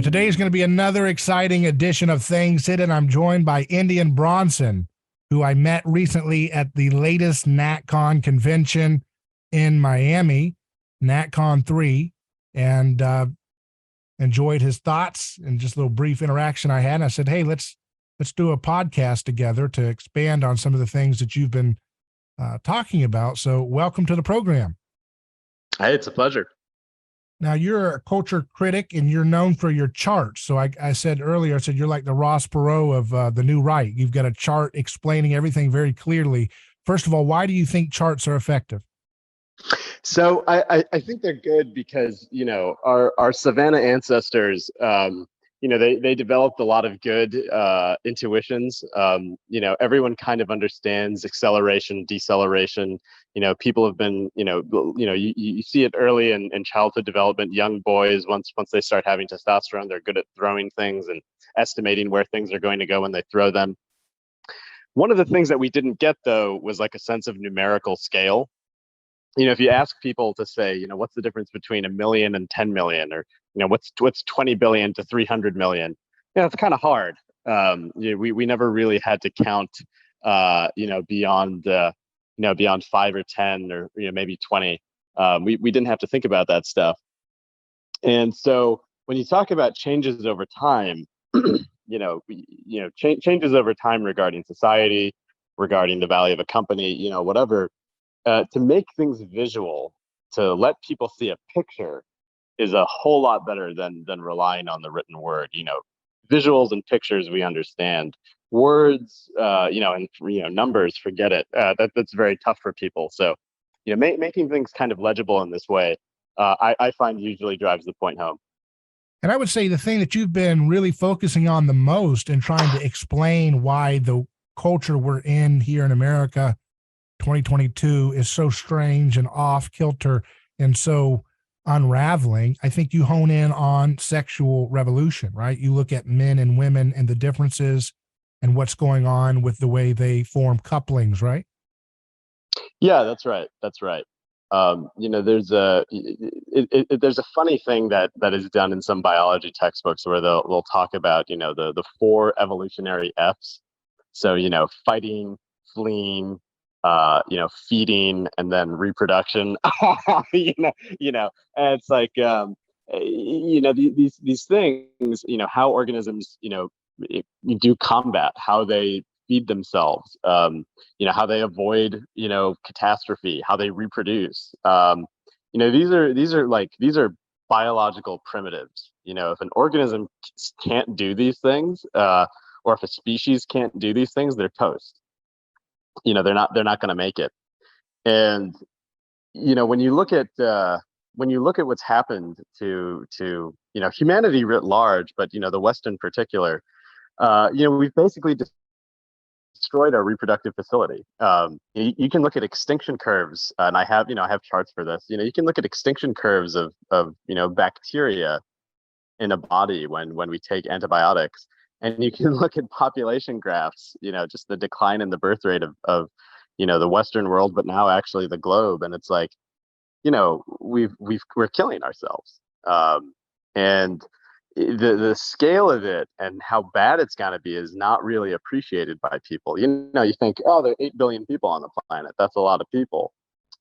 But today is going to be another exciting edition of Things Hidden. I'm joined by Indian Bronson, who I met recently at the latest NatCon convention in Miami, NatCon 3, and enjoyed his thoughts and just a little brief interaction I had. And I said, hey, let's do a podcast together to expand on some of the things that you've been talking about. So welcome to the program. Hey, it's a pleasure. Now, you're a culture critic and you're known for your charts. So I said earlier, I said you're like the Ross Perot of the new right. You've got a chart explaining everything very clearly. First of all, why do you think charts are effective? So I think they're good because, our Savannah ancestors, they developed a lot of good intuitions. Everyone kind of understands acceleration, deceleration. People have been, you see it early in childhood development. Young boys, once they start having testosterone, they're good at throwing things and estimating where things are going to go when they throw them. One of the things that we didn't get, though, was like a sense of numerical scale. If you ask people to say, what's the difference between 1 million and 10 million, or, what's 20 billion to 300 million, it's kind of hard. We never really had to count, beyond 5 or 10 or, maybe 20. We didn't have to think about that stuff. And so when you talk about changes over time, changes over time regarding society, regarding the value of a company, whatever. To make things visual, to let people see a picture, is a whole lot better than relying on the written word. Visuals and pictures we understand. Words, and numbers, forget it. That's very tough for people. So, making things kind of legible in this way, I find usually drives the point home. And I would say the thing that you've been really focusing on the most and trying to explain why the culture we're in here in America 2022 is so strange and off kilter and so unraveling. I think you hone in on sexual revolution, right? You look at men and women and the differences and what's going on with the way they form couplings, right? Yeah, that's right. That's right. There's a funny thing that is done in some biology textbooks where they'll talk about, the 4 evolutionary F's. So, fighting, fleeing, feeding, and then reproduction. And it's like, these things, how organisms, do combat, how they feed themselves, how they avoid, catastrophe, how they reproduce. These are biological primitives. If an organism can't do these things, or if a species can't do these things, they're toast. They're not going to make it. And when you look at what's happened to humanity writ large, but the West in particular, we've basically destroyed our reproductive facility. You can look at extinction curves, and I have charts for this. You can look at extinction curves of bacteria in a body when we take antibiotics. And you can look at population graphs, just the decline in the birth rate of the Western world, but now actually the globe. And it's like, we're killing ourselves. And the scale of it and how bad it's going to be is not really appreciated by people. You think, oh, there are 8 billion people on the planet. That's a lot of people.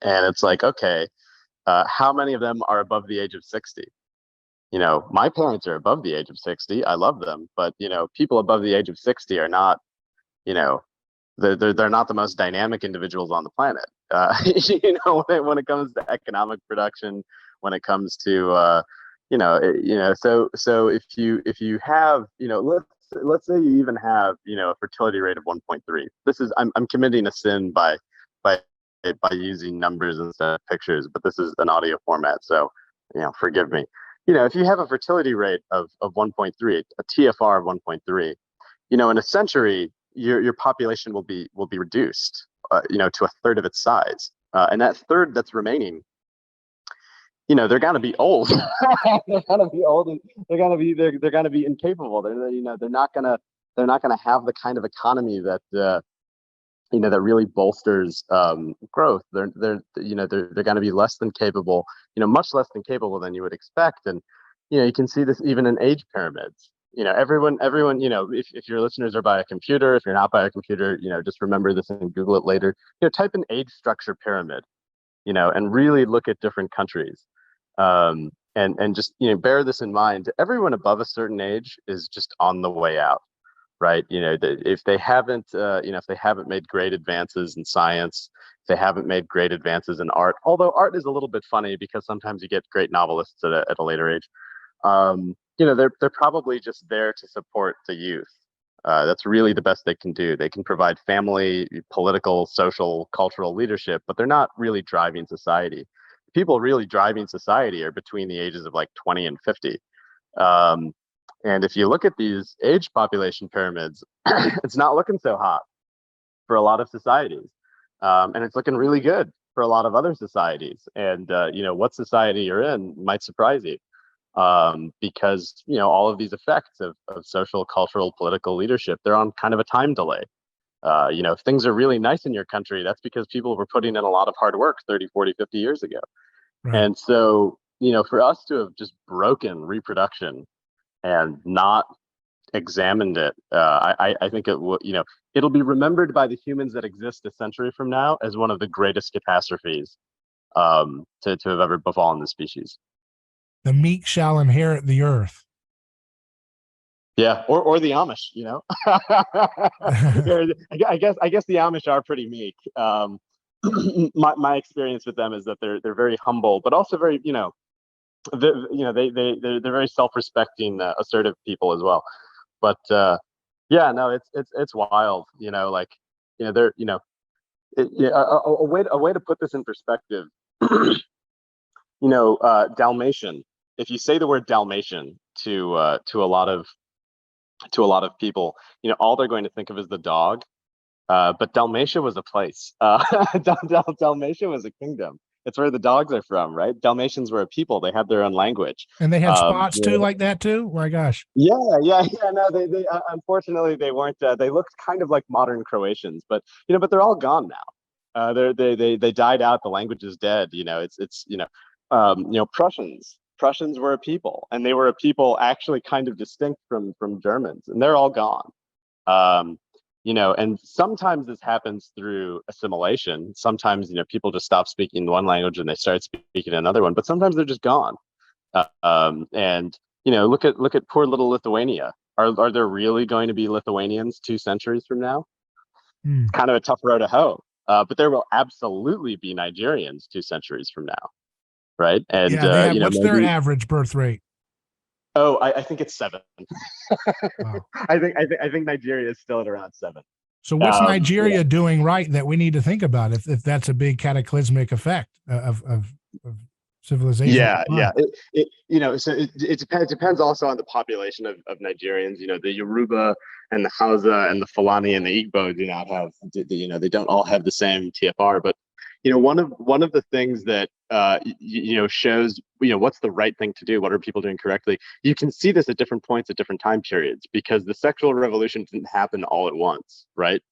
And it's like, okay, how many of them are above the age of 60? My parents are above the age of 60. I love them, but people above the age of 60 are not, they're not the most dynamic individuals on the planet. When it comes to economic production, when it comes to, so if you have, let's say you even have, a fertility rate of 1.3. I'm committing a sin by using numbers instead of pictures, but this is an audio format, so forgive me. If you have a fertility rate of 1.3, a TFR of 1.3, in a century, your population will be reduced, to a third of its size, and that third that's remaining, they're gonna be old. They're gonna be old, and they're gonna be incapable. They're not gonna have the kind of economy that that really bolsters growth. They're going to be less than capable, much less than capable than you would expect. And you can see this even in age pyramids. Everyone, if your listeners are by a computer, if you're not by a computer, just remember this and Google it later. Type in age structure pyramid, and really look at different countries. And just, bear this in mind. Everyone above a certain age is just on the way out, right? If they haven't, if they haven't made great advances in science, if they haven't made great advances in art, although art is a little bit funny because sometimes you get great novelists at a later age. They're probably just there to support the youth. That's really the best they can do. They can provide family, political, social, cultural leadership, but they're not really driving society. People really driving society are between the ages of like 20 and 50. And if you look at these age population pyramids, it's not looking so hot for a lot of societies. And it's looking really good for a lot of other societies. And, what society you're in might surprise you. Because all of these effects of social, cultural, political leadership, they're on kind of a time delay. If things are really nice in your country, that's because people were putting in a lot of hard work 30, 40, 50 years ago. Right. And so, for us to have just broken reproduction and not examined it, I think it will, it'll be remembered by the humans that exist a century from now as one of the greatest catastrophes to have ever befallen the species. The meek shall inherit the earth. Yeah, or the Amish, I guess the Amish are pretty meek. My experience with them is that they're very humble, but also very, they're very self-respecting, assertive people as well. But yeah, no, it's wild, they're, a way to put this in perspective. Dalmatian. If you say the word Dalmatian to a lot of people, all they're going to think of is the dog. But Dalmatia was a place. Dalmatia was a kingdom. It's where the dogs are from, right? Dalmatians were a people. They had their own language. And they had spots too, like that too. My gosh. Yeah. No, they unfortunately they weren't. They looked kind of like modern Croatians, but they're all gone now. They died out. The language is dead. Prussians. Prussians were a people, and they were a people actually kind of distinct from Germans, and they're all gone. And sometimes this happens through assimilation. Sometimes, people just stop speaking one language and they start speaking another one, but sometimes they're just gone. And look at poor little Lithuania. Are there really going to be Lithuanians 2 centuries from now? It's kind of a tough road to hoe. But there will absolutely be Nigerians 2 centuries from now, right? And yeah, what's their average birth rate? Oh, I think it's 7. Wow. I think Nigeria is still at around 7. So what's Nigeria doing right that we need to think about if that's a big cataclysmic effect of civilization? Yeah. It depends also on the population of Nigerians. The Yoruba and the Hausa and the Fulani and the Igbo do not have, they don't all have the same TFR, but one of the things that shows what's the right thing to do, what are people doing correctly. You can see this at different points at different time periods because the sexual revolution didn't happen all at once, right?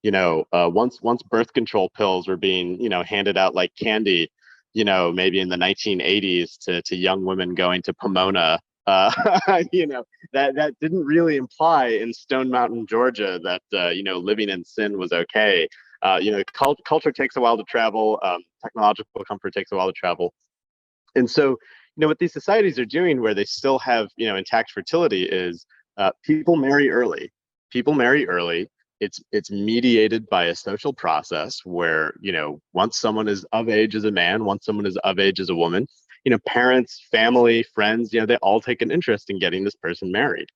Once birth control pills were being handed out like candy, maybe in the 1980s to young women going to Pomona. That didn't really imply in Stone Mountain, Georgia, that living in sin was okay. Culture takes a while to travel. Technological comfort takes a while to travel. And so, what these societies are doing where they still have, intact fertility is people marry early. It's mediated by a social process where, once someone is of age as a man, once someone is of age as a woman, parents, family, friends, they all take an interest in getting this person married.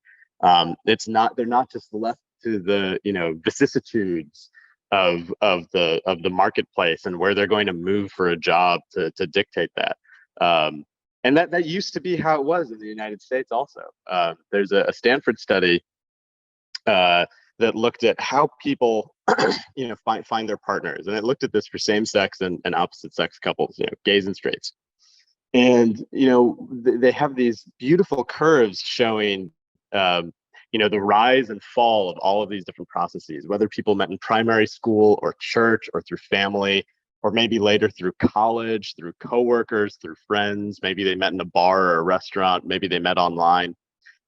They're not just left to the, vicissitudes of the marketplace and where they're going to move for a job to dictate that. And that used to be how it was in the United States also. There's a Stanford study that looked at how people find their partners, and it looked at this for same-sex and opposite sex couples, gays and straights. And they have these beautiful curves showing the rise and fall of all of these different processes, whether people met in primary school or church or through family or maybe later through college, through coworkers, through friends. Maybe they met in a bar or a restaurant. Maybe they met online.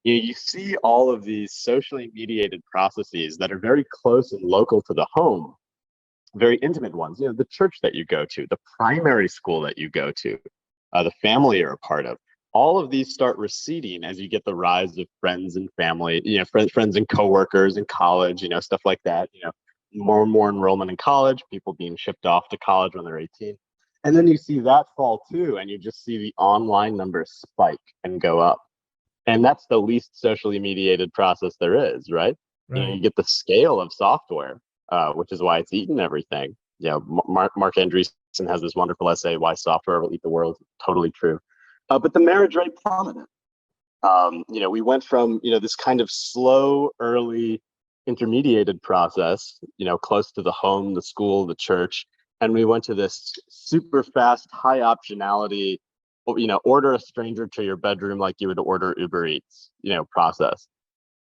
You see all of these socially mediated processes that are very close and local to the home, very intimate ones. The church that you go to, the primary school that you go to, the family you're a part of. All of these start receding as you get the rise of friends and family, friends and coworkers in college, stuff like that. More and more enrollment in college, people being shipped off to college when they're 18. And then you see that fall too, and you just see the online numbers spike and go up. And that's the least socially mediated process there is, right? Right. You get the scale of software, which is why it's eaten everything. Mark Andreessen has this wonderful essay, Why Software Will Eat the World. Totally true. But the marriage rate plummeted. We went from, this kind of slow, early, intermediated process, close to the home, the school, the church, and we went to this super fast, high optionality, order a stranger to your bedroom like you would order Uber Eats, process.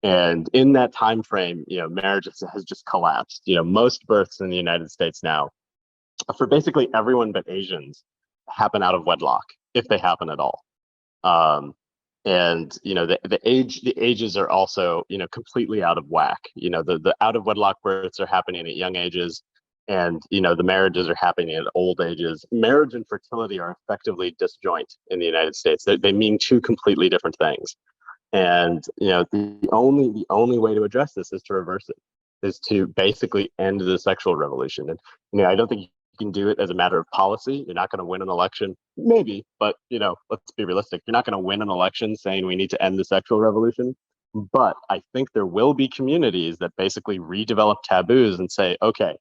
And in that time frame, marriage has just collapsed. Most births in the United States now, for basically everyone but Asians, happen out of wedlock, if they happen at all. And the ages are also completely out of whack. The out of wedlock births are happening at young ages, and the marriages are happening at old ages. Marriage and fertility are effectively disjoint in the United States. They mean two completely different things. And the only way to address this is to reverse it, is to basically end the sexual revolution. And I don't think you can do it as a matter of policy. You're not going to win an election, maybe, but let's be realistic. You're not going to win an election saying we need to end the sexual revolution. But I think there will be communities that basically redevelop taboos and say, okay,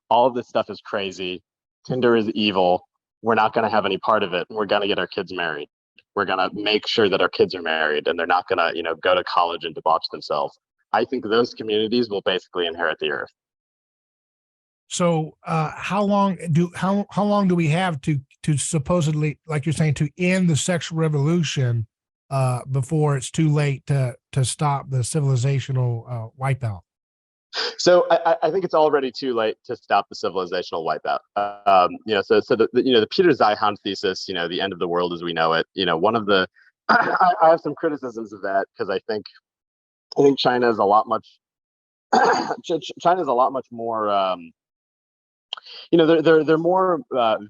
all of this stuff is crazy. Tinder is evil. We're not going to have any part of it. We're going to get our kids married. We're going to make sure that our kids are married, and they're not going to, go to college and debauch themselves. I think those communities will basically inherit the earth. So, how long do we have to supposedly, like you're saying, to end the sexual revolution before it's too late to stop the civilizational wipeout? So I think it's already too late to stop the civilizational wipeout. So the Peter Zeihan thesis, the end of the world as we know it. One of the I have some criticisms of that, because I think China is a lot much more. They're more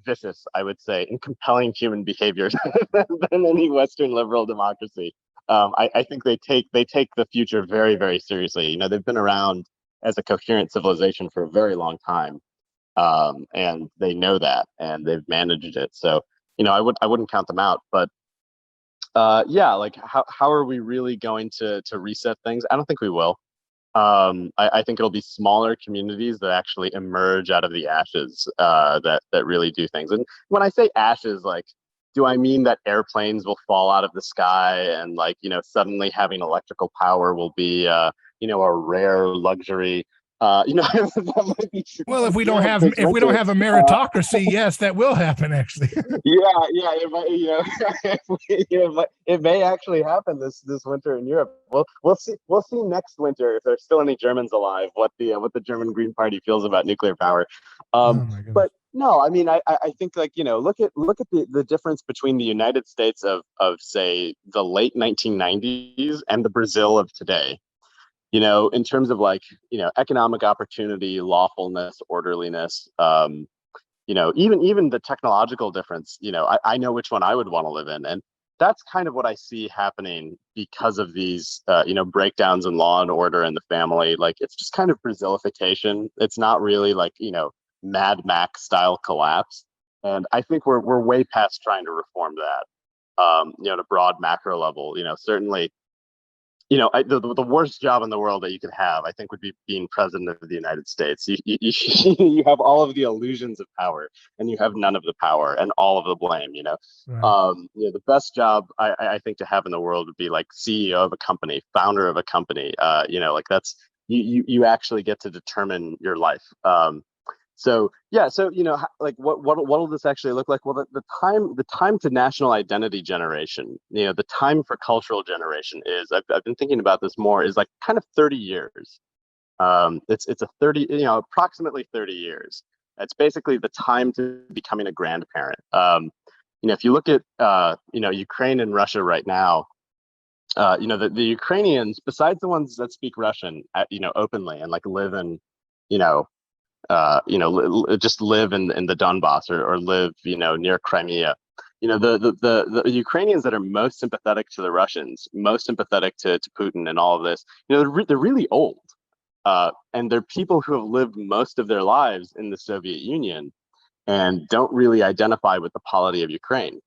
vicious, I would say, in compelling human behaviors than any Western liberal democracy. I think they take the future very, very seriously. They've been around as a coherent civilization for a very long time, and they know that, and they've managed it. So I wouldn't count them out. But like how are we really going to reset things? I don't think we will. I think it'll be smaller communities that actually emerge out of the ashes, that really do things. And when I say ashes, like, do I mean that airplanes will fall out of the sky and suddenly having electrical power will be a rare luxury? That might be true. Well, if we don't have a meritocracy, yes, that will happen. Actually, it might, it may actually happen this winter in Europe. We'll see next winter, if there's still any Germans alive, what the German Green Party feels about nuclear power. But no, I mean, I think look at the difference between the United States of say the late 1990s and the Brazil of today. In terms of economic opportunity, lawfulness, orderliness, even the technological difference, I know which one I would want to live in. And that's kind of what I see happening because of these, breakdowns in law and order in the family. Like, it's just kind of Brazilification. It's not really Mad Max style collapse. And I think we're way past trying to reform that, at a broad macro level. Certainly, the worst job in the world that you could have, I think, would be being president of the United States. You have all of the illusions of power, and you have none of the power and all of the blame. Right. The best job I think to have in the world would be CEO of a company, founder of a company. That's you actually get to determine your life. So what will this actually look like? Well, the time to national identity generation, the time for cultural generation is, I've been thinking about this more, is kind of 30 years. It's a 30, approximately 30 years. It's basically the time to becoming a grandparent. If you look at Ukraine and Russia right now, the Ukrainians, besides the ones that speak Russian, openly and like live in, just live in the Donbass or live, near Crimea. The Ukrainians that are most sympathetic to the Russians, most sympathetic to Putin and all of this, they're really old. And they're people who have lived most of their lives in the Soviet Union and don't really identify with the polity of Ukraine.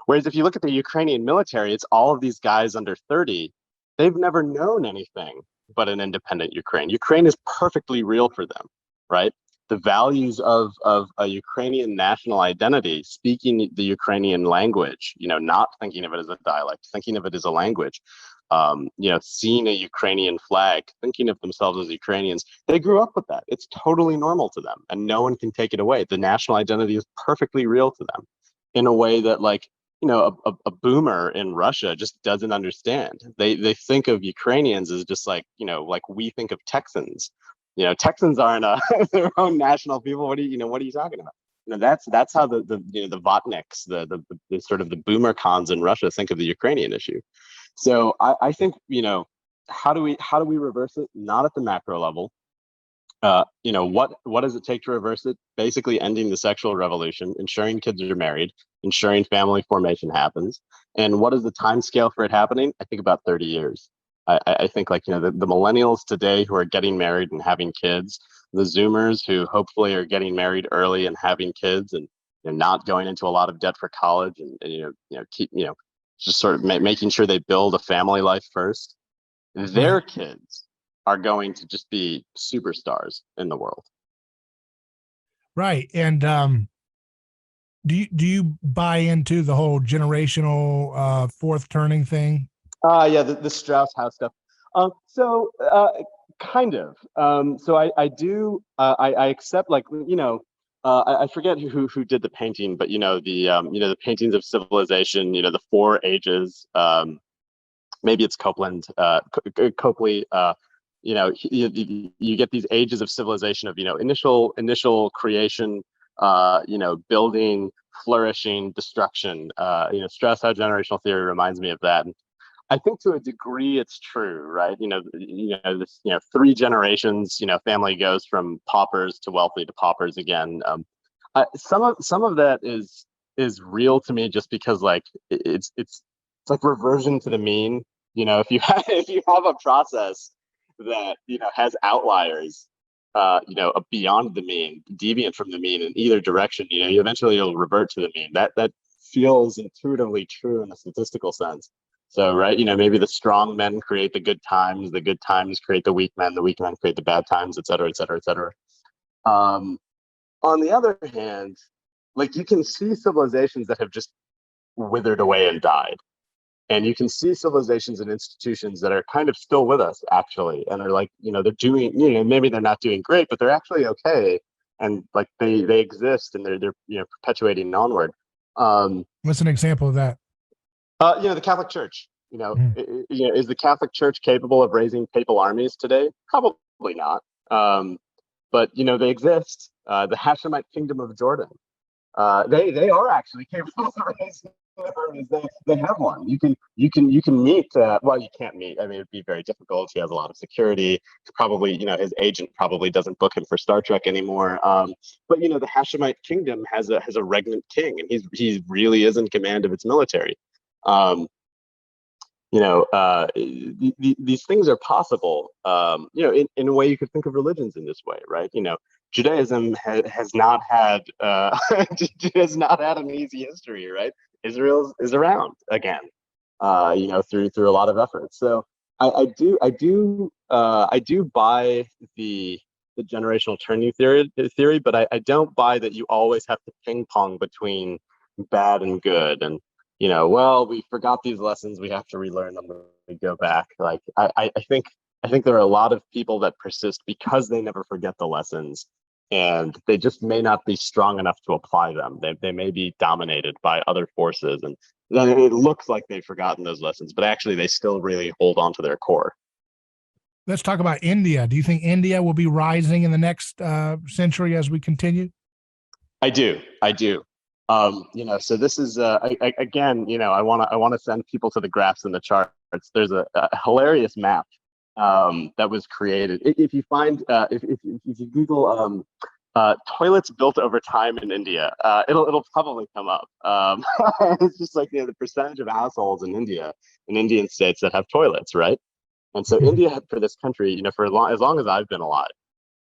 Whereas if you look at the Ukrainian military, it's all of these guys under 30. They've never known anything but an independent Ukraine. Ukraine is perfectly real for them, right? The values of a Ukrainian national identity, speaking the Ukrainian language, not thinking of it as a dialect, thinking of it as a language, seeing a Ukrainian flag, thinking of themselves as Ukrainians, they grew up with that. It's totally normal to them and no one can take it away. The national identity is perfectly real to them in a way that a boomer in Russia just doesn't understand. They think of Ukrainians as just like we think of Texans. Texans aren't their own national people. What are you talking about? That's how the Vatniks, the sort of the boomer cons in Russia think of the Ukrainian issue. So I think, how do we reverse it? Not at the macro level. What does it take to reverse it? Basically ending the sexual revolution, ensuring kids are married, ensuring family formation happens. And what is the time scale for it happening? I think about 30 years. I think the millennials today who are getting married and having kids, the Zoomers who hopefully are getting married early and having kids and not going into a lot of debt for college and keep, just sort of making sure they build a family life first. Their kids are going to just be superstars in the world. Right. And do you buy into the whole generational fourth turning thing? Yeah, the Strauss house stuff. Kind of. So I do. I accept, I forget who did the painting, but the paintings of civilization. The four ages. Maybe it's Copeland, Copley. You get these ages of civilization of initial creation, building, flourishing, destruction. Strauss house generational theory reminds me of that. And I think to a degree it's true, right? This, 3 generations, family goes from paupers to wealthy to paupers again. Some of that is real to me just because it's like reversion to the mean. If you have a process that has outliers, beyond the mean, deviant from the mean in either direction, eventually you'll revert to the mean. That feels intuitively true in a statistical sense. So, right, maybe the strong men create the good times create the weak men create the bad times, et cetera, et cetera, et cetera. On the other hand, you can see civilizations that have just withered away and died. And you can see civilizations and institutions that are kind of still with us, actually, and are they're doing, maybe they're not doing great, but they're actually okay, and they exist and they're perpetuating onward. What's an example of that? The Catholic Church. Is the Catholic Church capable of raising papal armies today? Probably not. But they exist. The Hashemite Kingdom of Jordan. They are actually capable of raising armies. They have one. You can meet. Well, you can't meet. I mean, it'd be very difficult. He has a lot of security. Probably, his agent probably doesn't book him for Star Trek anymore. But the Hashemite Kingdom has a regnant king, and he really is in command of its military. These things are possible. In a way, you could think of religions in this way, right? Judaism has not had an easy history, right? Israel is around again, through a lot of effort. So I do buy the generational turning theory, but I don't buy that you always have to ping pong between bad and good and we forgot these lessons, we have to relearn them when we go back. I think there are a lot of people that persist because they never forget the lessons, and they just may not be strong enough to apply them. They may be dominated by other forces, and then it looks like they've forgotten those lessons, but actually they still really hold on to their core. Let's talk about India. Do you think India will be rising in the next century as we continue? I do. I do. So this is again, I want to send people to the graphs and the charts. There's a hilarious map that was created. If you find if you Google toilets built over time in India, it'll probably come up. It's just like the percentage of households in India, in Indian states that have toilets, right? And so India, for this country, for as long as I've been alive,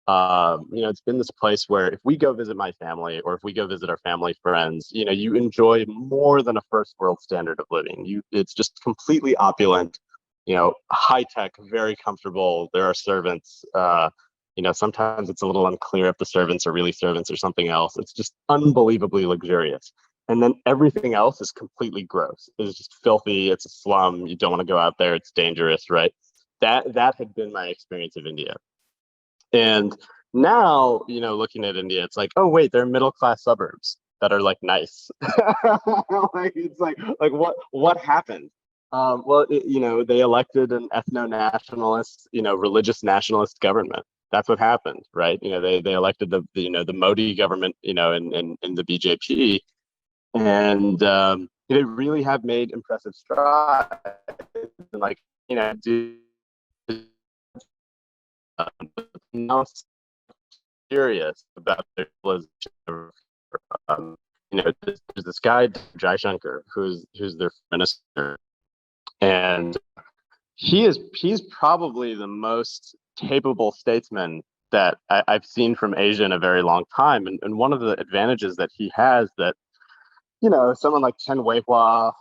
it's been this place where if we go visit my family or if we go visit our family friends, you enjoy more than a first world standard of living. It's just completely opulent, high tech, very comfortable. There are servants. Sometimes it's a little unclear if the servants are really servants or something else. It's just unbelievably luxurious. And then everything else is completely gross. It's just filthy. It's a slum. You don't want to go out there. It's dangerous, right? That had been my experience of India. And now, looking at India, it's like, oh wait, they're middle class suburbs that are like nice. It's like what happened? They elected an ethno-nationalist, religious nationalist government. That's what happened, right? They elected the Modi government, in the BJP, and they really have made impressive strides. And do now serious about their civilization. There's this guy Jai Shankar who's their minister, and he's probably the most capable statesman that I've seen from Asia in a very long time. And one of the advantages that he has that someone like Chen Weihua,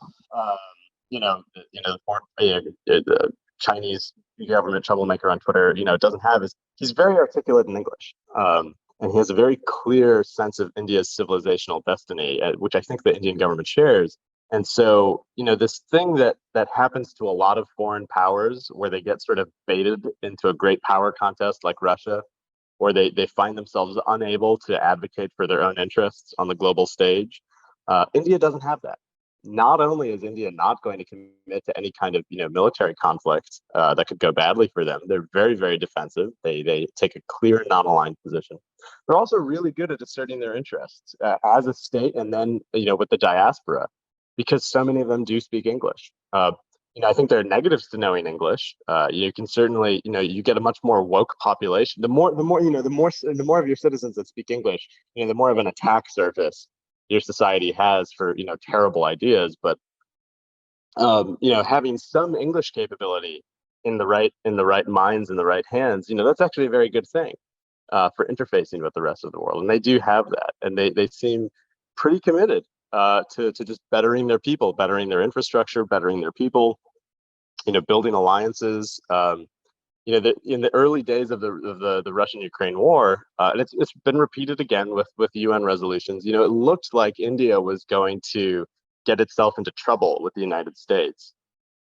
the Chinese government troublemaker on Twitter, doesn't have is he's very articulate in English. And he has a very clear sense of India's civilizational destiny, which I think the Indian government shares. And so, this thing that happens to a lot of foreign powers where they get sort of baited into a great power contest like Russia, or they find themselves unable to advocate for their own interests on the global stage. India doesn't have that. Not only is India not going to commit to any kind of military conflict that could go badly for them, they're very, very defensive. They take a clear, non-aligned position. They're also really good at asserting their interests as a state, and then with the diaspora, because so many of them do speak English. I think there are negatives to knowing English. You can certainly, you get a much more woke population. The more of your citizens that speak English, the more of an attack surface your society has for terrible ideas. But having some English capability in the right minds, in the right hands, that's actually a very good thing for interfacing with the rest of the world. And they do have that, and they seem pretty committed to just bettering their people, bettering their infrastructure, bettering their people, building alliances. In the early days of the Russian-Ukraine war, and it's been repeated again with UN resolutions. It looked like India was going to get itself into trouble with the United States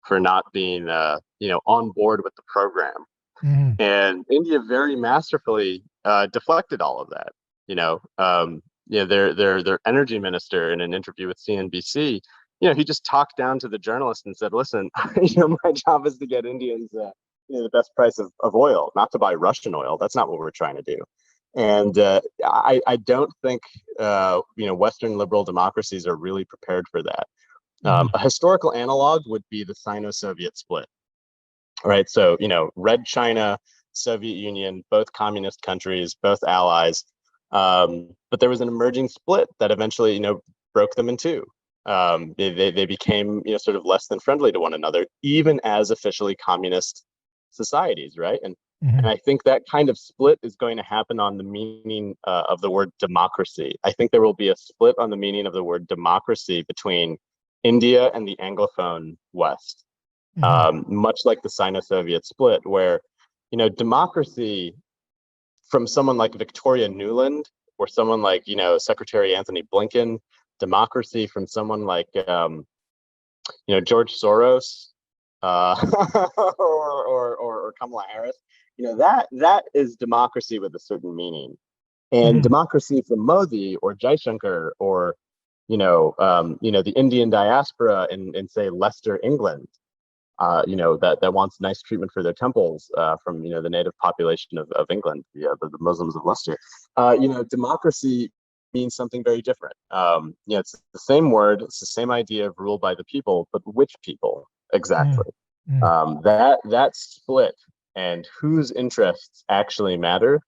for not being on board with the program, and India very masterfully deflected all of that. Their energy minister in an interview with CNBC, he just talked down to the journalist and said, "Listen, my job is to get Indians." The best price of oil, not to buy Russian oil. That's not what we're trying to do. And I don't think Western liberal democracies are really prepared for that. A historical analog would be the Sino-Soviet split, right? So Red China, Soviet Union, both communist countries, both allies, but there was an emerging split that eventually broke them in two. They became sort of less than friendly to one another, even as officially communist societies, right? And I think that kind of split is going to happen on the meaning of the word democracy. I think there will be a split on the meaning of the word democracy between India and the Anglophone West, much like the Sino-Soviet split, where democracy from someone like Victoria Nuland or someone like Secretary Anthony Blinken, democracy from someone like George Soros, or Kamala Harris, that is democracy with a certain meaning. And democracy from Modi or Jaishankar or the Indian diaspora in say Leicester, England, that wants nice treatment for their temples from the native population of England, the Muslims of Leicester. Democracy means something very different. It's the same word, it's the same idea of rule by the people, but which people exactly? That split and whose interests actually matter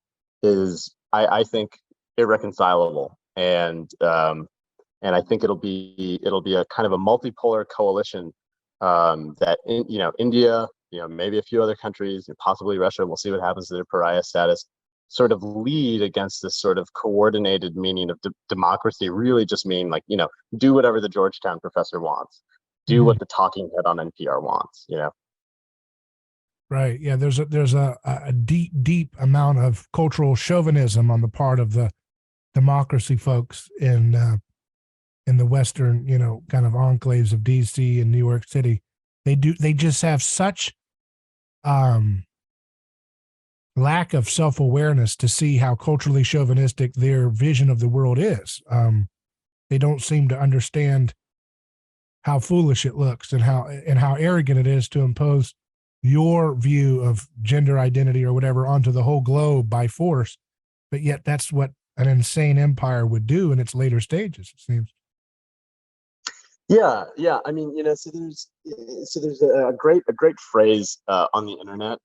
is, I think, irreconcilable, and I think it'll be a kind of a multipolar coalition that India, maybe a few other countries, possibly Russia. We'll see what happens to their pariah status. Sort of lead against this sort of coordinated meaning of democracy. Really, just mean like do whatever the Georgetown professor wants, do what the talking head on NPR wants. Right. Yeah. There's a deep amount of cultural chauvinism on the part of the democracy folks in the Western, kind of enclaves of DC and New York City. They just have such lack of self-awareness to see how culturally chauvinistic their vision of the world is. They don't seem to understand how foolish it looks and how arrogant it is to impose your view of gender identity or whatever onto the whole globe by force. But yet that's what an insane empire would do in its later stages, it seems. Yeah. I mean, so there's a great phrase on the internet,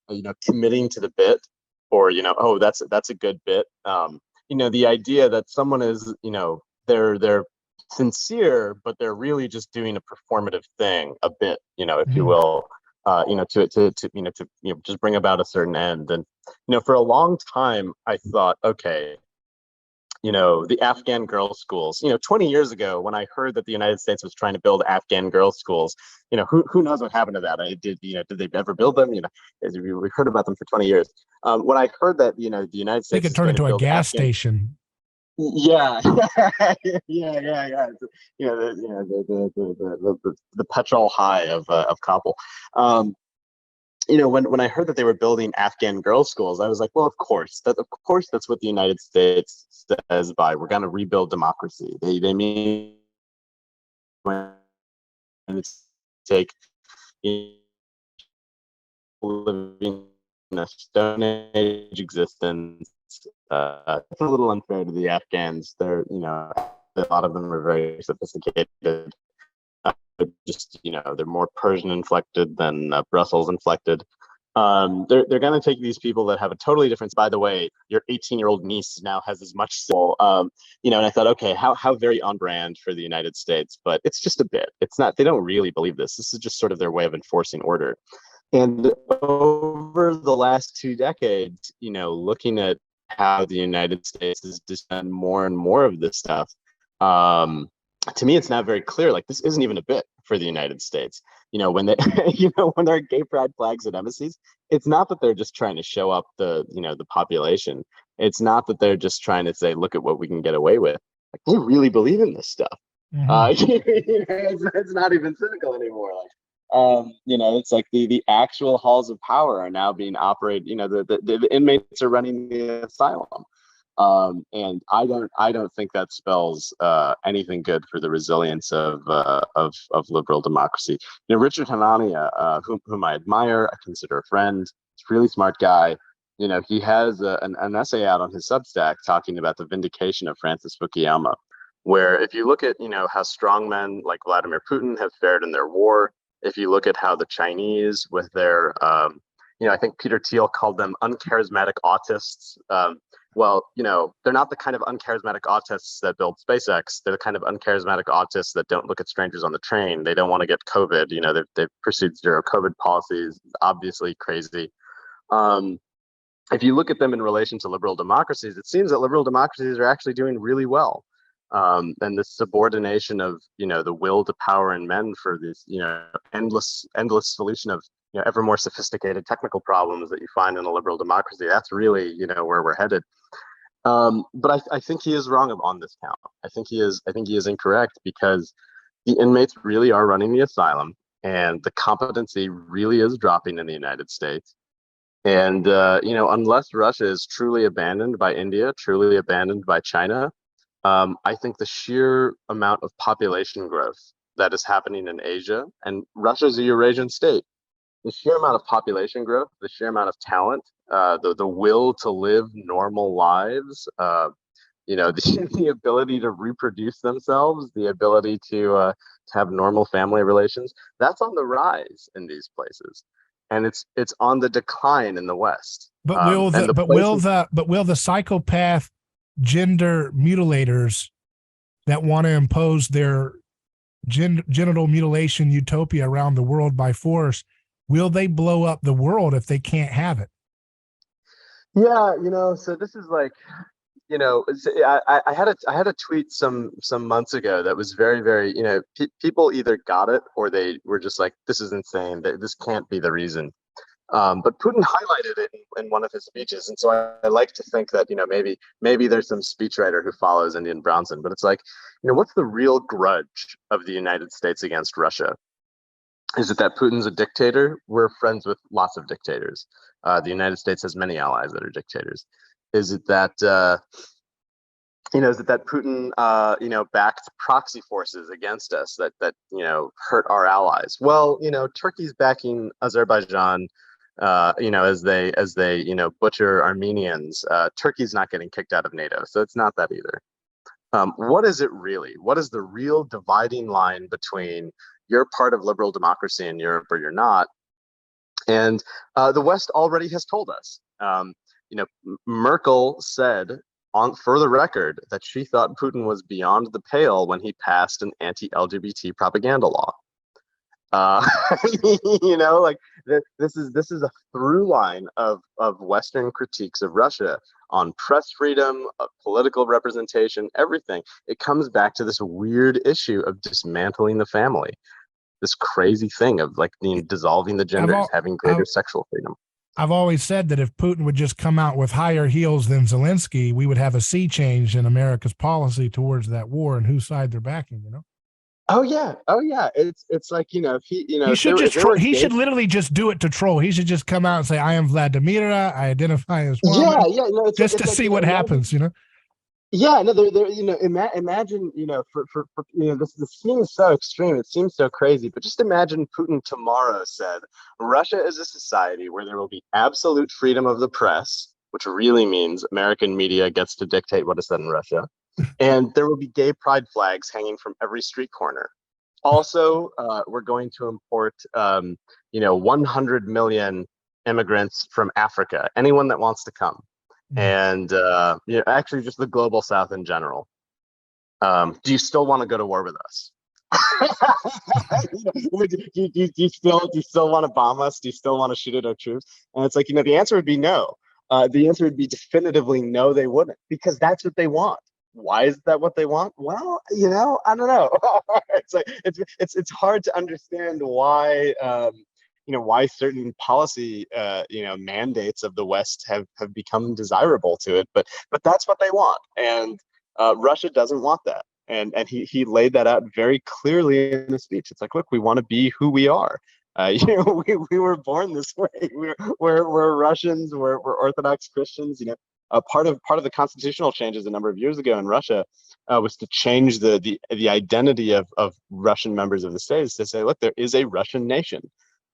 committing to the bit, or oh, that's a good bit. The idea that someone is, they're sincere, but they're really just doing a performative thing, a bit, if you will, to just bring about a certain end. And for a long time, I thought, okay, the Afghan girls' schools. 20 years ago, when I heard that the United States was trying to build Afghan girls' schools, who knows what happened to that? Did they ever build them? We heard about them for 20 years. When I heard that, the United States they could turn into a gas station. Yeah, yeah. The petrol high of Kabul. When I heard that they were building Afghan girls' schools, I was like, well, of course that's what the United States says by we're going to rebuild democracy. They mean when it's take living in a Stone Age existence. It's a little unfair to the Afghans. They're, a lot of them are very sophisticated. They're more Persian inflected than Brussels inflected. They're going to take these people that have a totally different. By the way, your 18-year-old niece now has as much soul. And I thought, okay, how very on brand for the United States, but it's just a bit. It's not. They don't really believe this. This is just sort of their way of enforcing order. And over the last 2 decades, looking at how the United States has just done more and more of this stuff. To me, it's not very clear. Like, this isn't even a bit for the United States. When they, when there are gay pride flags at embassies, it's not that they're just trying to show up the population. It's not that they're just trying to say, look at what we can get away with. Like, we really believe in this stuff. It's not even cynical anymore. It's like the actual halls of power are now being operated. The inmates are running the asylum. And I don't think that spells anything good for the resilience of liberal democracy. Richard Hanania, whom I admire, I consider a friend. He's a really smart guy. He has an essay out on his Substack talking about the vindication of Francis Fukuyama, where if you look at how strongmen like Vladimir Putin have fared in their war, if you look at how the Chinese with their I think Peter Thiel called them uncharismatic autists. Well, they're not the kind of uncharismatic autists that build SpaceX. They're the kind of uncharismatic autists that don't look at strangers on the train. They don't want to get COVID. They've pursued zero COVID policies, obviously crazy. If you look at them in relation to liberal democracies, it seems that liberal democracies are actually doing really well. And the subordination of, the will to power in men for this, endless solution of, ever more sophisticated technical problems that you find in a liberal democracy. That's really, where we're headed. But I think he is wrong on this count. I think he is incorrect, because the inmates really are running the asylum, and the competency really is dropping in the United States. And unless Russia is truly abandoned by India, truly abandoned by China, I think the sheer amount of population growth that is happening in Asia, and Russia's a Eurasian state, the sheer amount of population growth, the sheer amount of talent, the will to live normal lives, the ability to reproduce themselves, the ability to have normal family relations, that's on the rise in these places, and it's on the decline in the West. But will And the the but will places, the but will the psychopath gender mutilators that want to impose their genital mutilation utopia around the world by force, will they blow up the world if they can't have it? yeah, so this is like, I had a tweet some months ago that was very, very, people either got it or they were just like, this is insane, this can't be the reason. But Putin highlighted it in one of his speeches, and so I like to think that maybe there's some speechwriter who follows Indian Bronson, but it's like, what's the real grudge of the United States against Russia? Is it that Putin's a dictator? We're friends with lots of dictators. The United States has many allies that are dictators. Is it that Putin backed proxy forces against us that hurt our allies? Well, Turkey's backing Azerbaijan, as they butcher Armenians. Turkey's not getting kicked out of NATO, so it's not that either. What is it really? What is the real dividing line between you're part of liberal democracy in Europe or you're not? And the West already has told us. Merkel said for the record that she thought Putin was beyond the pale when he passed an anti-LGBT propaganda law. Like this is a through line of Western critiques of Russia on press freedom, of political representation, everything. It comes back to this weird issue of dismantling the family, this crazy thing of like dissolving the genders, having greater sexual freedom. I've always said that if Putin would just come out with higher heels than Zelensky, we would have a sea change in America's policy towards that war and whose side they're backing. Oh yeah. It's like if he should he should literally just do it to troll. He should just come out and say, "I am Vladimira. I identify as woman." Yeah. No, just to see what happens. Yeah, no, imagine, this seems so extreme. It seems so crazy, but just imagine Putin tomorrow said, Russia is a society where there will be absolute freedom of the press, which really means American media gets to dictate what is said in Russia. And there will be gay pride flags hanging from every street corner. Also, we're going to import, 100 million immigrants from Africa, anyone that wants to come. And actually just the global South in general. Do you still want to go to war with us? do you still want to bomb us? Do you still want to shoot at our troops? And it's like, the answer would be no. The answer would be definitively no, they wouldn't, because that's what they want. Why is that what they want? Well, I don't know. It's like it's hard to understand why why certain policy mandates of the West have become desirable to it, but that's what they want, and Russia doesn't want that, and he laid that out very clearly in the speech. It's like, look, we want to be who we are. We were born this way. We're Russians. We're Orthodox Christians. Part of the constitutional changes a number of years ago in Russia was to change the identity of Russian members of the states to say, look, there is a Russian nation.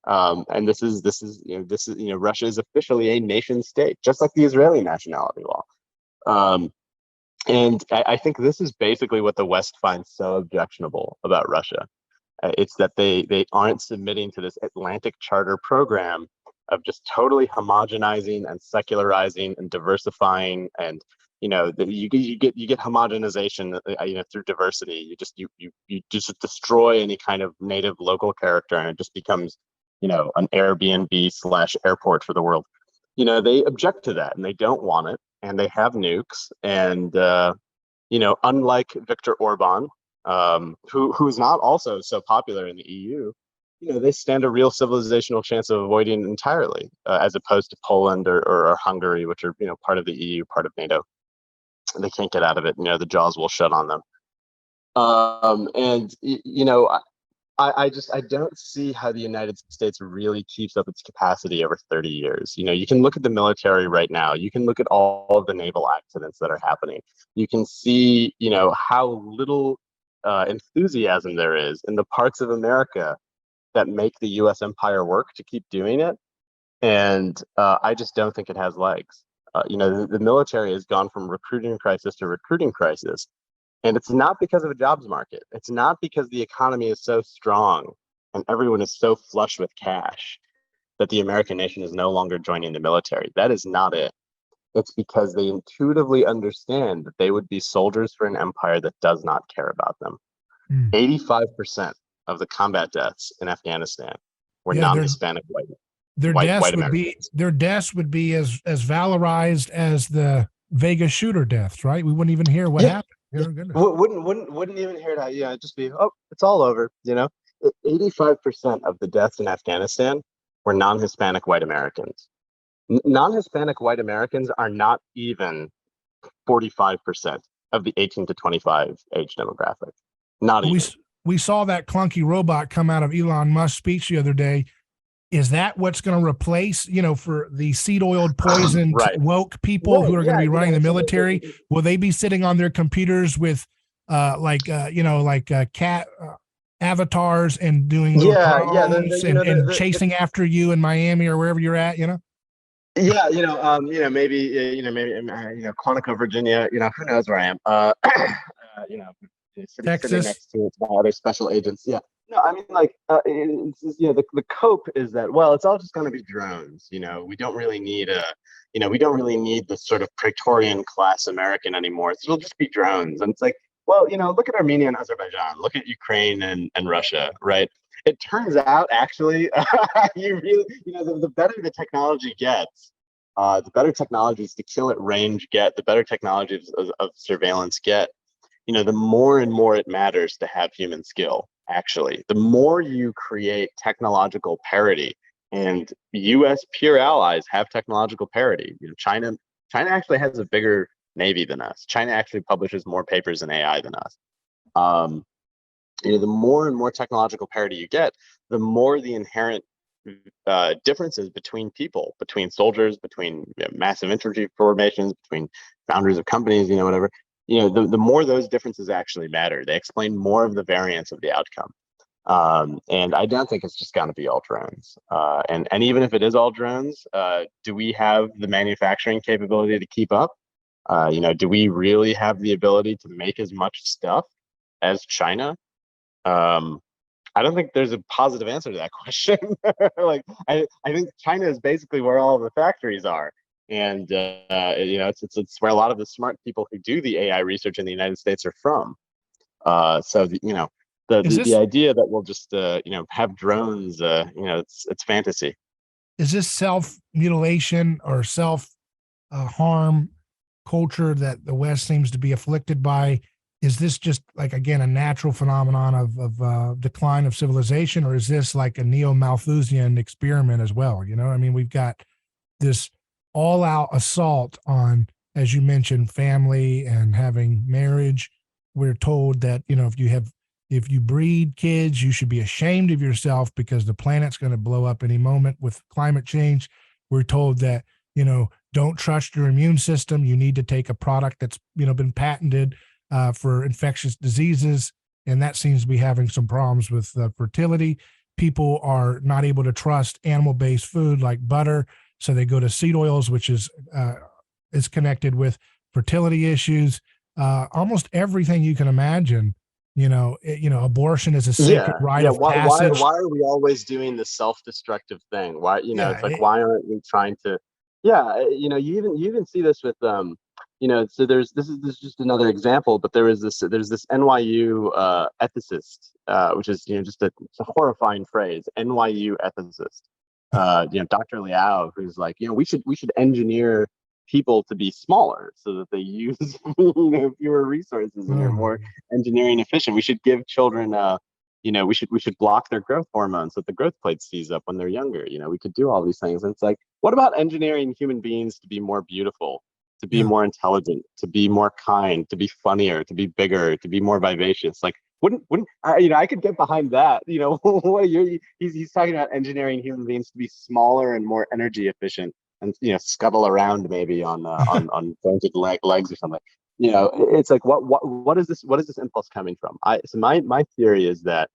And this is Russia is officially a nation state, just like the Israeli nationality law. And I think this is basically what the West finds so objectionable about Russia. It's that they aren't submitting to this Atlantic Charter program of just totally homogenizing and secularizing and diversifying, and you get homogenization through diversity. You just destroy any kind of native local character, and it just becomes an Airbnb / airport for the world. They object to that and they don't want it, and they have nukes. And unlike Viktor Orban, who's not also so popular in the EU, they stand a real civilizational chance of avoiding it entirely, as opposed to Poland or Hungary, which are part of the EU, part of NATO. They can't get out of it. The jaws will shut on them. I don't see how the United States really keeps up its capacity over 30 years. You can look at the military right now. You can look at all of the naval accidents that are happening. You can see, how little enthusiasm there is in the parts of America that make the U.S. empire work to keep doing it. And I just don't think it has legs. The military has gone from recruiting crisis to recruiting crisis. And it's not because of a jobs market. It's not because the economy is so strong and everyone is so flush with cash that the American nation is no longer joining the military. That is not it. It's because they intuitively understand that they would be soldiers for an empire that does not care about them. 85% of the combat deaths in Afghanistan were non-Hispanic white Americans. Their deaths would be as valorized as the Vegas shooter deaths, right? We wouldn't even hear what happened. Yeah. Wouldn't even hear that. Yeah, just be, oh, it's all over. 85% of the deaths in Afghanistan were non-Hispanic white Americans. Non-Hispanic white Americans are not even 45% of the 18 to 25 age demographic. Not even. We saw that clunky robot come out of Elon Musk's speech the other day. Is that what's going to replace, for the seed oiled, poisoned, woke people who are going to be running the military? Will they be sitting on their computers with, cat avatars and doing drones and chasing after you in Miami or wherever you're at? Maybe Quantico, Virginia. Who knows where I am? Sitting next to other special agents. Yeah. No, I mean, the cope is that, well, it's all just going to be drones. We don't really need the sort of Praetorian class American anymore. So it'll just be drones. And it's like, well, look at Armenia and Azerbaijan, look at Ukraine and Russia, right? It turns out, actually, the better the technology gets, the better technologies to kill at range get, the better technologies of surveillance get, the more and more it matters to have human skill. Actually, the more you create technological parity, and U.S. peer allies have technological parity. China actually has a bigger Navy than us. China actually publishes more papers in AI than us. The more and more technological parity you get, the more the inherent differences between people, between soldiers, between massive infantry formations, between founders of companies, whatever. The more those differences actually matter. They explain more of the variance of the outcome. And I don't think it's just going to be all drones. And even if it is all drones, do we have the manufacturing capability to keep up? Do we really have the ability to make as much stuff as China? I don't think there's a positive answer to that question. I think China is basically where all of the factories are. And it's where a lot of the smart people who do the AI research in the United States are from. The idea that we'll just have drones, it's fantasy. Is this self-mutilation or self-harm culture that the West seems to be afflicted by? Is this just a natural phenomenon of decline of civilization, or is this like a neo-Malthusian experiment as well? We've got this all-out assault on, as you mentioned, family and having marriage. We're told that if you breed kids, you should be ashamed of yourself because the planet's going to blow up any moment with climate change. We're told that don't trust your immune system. You need to take a product that's been patented for infectious diseases, and that seems to be having some problems with fertility. People are not able to trust animal-based food like butter. So they go to seed oils, which is connected with fertility issues. Almost everything you can imagine. Abortion is a sacred rite of passage. Why are we always doing the self-destructive thing? Why, it's like, why aren't we trying to? Yeah, you even see this with So this is just another example, but there's this NYU ethicist, which is it's a horrifying phrase, NYU ethicist. Dr. Liao, who's like, we should engineer people to be smaller so that they use fewer resources and are more engineering efficient. We should give children we should block their growth hormones so that the growth plate sees up when they're younger. We could do all these things. And it's like, what about engineering human beings to be more beautiful, to be more intelligent, to be more kind, to be funnier, to be bigger, to be more vivacious? Like, wouldn't I could get behind that. He's talking about engineering human beings to be smaller and more energy efficient, and scuttle around maybe on jointed legs or something. It's like, what is this impulse coming from? So my theory is that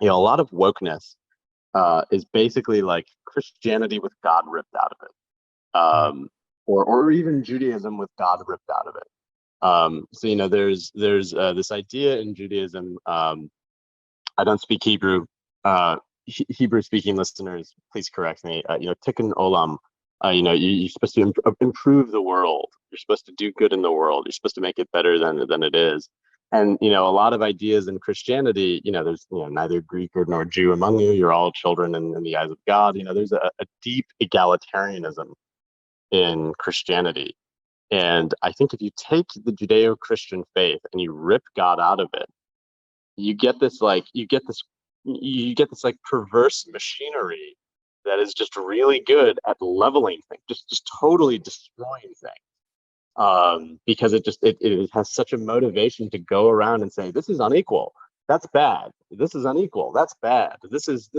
a lot of wokeness is basically like Christianity with God ripped out of it. or even Judaism with God ripped out of it. So there's this idea in Judaism. I don't speak Hebrew. Hebrew speaking listeners, please correct me. Tikkun olam. You're supposed to improve the world. You're supposed to do good in the world. You're supposed to make it better than it is. And a lot of ideas in Christianity. There's neither Greek nor Jew among you. You're all children in the eyes of God. There's a deep egalitarianism in Christianity. And I think if you take the Judeo-Christian faith and you rip God out of it, you get this perverse machinery that is just really good at leveling things, just totally destroying things. Because it has such a motivation to go around and say, this is unequal, that's bad. This is unequal, that's bad. This is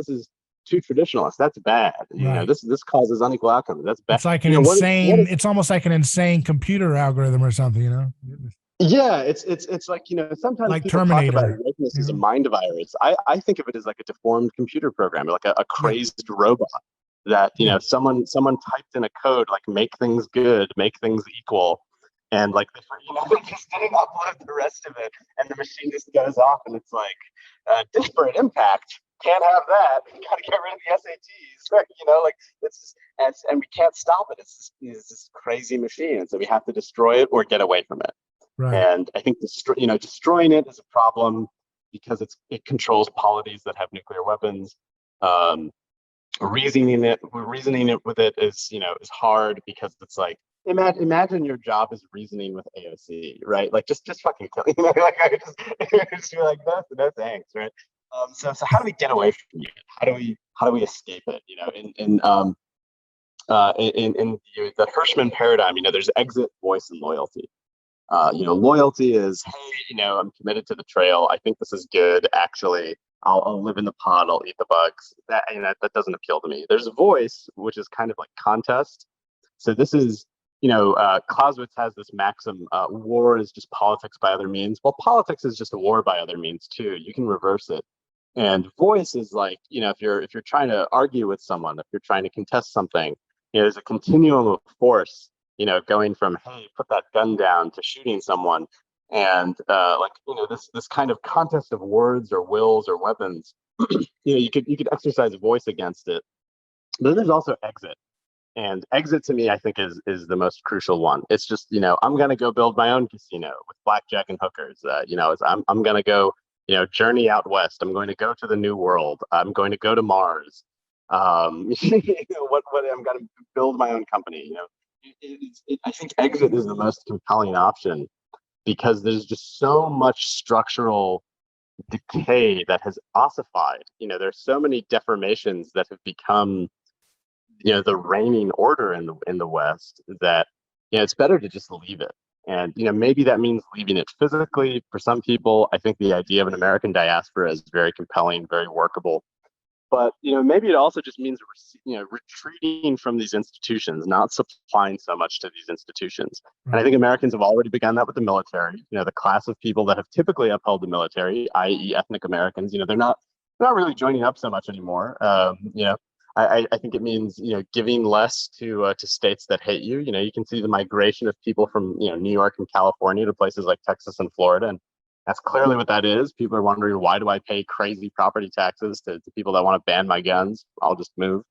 too traditionalist, that's bad. Right. This causes unequal outcomes, that's bad. It's like an insane. It's almost like an insane computer algorithm or something. Yeah, it's like sometimes like people Terminator, talk about wokeness as a mind virus. I think of it as like a deformed computer program, like a crazed robot that someone typed in a code like make things good, make things equal, and like they just didn't upload the rest of it, and the machine just goes off, and it's like disparate impact. Can't have that. You got to get rid of the SATs. Like it's just, and we can't stop it. It's this crazy machine, and so we have to destroy it or get away from it. Right. And I think destroying it is a problem because it controls polities that have nuclear weapons. Reasoning with it is hard because it's like imagine your job is reasoning with AOC, right? Like just fucking kill like I just be like no thanks, right? So how do we get away from it? How do we escape it? In the Hirschman paradigm, there's exit, voice, and loyalty. Loyalty is, hey, I'm committed to the trail. I think this is good. Actually, I'll live in the pod. I'll eat the bugs. That doesn't appeal to me. There's a voice, which is kind of like contest. So this is, Clausewitz has this maxim: war is just politics by other means. Well, politics is just a war by other means too. You can reverse it. And voice is like, if you're trying to argue with someone, if you're trying to contest something, there's a continuum of force. Going from, hey, put that gun down, to shooting someone, and this kind of contest of words or wills or weapons. You could exercise a voice against it, but then there's also exit, and exit to me I think is the most crucial one. It's just I'm gonna go build my own casino with blackjack and hookers. I'm gonna go journey out west. I'm going to go to the new world. I'm going to go to Mars. What I'm gonna build my own company. I think exit is the most compelling option because there's just so much structural decay that has ossified. There's so many deformations that have become, the reigning order in the West that, it's better to just leave it. And, maybe that means leaving it physically. For some people, I think the idea of an American diaspora is very compelling, very workable. But maybe it also just means retreating from these institutions, not supplying so much to these institutions. Right. And I think Americans have already begun that with the military. The class of people that have typically upheld the military, i.e., ethnic Americans, they're not really joining up so much anymore. I think it means giving less to states that hate you. You can see the migration of people from New York and California to places like Texas and Florida, and that's clearly what that is. People are wondering, why do I pay crazy property taxes to people that want to ban my guns? I'll just move.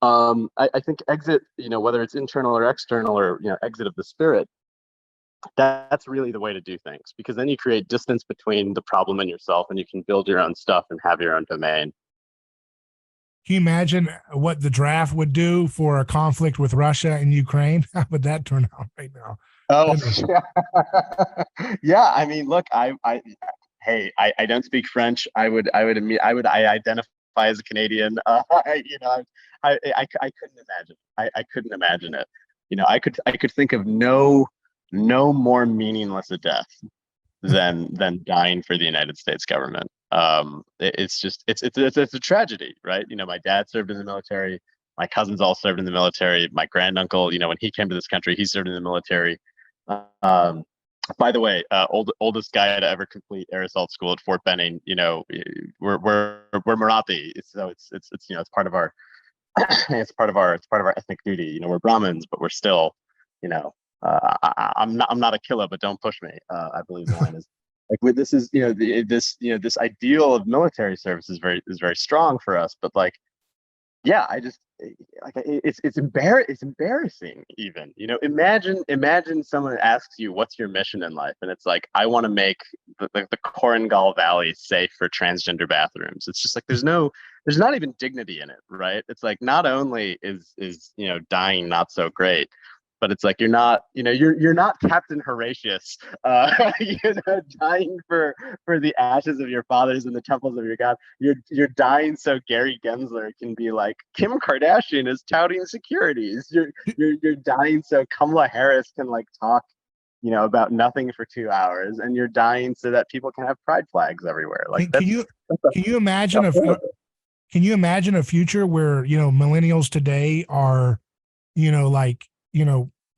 I think exit, whether it's internal or external, or exit of the spirit, that's really the way to do things, because then you create distance between the problem and yourself, and you can build your own stuff and have your own domain. Can you imagine what the draft would do for a conflict with Russia and Ukraine? How would that turn out right now? Oh, yeah. I mean, look, I don't speak French. I identify as a Canadian. I couldn't imagine. I couldn't imagine it. I could think of no more meaningless a death than dying for the United States government. It's a tragedy, right? My dad served in the military. My cousins all served in the military. My granduncle, when he came to this country, he served in the military. By the way, oldest guy to ever complete air assault school at Fort Benning. We're Marathi, so it's part of our it's part of our ethnic duty. We're Brahmins, but we're still I'm not a killer, but don't push me. I believe the line is like with this is this ideal of military service is very strong for us, but like yeah, I just like it's embarrassing even. Imagine someone asks you what's your mission in life, and it's like I want to make the Korengal Valley safe for transgender bathrooms. It's just like there's not even dignity in it, right? It's like not only is dying not so great, but it's like you're not Captain Horatius, dying for the ashes of your fathers and the temples of your god. You're dying so Gary Gensler can be like Kim Kardashian is touting securities. You're dying so Kamala Harris can like talk, about nothing for 2 hours, and you're dying so that people can have pride flags everywhere. Like can you imagine a future where millennials today are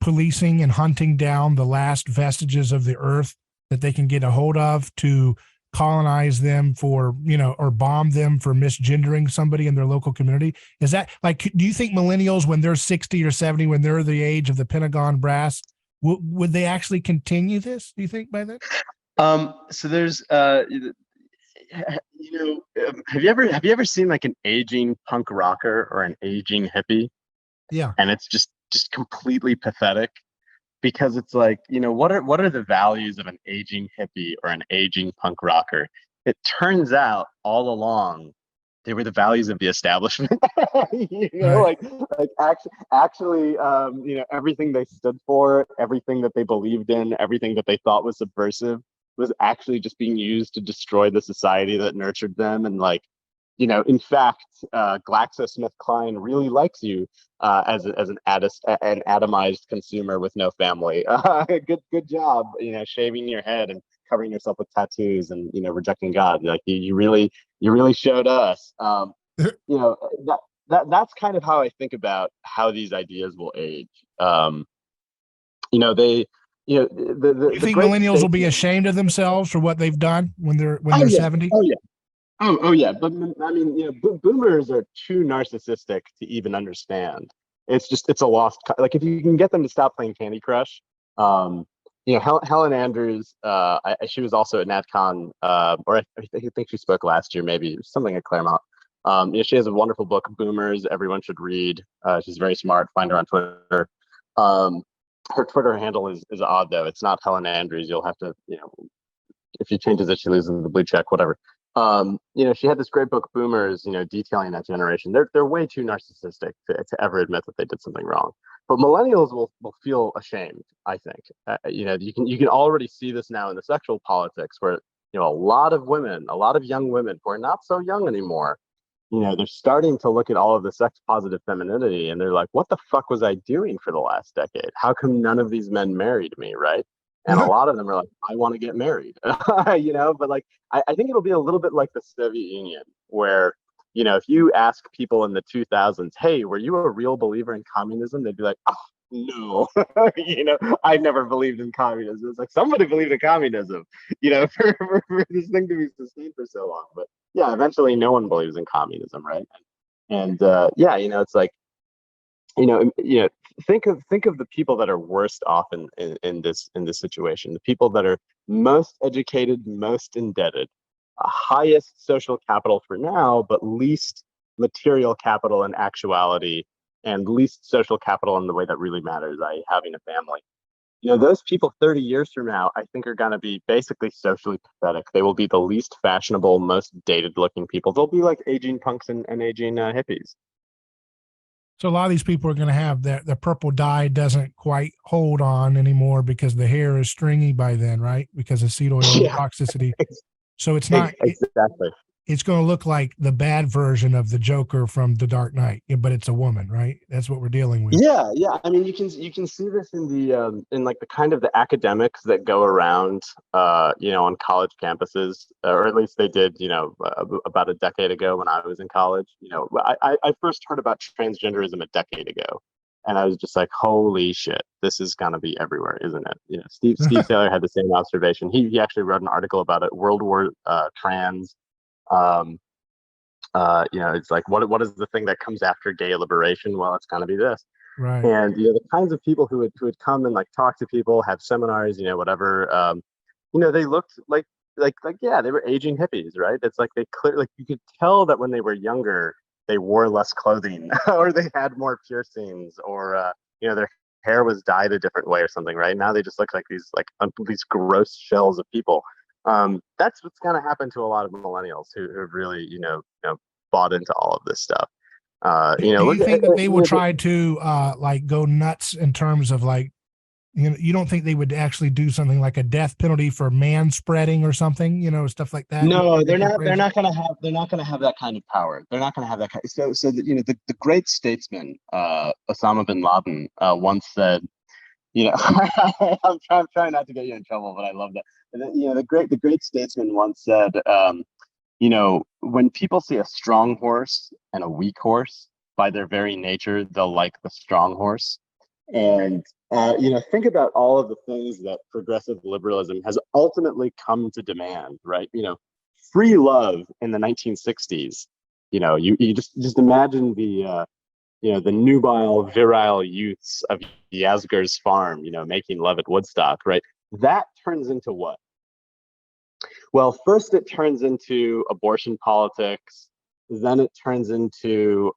policing and hunting down the last vestiges of the earth that they can get a hold of to colonize them for, or bomb them for misgendering somebody in their local community? Is that like, do you think millennials, when they're 60 or 70, when they're the age of the Pentagon brass, would they actually continue this, do you think, by then? So there's, have you ever seen like an aging punk rocker or an aging hippie? Yeah. And it's just completely pathetic, because it's like, what are the values of an aging hippie or an aging punk rocker? It turns out all along they were the values of the establishment. Right. Actually, everything they stood for, everything that they believed in, everything that they thought was subversive was actually just being used to destroy the society that nurtured them. And like, in fact, GlaxoSmithKline really likes you as an atomized consumer with no family. Good job, shaving your head and covering yourself with tattoos and rejecting God. Like you really showed us. That's kind of how I think about how these ideas will age. They. You think millennials will be ashamed of themselves for what they've done when they're 70? Oh yeah. Oh yeah, but I mean, boomers are too narcissistic to even understand. It's a lost. Like if you can get them to stop playing Candy Crush, Helen Andrews, she was also at NatCon, or I think she spoke last year, maybe something at Claremont. She has a wonderful book, Boomers. Everyone should read. She's very smart. Find her on Twitter. Her Twitter handle is odd though. It's not Helen Andrews. You'll have to, if she changes it, she loses the blue check, whatever. She had this great book, Boomers, detailing that generation. They're way too narcissistic to ever admit that they did something wrong. But millennials will feel ashamed, I think. You can already see this now in the sexual politics, where a lot of young women who are not so young anymore, they're starting to look at all of the sex positive femininity, and they're like, what the fuck was I doing for the last decade? How come none of these men married me, right? And a lot of them are like, I want to get married, but like, I think it'll be a little bit like the Soviet Union, where, if you ask people in the 2000s, hey, were you a real believer in communism? They'd be like, oh, no, I never believed in communism. It's like, somebody believed in communism, for this thing to be sustained for so long. But yeah, eventually no one believes in communism, right? And it's like, think of the people that are worst off in this situation. The people that are most educated, most indebted, highest social capital for now, but least material capital in actuality, and least social capital in the way that really matters, i.e. having a family. Those people 30 years from now, I think, are going to be basically socially pathetic. They will be the least fashionable, most dated looking people. They'll be like aging punks and aging hippies. So a lot of these people are going to have the purple dye doesn't quite hold on anymore because the hair is stringy by then, right? Because of seed oil toxicity. So it's not exactly. It's going to look like the bad version of the Joker from The Dark Knight, but it's a woman, right? That's what we're dealing with. Yeah. I mean, you can see this in the in like the kind of the academics that go around, on college campuses, or at least they did, about a decade ago when I was in college. I first heard about transgenderism a decade ago, and I was just like, holy shit, this is gonna be everywhere, isn't it? Steve Taylor had the same observation. He actually wrote an article about it, World War Trans. It's like, what is the thing that comes after gay liberation? Well, it's gonna be this. Right. And the kinds of people who would come and like talk to people, have seminars, whatever. They looked like yeah, they were aging hippies, right? It's like they clear like you could tell that when they were younger, they wore less clothing, or they had more piercings, or their hair was dyed a different way or something, right? Now they just look like these gross shells of people. That's what's gonna happen to a lot of millennials who really bought into all of this stuff. Do you Look at think that they will try to like go nuts in terms of like, you don't think they would actually do something like a death penalty for man spreading or something, stuff like that? no, they're not. They're not going to have. They're not going to have that kind of power. They're not going to have that kind. So the great statesman Osama bin Laden once said, I'm trying not to get you in trouble, but I love that. The great statesman once said, when people see a strong horse and a weak horse, by their very nature, they'll like the strong horse. And think about all of the things that progressive liberalism has ultimately come to demand, right? Free love in the 1960s. You just imagine the nubile, virile youths of Yasgur's farm, making love at Woodstock, right? That turns into what? Well, first it turns into abortion politics, then it turns into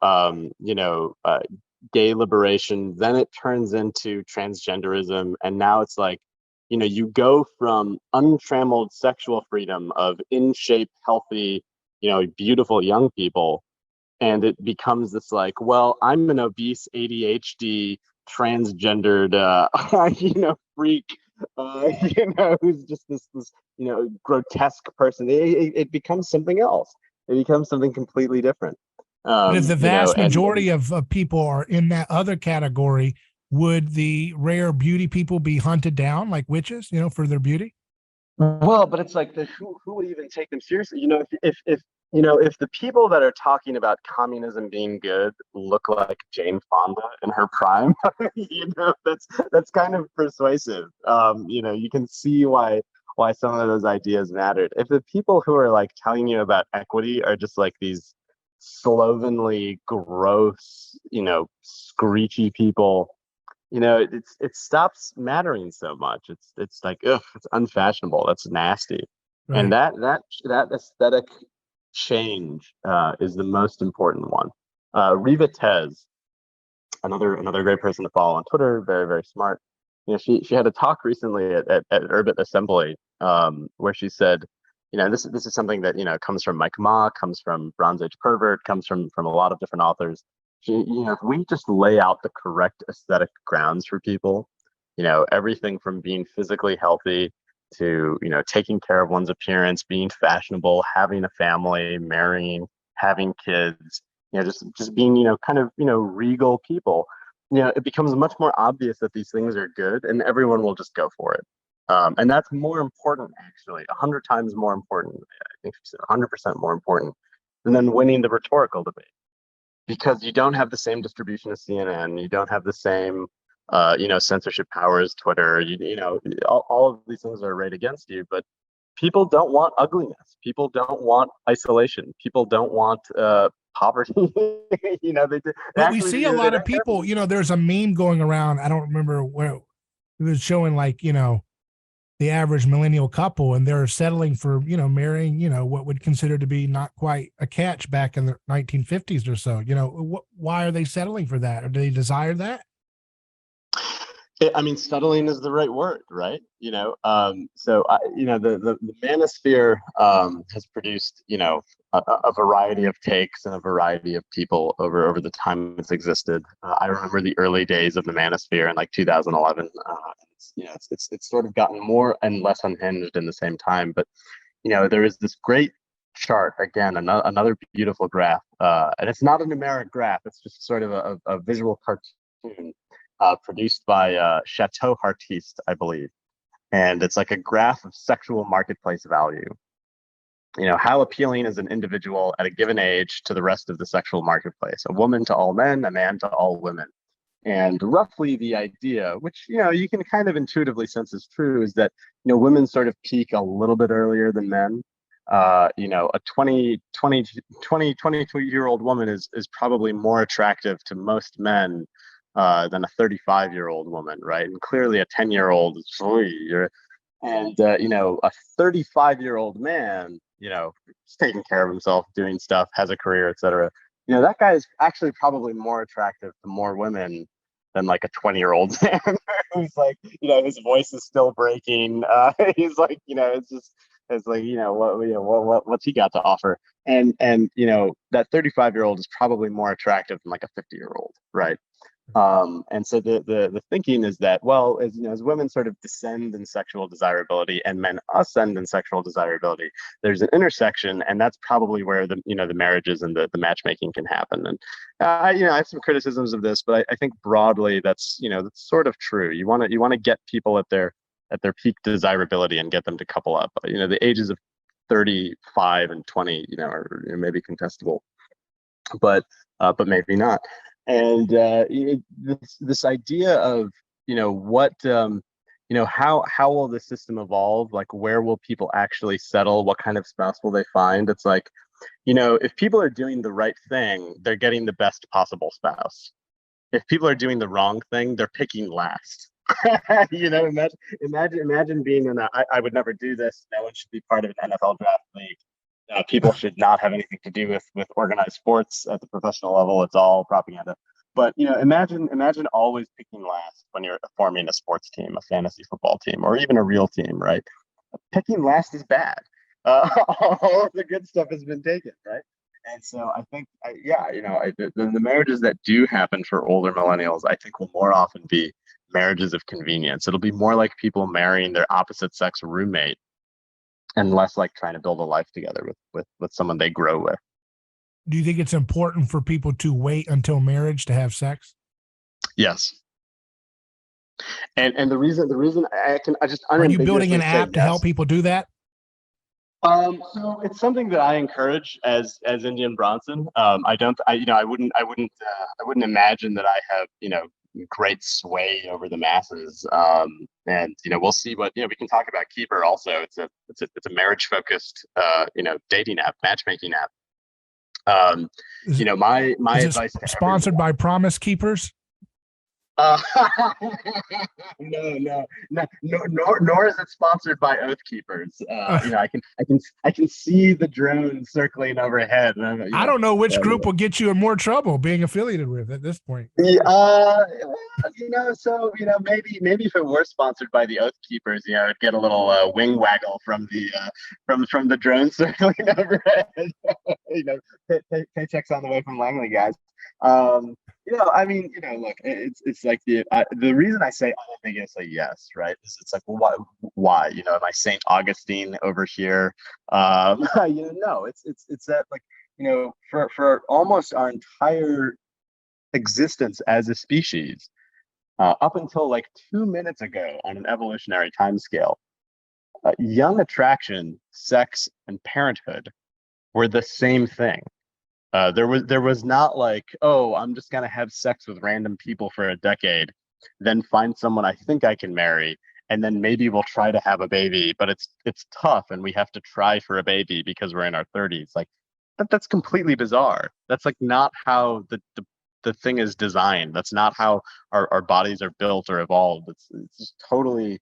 gay liberation, then it turns into transgenderism, and now it's like, you go from untrammeled sexual freedom of in shape, healthy, beautiful young people, and it becomes this like, well, I'm an obese ADHD transgendered freak who's just this grotesque person. It becomes something else. It becomes something completely different. But if the vast And majority of people are in that other category, would the rare beauty people be hunted down like witches, for their beauty? well, but it's like who would even take them seriously? If the people that are talking about communism being good look like Jane Fonda in her prime, that's kind of persuasive. You can see why some of those ideas mattered. If the people who are like telling you about equity are just like these slovenly, gross, screechy people, it stops mattering so much. It's like, ugh, it's unfashionable. That's nasty. And Right. that aesthetic change is the most important one. Riva Tez, another great person to follow on Twitter, very very smart. She had a talk recently at Urban Assembly, where she said, this is something that comes from Mike Ma, comes from Bronze Age Pervert, comes from a lot of different authors. If we just lay out the correct aesthetic grounds for people, everything from being physically healthy to taking care of one's appearance, being fashionable, having a family, marrying, having kids, just being kind of regal people, it becomes much more obvious that these things are good, and everyone will just go for it. And that's more important, actually, 100 times more important. I think she said 100% more important than then winning the rhetorical debate, because you don't have the same distribution as CNN, you don't have the same censorship powers, Twitter, all of these things are arrayed against you, but people don't want ugliness. People don't want isolation. People don't want poverty. They But we actually, see a they lot of don't care. people, there's a meme going around. I don't remember where it was showing like, the average millennial couple, and they're settling for, marrying, what would consider to be not quite a catch back in the 1950s or so. Why are they settling for that? Or do they desire that? I mean, settling is the right word, right? The manosphere has produced, a variety of takes and a variety of people over the time it's existed. I remember the early days of the manosphere in like 2011. It's sort of gotten more and less unhinged in the same time. But there is this great chart, again, another beautiful graph, and it's not a numeric graph. It's just sort of a visual cartoon. Produced by Chateau Artiste, I believe. And it's like a graph of sexual marketplace value. How appealing is an individual at a given age to the rest of the sexual marketplace? A woman to all men, a man to all women. And roughly the idea, which, you can kind of intuitively sense is true, is that, women sort of peak a little bit earlier than men. A 22-year-old woman is probably more attractive to most men than a 35-year-old woman, right? And clearly a 10-year-old is and a 35-year-old man, is taking care of himself, doing stuff, has a career, etc. That guy is actually probably more attractive to more women than like a 20-year-old man who's like, his voice is still breaking. He's like, it's like, what's he got to offer? And that 35-year-old is probably more attractive than like a 50-year-old, right? And so the thinking is that, well, as women sort of descend in sexual desirability and men ascend in sexual desirability, there's an intersection, and that's probably where the marriages and the matchmaking can happen. And I have some criticisms of this, but I think broadly that's sort of true. You want to get people at their peak desirability and get them to couple up. The ages of 35 and 20, are maybe contestable, but maybe not. And this idea of what how will the system evolve? Like, where will people actually settle? What kind of spouse will they find? It's like, if people are doing the right thing, they're getting the best possible spouse. If people are doing the wrong thing, they're picking last. Imagine being in I would never do this. No one should be part of an NFL draft league. People should not have anything to do with organized sports at the professional level. It's all propaganda. But imagine always picking last when you're forming a sports team, a fantasy football team, or even a real team, right? Picking last is bad. All of the good stuff has been taken, right? And so I think, the marriages that do happen for older millennials, I think will more often be marriages of convenience. It'll be more like people marrying their opposite sex roommate and less like trying to build a life together with someone they grow with. Do you think it's important for people to wait until marriage to have sex? Yes. And the reason I just are you building an app to help people do that? So it's something that I encourage as Indian Bronson. I wouldn't imagine that I have great sway over the masses. And we'll see what we can talk about Keeper also. It's a marriage focused dating app, matchmaking app. My advice to sponsored by Promise Keepers. No, nor is it sponsored by Oath Keepers. I can see the drone circling overhead. I don't know which group will get you in more trouble being affiliated with at this point. So maybe if it were sponsored by the Oath Keepers, it'd get a little wing waggle from the drone circling overhead. Paychecks on the way from Langley, guys. Look, it's like the reason I say unambiguously yes, right? Is it's like, well, why? Am I Saint Augustine over here? No, it's that, like, for almost our entire existence as a species, up until like 2 minutes ago on an evolutionary timescale, young attraction, sex, and parenthood were the same thing. There was not like, oh, I'm just gonna have sex with random people for a decade, then find someone I think I can marry, and then maybe we'll try to have a baby, but it's tough and we have to try for a baby because we're in our 30s. Like that's completely bizarre. That's like not how the thing is designed. That's not how our bodies are built or evolved. It's just totally,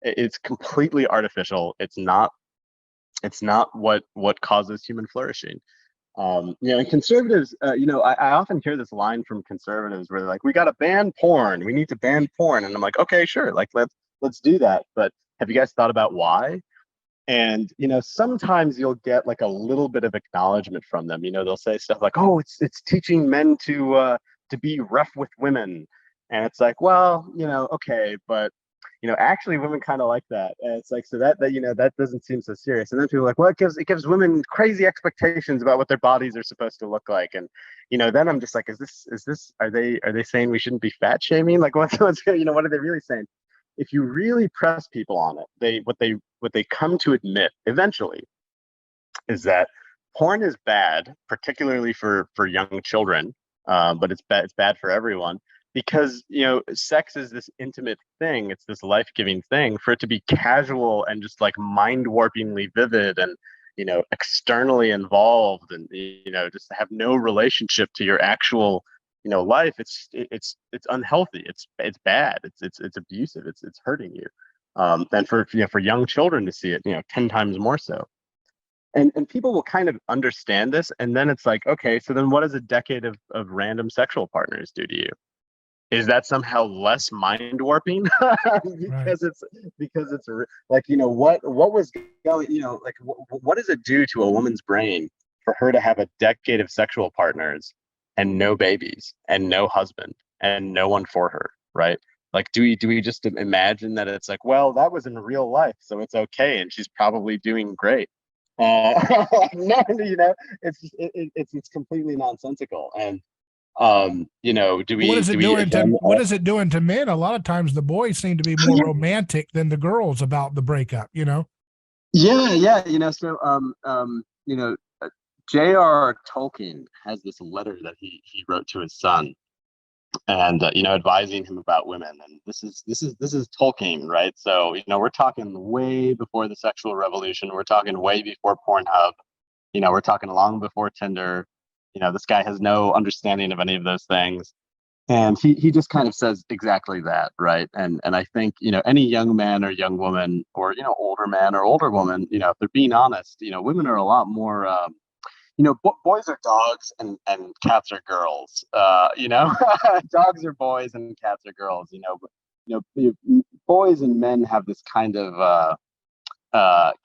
it's completely artificial. It's not what causes human flourishing. And conservatives, I often hear this line from conservatives where they're like, we got to ban porn. We need to ban porn. And I'm like, okay, sure. Like, let's do that. But have you guys thought about why? And, sometimes you'll get like a little bit of acknowledgement from them. They'll say stuff like, oh, it's teaching men to be rough with women. And it's like, well, okay, but actually women kind of like that. And it's like, so that doesn't seem so serious. And then people are like, well, it gives women crazy expectations about what their bodies are supposed to look like. And, then I'm just like, are they saying we shouldn't be fat shaming? Like what are they really saying? If you really press people on it, what they come to admit eventually is that porn is bad, particularly for young children. But it's bad for everyone. Because sex is this intimate thing, it's this life-giving thing. For it to be casual and just like mind-warpingly vivid and externally involved and just have no relationship to your actual life, it's unhealthy, it's bad, it's abusive, it's hurting you. And for young children to see it, 10 times more so. And people will kind of understand this, and then it's like, okay, so then what does a decade of random sexual partners do to you? Is that somehow less mind warping? Right. Because it's like, what was going, like what does it do to a woman's brain for her to have a decade of sexual partners and no babies and no husband and no one for her, right? Like, do we just imagine that it's like, well, that was in real life, so it's okay, and she's probably doing great? No, it's completely nonsensical. And do What we is it do we doing to again? what is it doing to men? A lot of times the boys seem to be more romantic than the girls about the breakup, Yeah. So J.R. Tolkien has this letter that he wrote to his son, and advising him about women. And this is Tolkien, right? So we're talking way before the sexual revolution. We're talking way before Pornhub. We're talking long before Tinder. This guy has no understanding of any of those things. And he just kind of says exactly that, right? And I think, any young man or young woman, or older man or older woman, if they're being honest, women are a lot more boys are dogs, and cats are girls. Dogs are boys and cats are girls. Boys and men have this kind of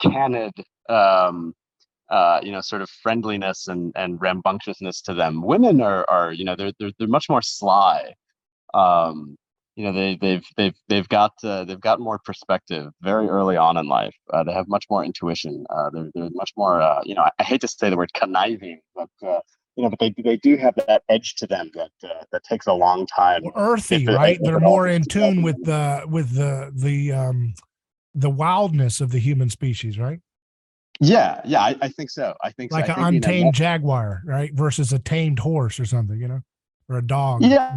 canid, sort of friendliness and rambunctiousness to them. Women are they're much more sly. um they've got more perspective very early on in life. They have much more intuition. They're much more I hate to say the word conniving, but they do have that edge to them that takes a long time. earthy, right? They're more in tune with the wildness of the human species, right? Yeah, I think so. I Like an think untamed jaguar, right? Versus a tamed horse or something, or a dog. yeah,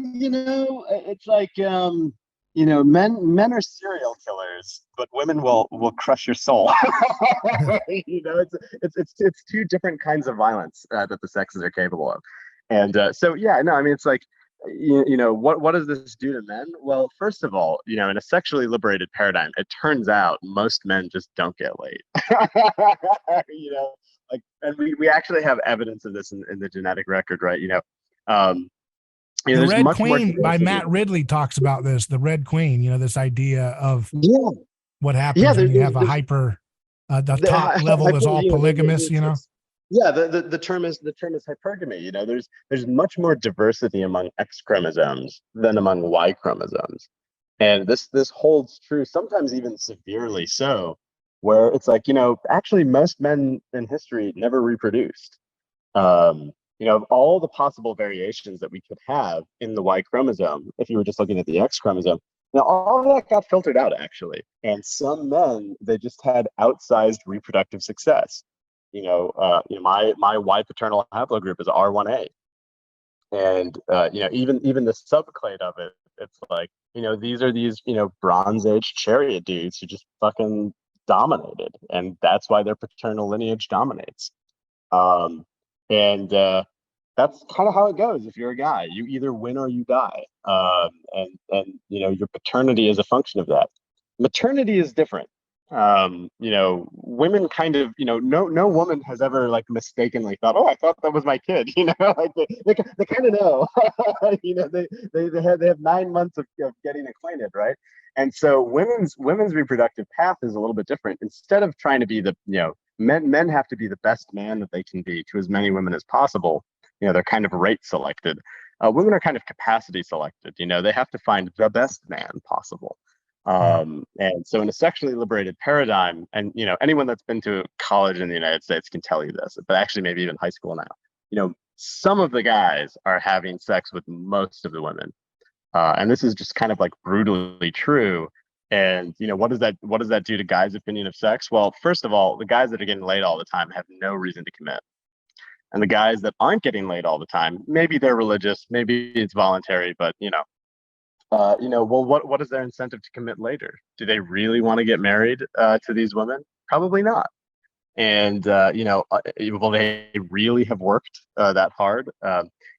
it's like, men are serial killers, but women will crush your soul. It's two different kinds of violence that the sexes are capable of. And so yeah, no, I mean, it's like, what does this do to men? Well, first of all, in a sexually liberated paradigm, it turns out most men just don't get laid. Like, and we actually have evidence of this in the genetic record, right? Um, The there's Red much more Queen by diversity. Matt Ridley talks about this. The Red Queen, this idea of Yeah, what yeah. happens when you have a hyper, the top level is all polygamous, Yeah, the term is hypergamy. There's much more diversity among X chromosomes than among Y chromosomes, and this holds true, sometimes even severely so, where it's like, actually most men in history never reproduced. Of all the possible variations that we could have in the Y chromosome, if you were just looking at the X chromosome, now all of that got filtered out, actually. And some men, they just had outsized reproductive success. My Y paternal haplogroup is R1A, and even the subclade of it, it's like, these are these Bronze Age chariot dudes who just fucking dominated, and that's why their paternal lineage dominates. Um, and That's kind of how it goes. If you're a guy, you either win or you die. And your paternity is a function of that. Maternity is different. Women kind of, no woman has ever like mistakenly thought, oh, I thought that was my kid. Like they kind of know. They have 9 months of getting acquainted, right? And so women's reproductive path is a little bit different. Instead of trying to be men have to be the best man that they can be to as many women as possible. They're kind of rate selected. Women are kind of capacity selected. They have to find the best man possible. And so in a sexually liberated paradigm, and anyone that's been to college in the United States can tell you this, but actually maybe even high school now, some of the guys are having sex with most of the women. And this is just kind of like brutally true. And what does that do to guys' opinion of sex? Well, first of all, the guys that are getting laid all the time have no reason to commit. And the guys that aren't getting laid all the time, maybe they're religious, maybe it's voluntary, but well, what is their incentive to commit later? Do they really want to get married to these women? Probably not. And will they really have worked that hard?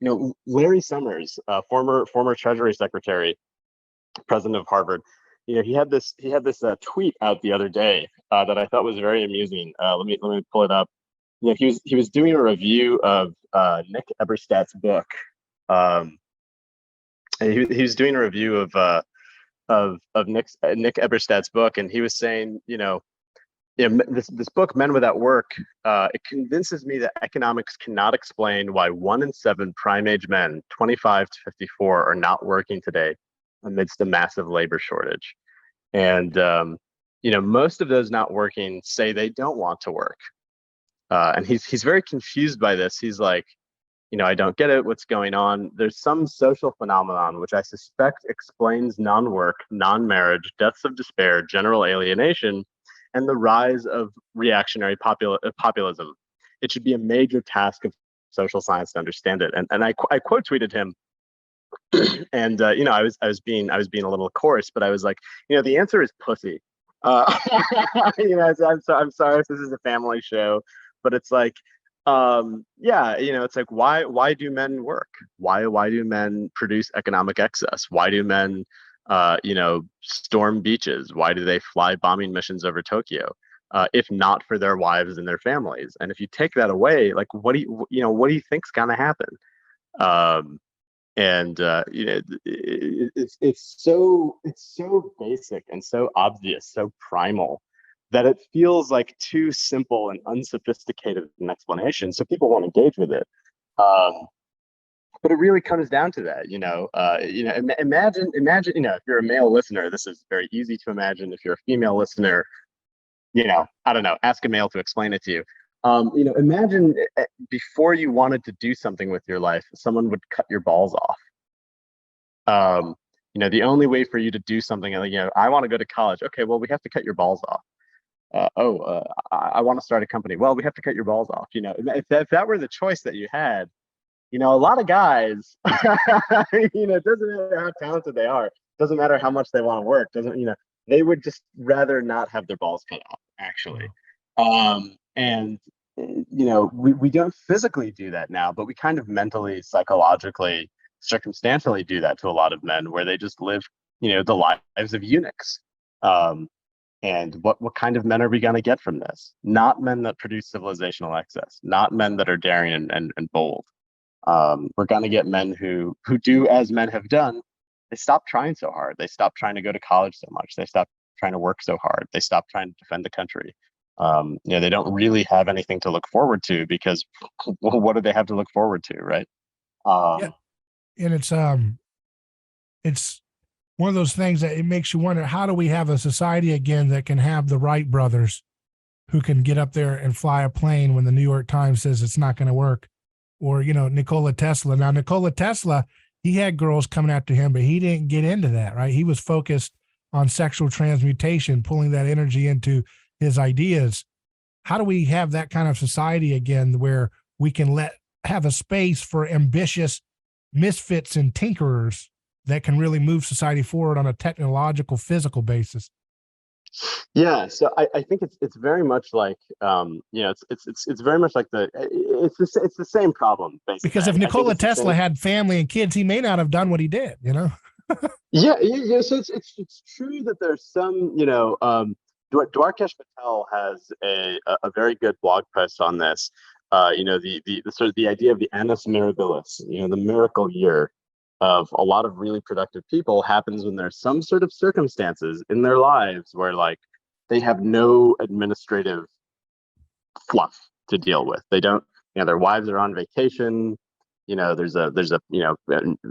Larry Summers, former Treasury Secretary, president of Harvard, he had this tweet out the other day that I thought was very amusing. Let me pull it up. He was doing a review of Nick Eberstadt's book. Um, he was doing a review of Nick Eberstadt's book, and he was saying, this book, Men Without Work, it convinces me that economics cannot explain why 1 in 7 prime-age men, 25 to 54, are not working today amidst a massive labor shortage. And most of those not working say they don't want to work. And he's very confused by this. He's like, I don't get it. What's going on? There's some social phenomenon which I suspect explains non-work, non-marriage, deaths of despair, general alienation, and the rise of reactionary populism. It should be a major task of social science to understand it. And I quote tweeted him, and I was being a little coarse, but I was like, the answer is pussy. I'm sorry if this is a family show, but it's like, it's like, why do men work? Why do men produce economic excess? Why do men storm beaches? Why do they fly bombing missions over Tokyo? If not for their wives and their families? And if you take that away, like, what do you think's gonna happen? It's so basic and so obvious, so primal, that it feels like too simple and unsophisticated an explanation, so people won't engage with it. But it really comes down to that, imagine, if you're a male listener, this is very easy to imagine. If you're a female listener, I don't know, ask a male to explain it to you. Imagine before you wanted to do something with your life, someone would cut your balls off. The only way for you to do something, I want to go to college. Okay, well, we have to cut your balls off. I want to start a company. Well, we have to cut your balls off. If that were the choice that you had, a lot of guys, it doesn't matter how talented they are, doesn't matter how much they want to work, they would just rather not have their balls cut off, actually. And we don't physically do that now, but we kind of mentally, psychologically, circumstantially do that to a lot of men, where they just live, the lives of eunuchs. And what kind of men are we going to get from this? Not men that produce civilizational excess, not men that are daring and bold. We're going to get men who do as men have done. They stop trying so hard. They stop trying to go to college so much. They stop trying to work so hard. They stop trying to defend the country. They don't really have anything to look forward to, because what do they have to look forward to, right? Yeah. And it's one of those things that it makes you wonder, how do we have a society again that can have the Wright brothers who can get up there and fly a plane when the New York Times says it's not going to work? Or, Nikola Tesla. Now, Nikola Tesla, he had girls coming after him, but he didn't get into that, right? He was focused on sexual transmutation, pulling that energy into his ideas. How do we have that kind of society again, where we can have a space for ambitious misfits and tinkerers that can really move society forward on a technological, physical basis? Yeah, so I think it's very much like it's very much like it's the same problem, basically. Because if Nikola Tesla had family and kids, he may not have done what he did. Yeah. So it's true that there's some, Dwarkesh Patel has a very good blog post on this. The sort of the idea of the annus mirabilis, the miracle year of a lot of really productive people, happens when there's some sort of circumstances in their lives where, like, they have no administrative fluff to deal with. They don't, their wives are on vacation. There's a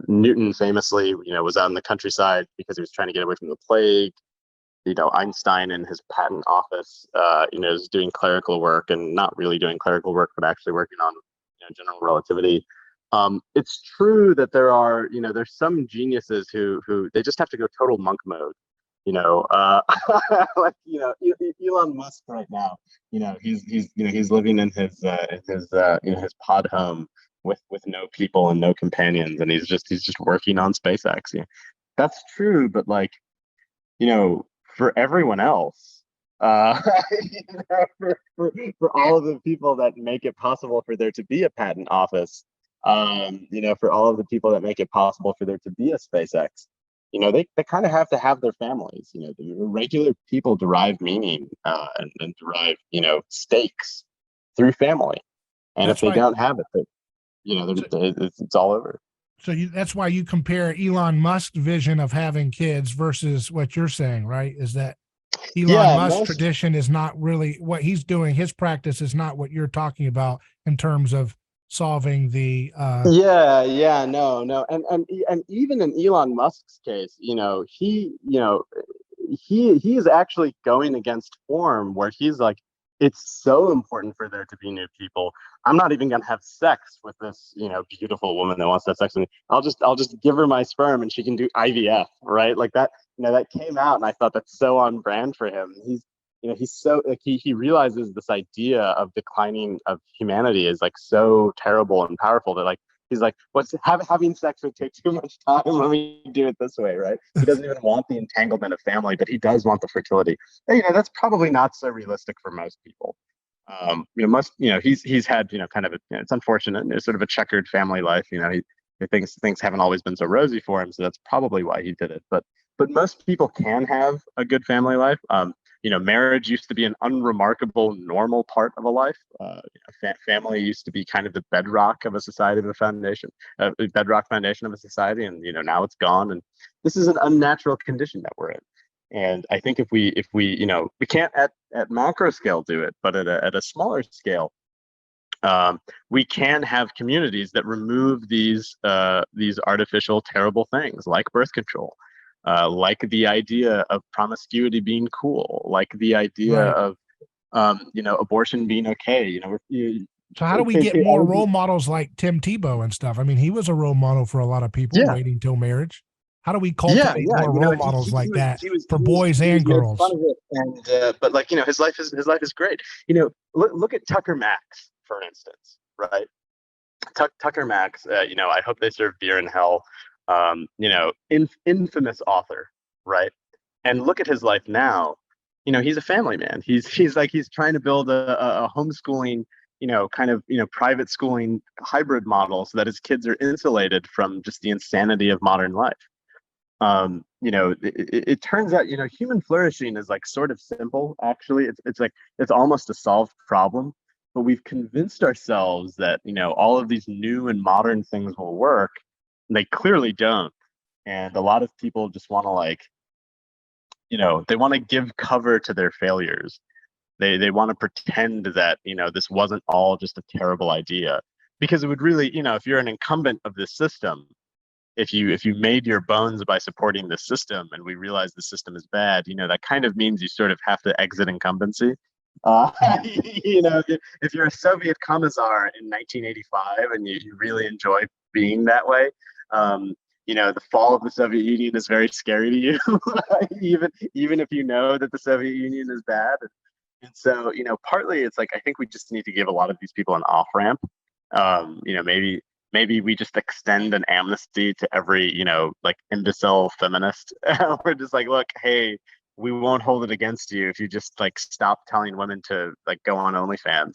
Newton famously, was out in the countryside because he was trying to get away from the plague. Einstein in his patent office, is doing clerical work, and not really doing clerical work, but actually working on general relativity. It's true that there's some geniuses who they just have to go total monk mode. Like Elon Musk right now. He's living in his pod home with no people and no companions, and he's just working on SpaceX. Yeah. That's true, but like, for everyone else, for all of the people that make it possible for there to be a patent office, For all of the people that make it possible for there to be a SpaceX, they kind of have to have their families. The regular people derive meaning and derive, stakes through family. And if That's they why. don't have it, So, it's all over. that's why you compare Elon Musk's vision of having kids versus what you're saying, right? Is that Elon Yeah, Musk's most. tradition is not really what he's doing. His practice is not what you're talking about in terms of solving the. Yeah, no, and even in Elon Musk's case, he is actually going against form, where he's like, it's so important for there to be new people. I'm not even gonna have sex with this, beautiful woman that wants to have sex with me. I'll just give her my sperm and she can do IVF, right? Like that, that came out, and I thought that's so on brand for him. He's so like he realizes this idea of declining of humanity is like so terrible and powerful that like he's like, having sex would take too much time. Let me do it this way, right? He doesn't even want the entanglement of family, but he does want the fertility. And, that's probably not so realistic for most people. He's had, kind of it's unfortunate, sort of a checkered family life. Things haven't always been so rosy for him, so that's probably why he did it. But most people can have a good family life. Marriage used to be an unremarkable, normal part of a life. Family used to be kind of the bedrock of a society, of a foundation, the bedrock foundation of a society, and now it's gone. And this is an unnatural condition that we're in. And I think if we we can't at macro scale do it, but at a smaller scale, we can have communities that remove these artificial terrible things like birth control, like the idea of promiscuity being cool, like the idea Right. of abortion being okay. So how do we get more role models like Tim Tebow and stuff? I mean, he was a role model for a lot of people yeah, waiting till marriage. How do we yeah, cultivate yeah. more role And models like that for he was boys he was and made fun girls? of it, and but like his life is great. Look at Tucker Max, for instance, right? Tucker Max, I hope they serve beer in hell. Infamous author, right? And look at his life now. He's a family man. He's trying to build a homeschooling, kind of private schooling hybrid model so that his kids are insulated from just the insanity of modern life. It turns out, human flourishing is like sort of simple, actually. It's like it's almost a solved problem, but we've convinced ourselves that, all of these new and modern things will work. And they clearly don't. And a lot of people just want to they want to give cover to their failures. They want to pretend that, this wasn't all just a terrible idea, because it would really, if you're an incumbent of this system, if you made your bones by supporting the system, and we realize the system is bad, that kind of means you sort of have to exit incumbency. If you're a Soviet commissar in 1985 and you really enjoy being that way, the fall of the Soviet Union is very scary to you, even if you know that the Soviet Union is bad. And so, partly it's like I think we just need to give a lot of these people an off ramp. Maybe we just extend an amnesty to every, like imbecile feminist. We're just like, look, hey, we won't hold it against you if you just like stop telling women to like go on OnlyFans.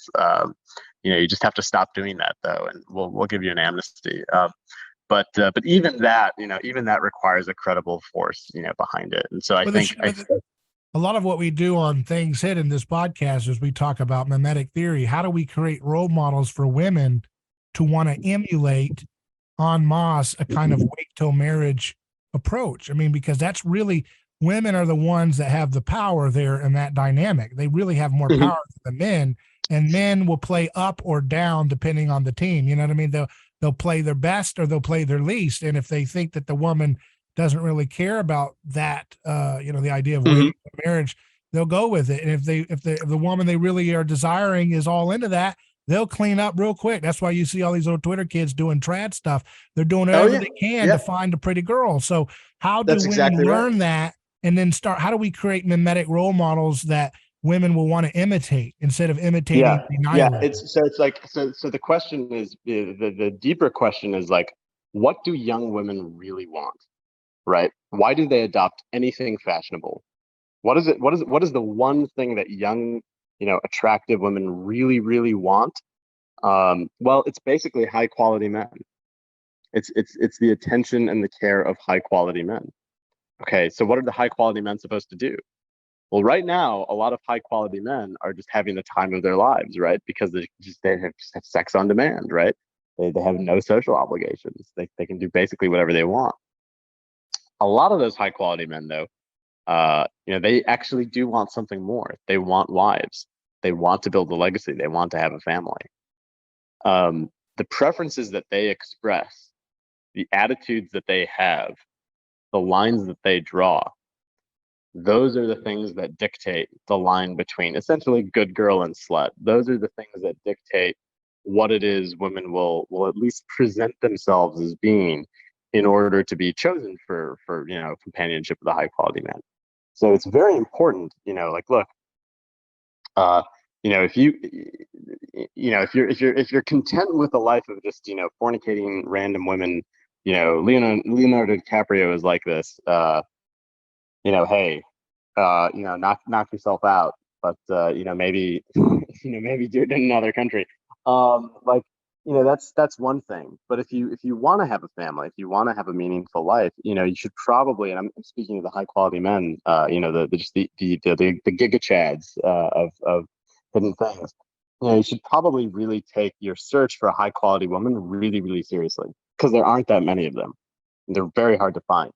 You just have to stop doing that though, and we'll give you an amnesty. But even that requires a credible force, behind it. And so I Well, think a lot of what we do on Things Hid in this podcast is we talk about mimetic theory. How do we create role models for women to want to emulate en masse a kind of wait till marriage approach? I mean, because that's really, women are the ones that have the power there in that dynamic. They really have more Mhm. power than the men, and men will play up or down depending on the team. You know what I mean? They'll play their best or they'll play their least. And if they think that the woman doesn't really care about that, the idea of Mhm. waiting for marriage, they'll go with it. And if the woman they really are desiring is all into that, they'll clean up real quick. That's why you see all these old Twitter kids doing trad stuff. They're doing Oh whatever yeah, they can yeah, to find a pretty girl. So how do that's women exactly right. learn that and then start? How do we create mimetic role models that women will want to imitate instead of imitating Yeah, the yeah. nihilism? It's like so. The question is the deeper question is like, what do young women really want, right? Why do they adopt anything fashionable? What is it? What is the one thing that young, attractive women really, really want? Well, it's basically high quality men. It's the attention and the care of high quality men. Okay, so what are the high quality men supposed to do? Well, right now, a lot of high quality men are just having the time of their lives, right? Because just have sex on demand, right? They have no social obligations. They can do basically whatever they want. A lot of those high quality men, though, they actually do want something more. They want wives. They want to build a legacy. They want to have a family. The preferences that they express, the attitudes that they have, the lines that they draw, those are the things that dictate the line between essentially good girl and slut. Those are the things that dictate what it is women will at least present themselves as being in order to be chosen for companionship with a high quality man. So it's very important, like, look, if you're content with a life of just fornicating random women, Leonardo DiCaprio is like this. Hey, knock yourself out, but maybe maybe do it in another country. That's one thing. But if you want to have a family, if you want to have a meaningful life, you should probably, and I'm speaking of the high quality men, the giga chads of hidden things. You should probably really take your search for a high quality woman really, really seriously, because there aren't that many of them. They're very hard to find.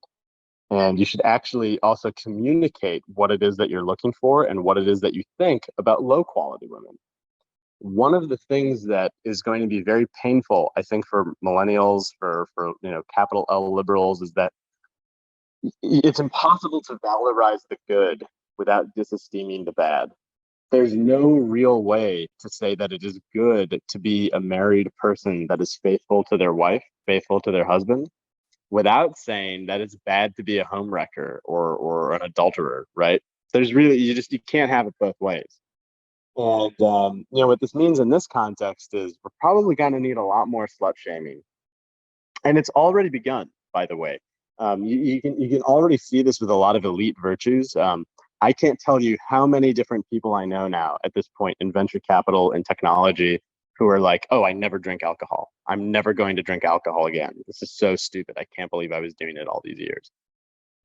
And you should actually also communicate what it is that you're looking for and what it is that you think about low quality women. One of the things that is going to be very painful, I think, for millennials, for capital L liberals, is that it's impossible to valorize the good without disesteeming the bad. There's no real way to say that it is good to be a married person that is faithful to their wife, faithful to their husband, without saying that it's bad to be a homewrecker or an adulterer, right? There's really, you can't have it both ways. And what this means in this context is we're probably going to need a lot more slut shaming, and it's already begun, by the way. You can already see this with a lot of elite virtues. I can't tell you how many different people I know now at this point in venture capital and technology who are like, oh, I never drink alcohol. I'm never going to drink alcohol again. This is so stupid. I can't believe I was doing it all these years.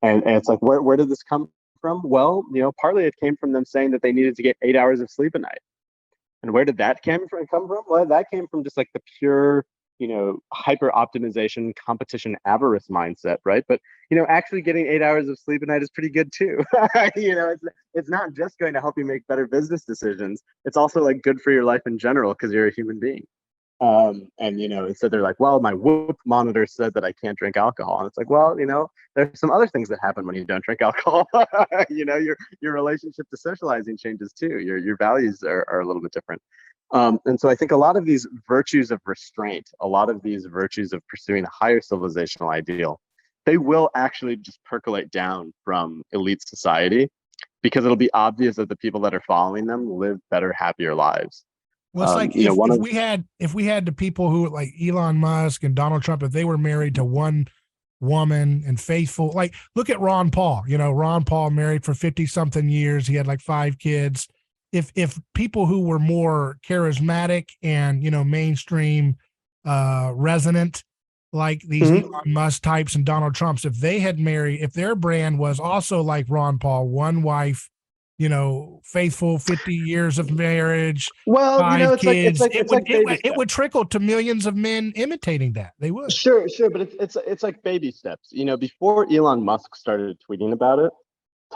And it's like, where did this come from? Well, partly it came from them saying that they needed to get 8 hours of sleep a night. And where did that come from? Well, that came from just like the pure, hyper optimization, competition, avarice mindset, right? But actually getting 8 hours of sleep a night is pretty good too. It's not just going to help you make better business decisions. It's also like good for your life in general because you're a human being. And so they're like, well, my Whoop monitor said that I can't drink alcohol, and it's like, well, there's some other things that happen when you don't drink alcohol. Your relationship to socializing changes too. Your values are a little bit different. And so I think a lot of these virtues of restraint, a lot of these virtues of pursuing a higher civilizational ideal, they will actually just percolate down from elite society because it'll be obvious that the people that are following them live better, happier lives. Well, it's like if we had the people who like Elon Musk and Donald Trump, if they were married to one woman and faithful, like look at Ron Paul. Ron Paul married for 50 something years. He had like 5 kids. If people who were more charismatic and mainstream resonant, like these Elon Musk types and Donald Trumps, if they had married, if their brand was also like Ron Paul, one wife, faithful 50 years of marriage, well, 5 kids, it would trickle to millions of men imitating that. They would. Sure, but it's like baby steps. Before Elon Musk started tweeting about it,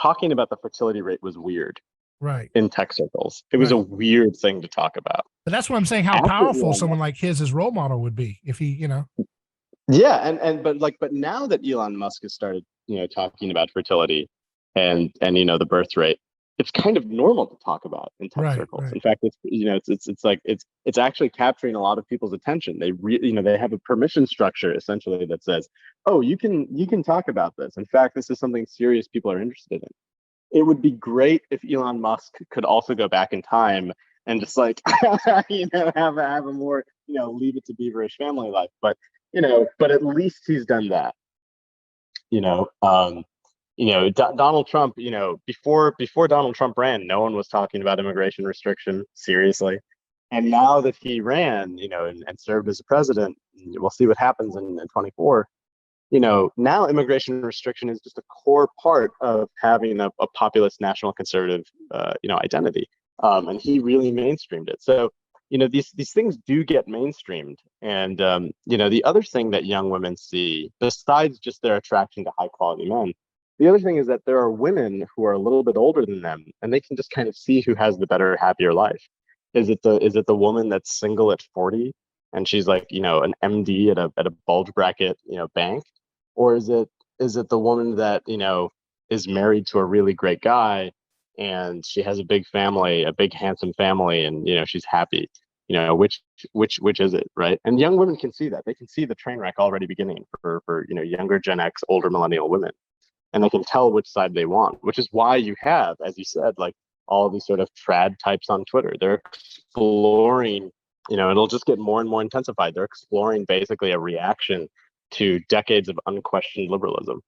talking about the fertility rate was weird. Right. In tech circles. It was a weird thing to talk about. But that's what I'm saying, how powerful someone like his role model would be if he, Yeah, but now that Elon Musk has started, talking about fertility and the birth rate, it's kind of normal to talk about in tech circles. Right. In fact, it's actually capturing a lot of people's attention. They have a permission structure essentially that says, oh, you can talk about this. In fact, this is something serious people are interested in. It would be great if Elon Musk could also go back in time and just like, have a more, leave it to beaverish family life. But at least he's done that. Donald Trump, before Donald Trump ran, no one was talking about immigration restriction seriously. And now that he ran, and served as a president, we'll see what happens in 24. Now immigration restriction is just a core part of having a populist national conservative, identity. And he really mainstreamed it. So, these things do get mainstreamed. And, the other thing that young women see, besides just their attraction to high quality men, the other thing is that there are women who are a little bit older than them, and they can just kind of see who has the better, happier life. Is it the woman that's single at 40 and she's like, an MD at a bulge bracket, bank? Or is it the woman that, is married to a really great guy and she has a big family, a big handsome family, and she's happy? Which is it, right? And young women can see that. They can see the train wreck already beginning for younger Gen X, older millennial women. And they can tell which side they want, which is why you have, as you said, like all of these sort of trad types on Twitter. They're exploring, it'll just get more and more intensified. They're exploring basically a reaction to decades of unquestioned liberalism.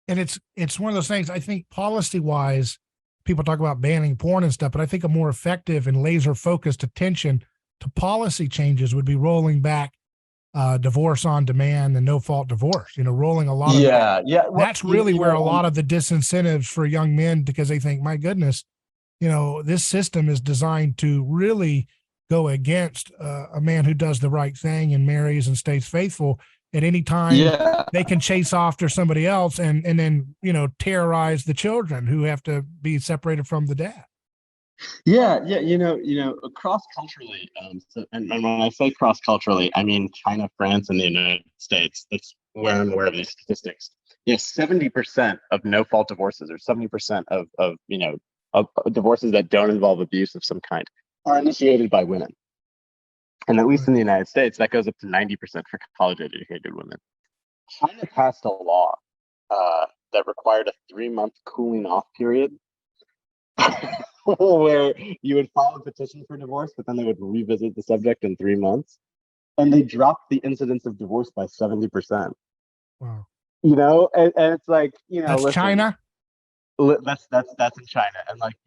And it's one of those things, I think policy wise, people talk about banning porn and stuff, but I think a more effective and laser focused attention to policy changes would be rolling back divorce on demand and no fault divorce, rolling a lot of that. Well, that's really where a lot of the disincentives for young men, because they think, my goodness, this system is designed to really go against a man who does the right thing and marries and stays faithful. At any time, they can chase after somebody else and then, terrorize the children who have to be separated from the dad. Cross culturally. And when I say cross culturally, I mean China, France, and the United States. That's where I'm aware of these statistics. 70% of no fault divorces, or 70% of divorces that don't involve abuse of some kind, are initiated by women. And at least in the United States, that goes up to 90% for college-educated women. China passed a law that required a 3-month cooling off period where you would file a petition for divorce, but then they would revisit the subject in 3 months. And they dropped the incidence of divorce by 70%. Wow. And it's like, that's listen, China. That's in China. And like,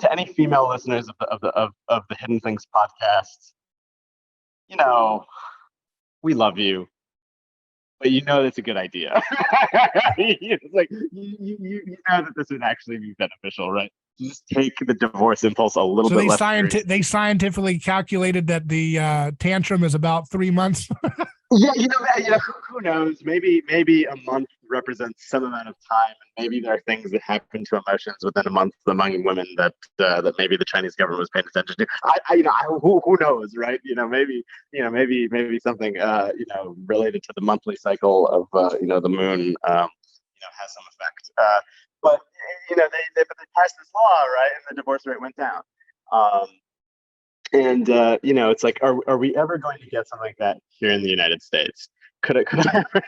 to any female listeners of the Hidden Things podcast, we love you, but it's a good idea. It's like you know that this would actually be beneficial, right? Just take the divorce impulse a little bit less. They scientifically calculated that the tantrum is about 3 months. Who knows? Maybe a month represents some amount of time, and maybe there are things that happen to emotions within a month among women that maybe the Chinese government was paying attention to. Who knows, right? Maybe something related to the monthly cycle of the moon has some effect. But they passed this law, right, and the divorce rate went down. It's like, are we ever going to get something like that here in the United States? Could it ever,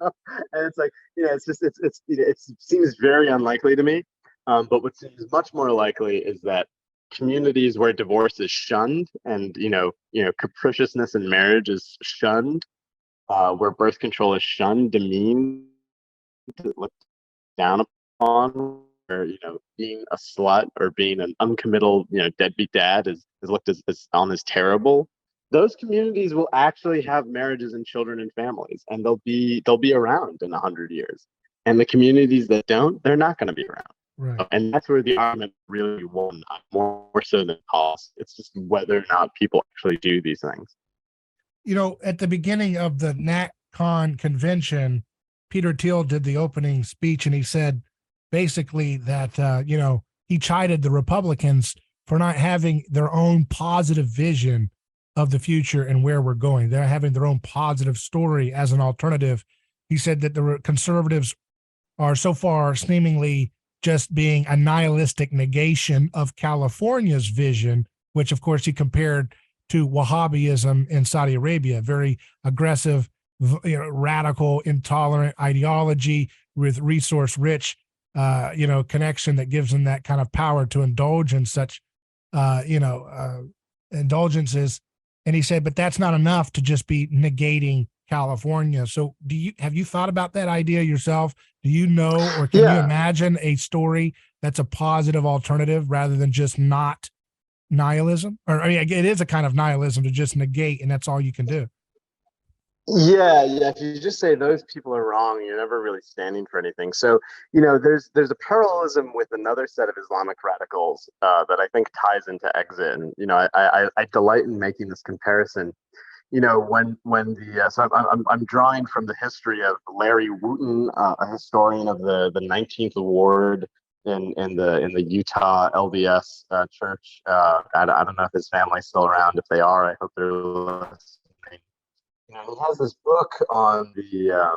And it's like, it seems very unlikely to me. But what seems much more likely is that communities where divorce is shunned and, capriciousness in marriage is shunned, where birth control is shunned, demeaned, looked down upon, or, being a slut or being an uncommittal, deadbeat dad is looked as terrible. Those communities will actually have marriages and children and families, and they'll be around in 100 years. And the communities that don't, they're not going to be around. Right. And that's where the argument really won, more so than cost. It's just whether or not people actually do these things. At the beginning of the NatCon convention, Peter Thiel did the opening speech, and he said basically that, he chided the Republicans for not having their own positive vision of the future and where we're going. They're having their own positive story as an alternative. He said that the conservatives are so far seemingly just being a nihilistic negation of California's vision, which of course he compared to Wahhabism in Saudi Arabia, very aggressive, radical, intolerant ideology with resource-rich, connection that gives them that kind of power to indulge in such, indulgences. And he said, but that's not enough to just be negating California. So have you thought about that idea yourself? Do you know, or can you imagine a story that's a positive alternative rather than just not nihilism, or I mean, it is a kind of nihilism to just negate, and that's all you can do. Yeah. If you just say those people are wrong, you're never really standing for anything. So, there's a parallelism with another set of Islamic radicals that I think ties into exit. And I delight in making this comparison. When the so I'm drawing from the history of Larry Wooten, a historian of the 19th Ward in the Utah LDS church. I don't know if his family's still around. If they are, I hope they're listening. He has this book on the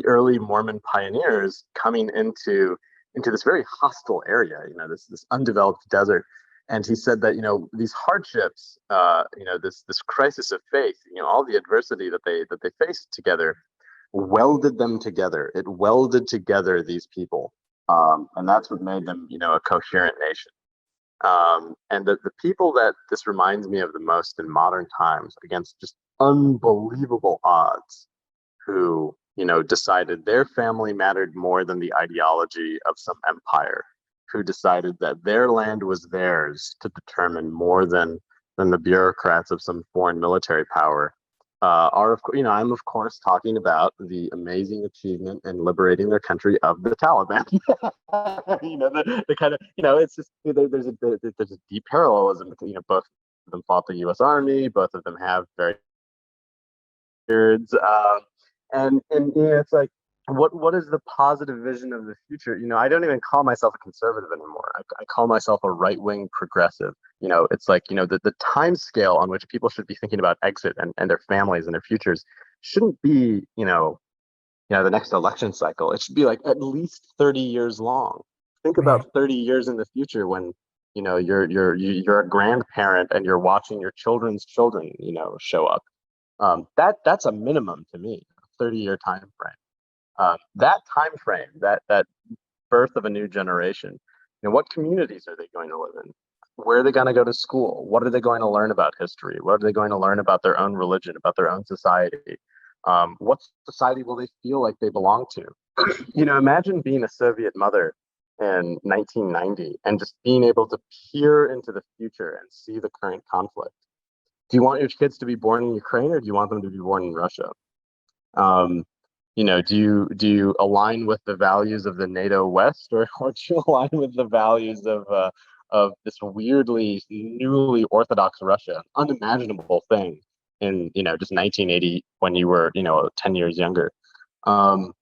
early Mormon pioneers coming into this very hostile area, this undeveloped desert. And he said that these hardships, this crisis of faith, all the adversity that they faced together, welded them together. It welded together these people, and that's what made them a coherent nation. And the people that this reminds me of the most in modern times, against just unbelievable odds, who decided their family mattered more than the ideology of some empire, who decided that their land was theirs to determine more than the bureaucrats of some foreign military power, I'm of course talking about the amazing achievement in liberating their country of the Taliban. The kind of it's just there's a deep parallelism between both of them fought the U.S. Army, both of them have very beards, and it's like, what is the positive vision of the future? I don't even call myself a conservative anymore. I call myself a right-wing progressive. It's like, the time scale on which people should be thinking about exit and their families and their futures shouldn't be, the next election cycle. It should be like at least 30 years long. Think about 30 years in the future when, you're a grandparent and you're watching your children's children, show up. That's a minimum to me, a 30-year time frame. That time frame, that birth of a new generation, what communities are they going to live in? Where are they going to go to school? What are they going to learn about history? What are they going to learn about their own religion, about their own society? What society will they feel like they belong to? Imagine being a Soviet mother in 1990 and just being able to peer into the future and see the current conflict. Do you want your kids to be born in Ukraine, or do you want them to be born in Russia? Do you align with the values of the NATO West, or do you align with the values of this weirdly newly Orthodox Russia, an unimaginable thing in just 1980 when you were 10 years younger? That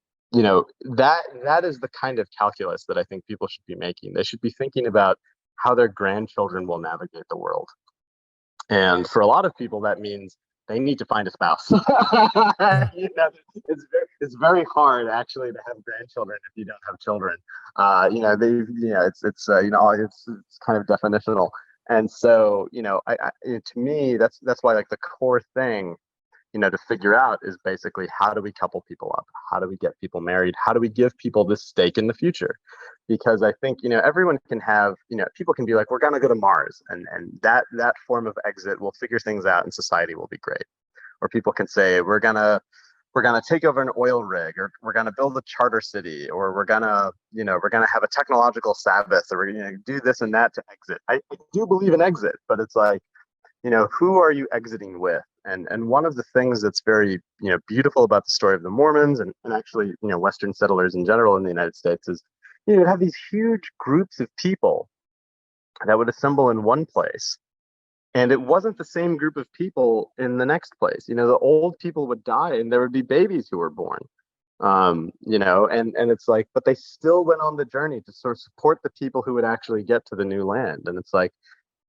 is the kind of calculus that I think people should be making. They should be thinking about how their grandchildren will navigate the world. And for a lot of people, that means they need to find a spouse. It's very hard actually to have grandchildren if you don't have children. It's kind of definitional. And so, to me, that's why, like, the core thing, to figure out is basically, how do we couple people up? How do we get people married? How do we give people this stake in the future? Because I think, everyone can have, people can be like, we're going to go to Mars, and that form of exit will figure things out and society will be great. Or people can say, we're going to take over an oil rig, or we're going to build a charter city, or we're going to have a technological Sabbath, or we're going to do this and that to exit. I do believe in exit, but it's like, who are you exiting with? And one of the things that's very, beautiful about the story of the Mormons and actually, Western settlers in general in the United States is, you have these huge groups of people that would assemble in one place. And it wasn't the same group of people in the next place. The old people would die and there would be babies who were born. And it's like, but they still went on the journey to sort of support the people who would actually get to the new land. And it's like,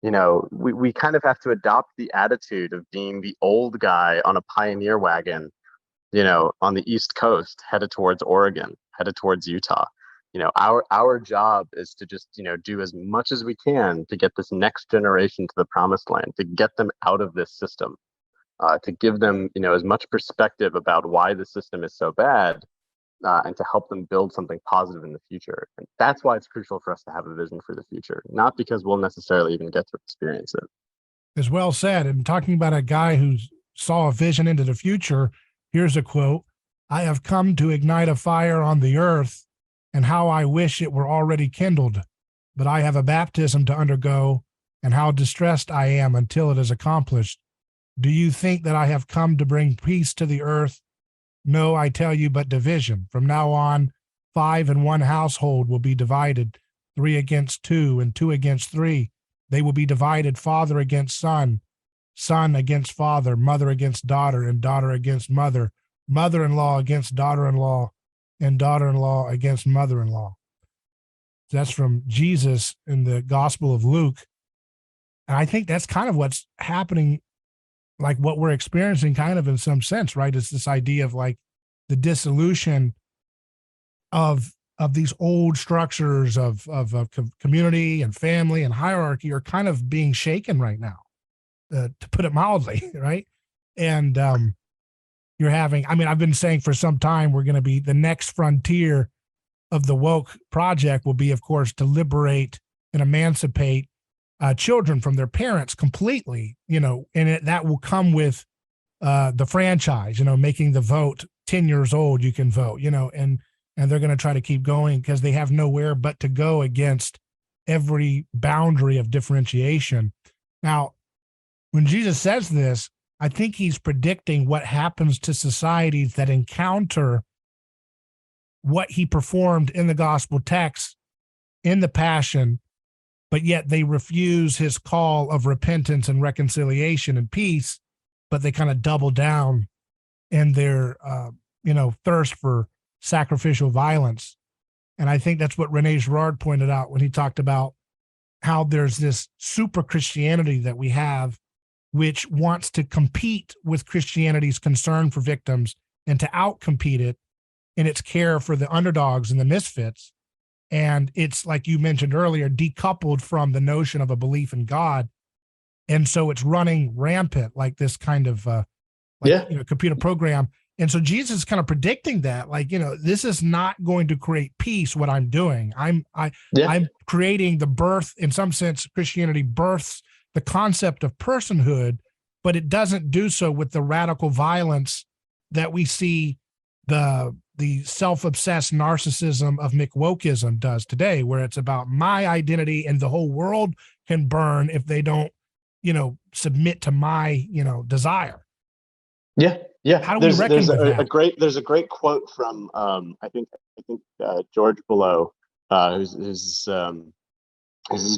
we kind of have to adopt the attitude of being the old guy on a pioneer wagon, on the East Coast, headed towards Oregon, headed towards Utah. Our job is to just, do as much as we can to get this next generation to the promised land, to get them out of this system, to give them, as much perspective about why the system is so bad, and to help them build something positive in the future. And that's why it's crucial for us to have a vision for the future, not because we'll necessarily even get to experience it. As well said. And talking about a guy who saw a vision into the future, here's a quote: "I have come to ignite a fire on the earth, and how I wish it were already kindled, but I have a baptism to undergo, and how distressed I am until it is accomplished. Do you think that I have come to bring peace to the earth? No, I tell you, but division. From now on, 5 in one household will be divided, 3 against 2, and 2 against 3. They will be divided, father against son, son against father, mother against daughter, and daughter against mother, mother-in-law against daughter-in-law, and daughter-in-law against mother-in-law. That's from Jesus in the Gospel of Luke. And I think that's kind of what's happening, like what we're experiencing kind of in some sense, right? It's this idea of like the dissolution of these old structures of community and family and hierarchy are kind of being shaken right now, to put it mildly, right? And you're having, I mean, I've been saying for some time, we're going to be the next frontier of the woke project will be, of course, to liberate and emancipate children from their parents completely, and that will come with the franchise, making the vote 10 years old, you can vote, and they're going to try to keep going because they have nowhere but to go against every boundary of differentiation. Now, when Jesus says this, I think he's predicting what happens to societies that encounter what he performed in the gospel text, in the passion, but yet they refuse his call of repentance and reconciliation and peace, but they kind of double down in their, thirst for sacrificial violence. And I think that's what Rene Girard pointed out when he talked about how there's this super Christianity that we have, which wants to compete with Christianity's concern for victims and to outcompete it in its care for the underdogs and the misfits. And it's, like you mentioned earlier, decoupled from the notion of a belief in God. And so it's running rampant, like this kind of computer program. And so Jesus is kind of predicting that, this is not going to create peace, what I'm doing. I'm creating the birth, in some sense, Christianity births the concept of personhood, but it doesn't do so with the radical violence that we see the self-obsessed narcissism of McWokeism does today, where it's about my identity and the whole world can burn if they don't, submit to my, desire. Yeah. Yeah. How do we reckon with that? There's a great quote from, I think George Below, who's a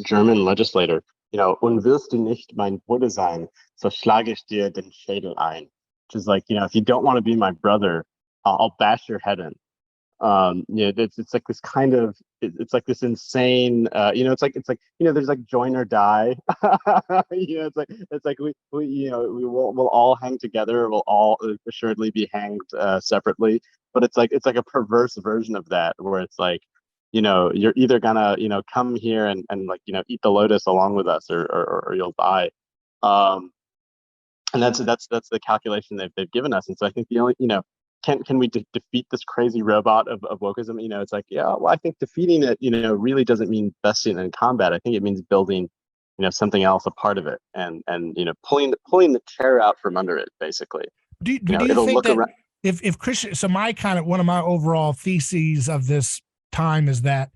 German legislator. Und willst du nicht mein Bruder sein, so schlage ich dir den Schädel ein. Which is like, if you don't want to be my brother, I'll bash your head in. It's like this kind of, it's like this insane, it's like there's like join or die. It's like we'll all hang together. We'll all assuredly be hanged separately. But it's like a perverse version of that, where it's like, you're either gonna, come here and like, eat the lotus along with us, or you'll die. And that's the calculation they've given us. And so I think the only, can we defeat this crazy robot of wokeism? It's like, I think defeating it, really doesn't mean besting in combat. I think it means building, something else a part of it, and pulling the chair out from under it, basically. Do you think that if Christian, so one of my overall theses of this time is that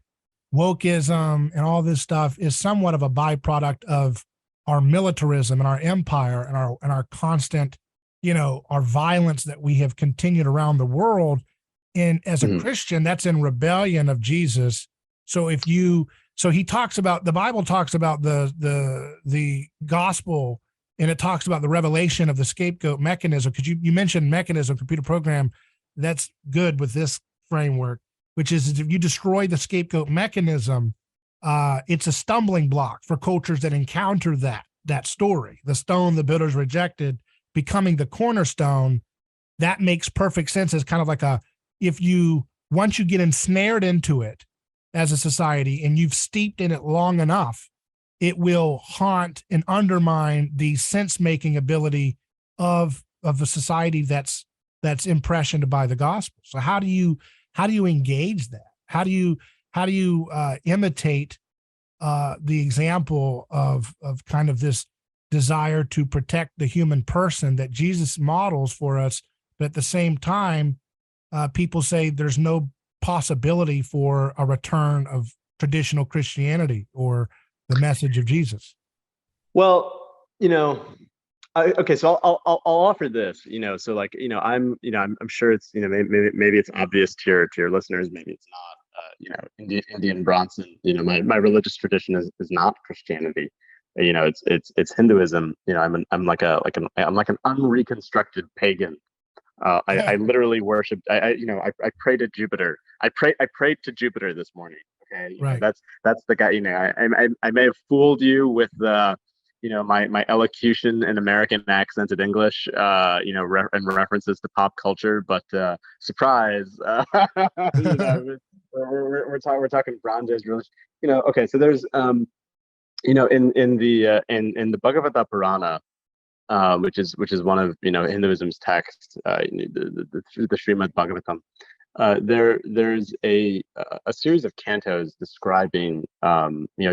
wokeism and all this stuff is somewhat of a byproduct of our militarism and our empire and our constant, our violence that we have continued around the world. And as a Christian, that's in rebellion of Jesus. So he talks about, the Bible talks about the gospel, and it talks about the revelation of the scapegoat mechanism. Because you mentioned mechanism, computer program, that's good with this framework, which is if you destroy the scapegoat mechanism, it's a stumbling block for cultures that encounter that story. The stone the builders rejected becoming the cornerstone. That makes perfect sense as kind of like once you get ensnared into it as a society and you've steeped in it long enough, it will haunt and undermine the sense-making ability of a society that's impressioned by the gospel. So how do you engage that? How do you imitate the example of kind of this desire to protect the human person that Jesus models for us, but at the same time, people say there's no possibility for a return of traditional Christianity or the message of Jesus? Well, you know, okay, so I'll offer this, so like, I'm sure it's, maybe it's obvious to your listeners, maybe it's not. Indian Bronson, my religious tradition is not Christianity. It's Hinduism. I'm like an unreconstructed pagan. I literally worship. I pray to Jupiter. I prayed to Jupiter this morning. Okay, Right. that's the guy. I may have fooled you with the, my elocution in American accented English, and references to pop culture, but surprise, we're talking Bronze Age religion. Okay, so there's in the Bhagavata Purana, which is one of Hinduism's texts, the Srimad Bhagavatam. There's a series of cantos describing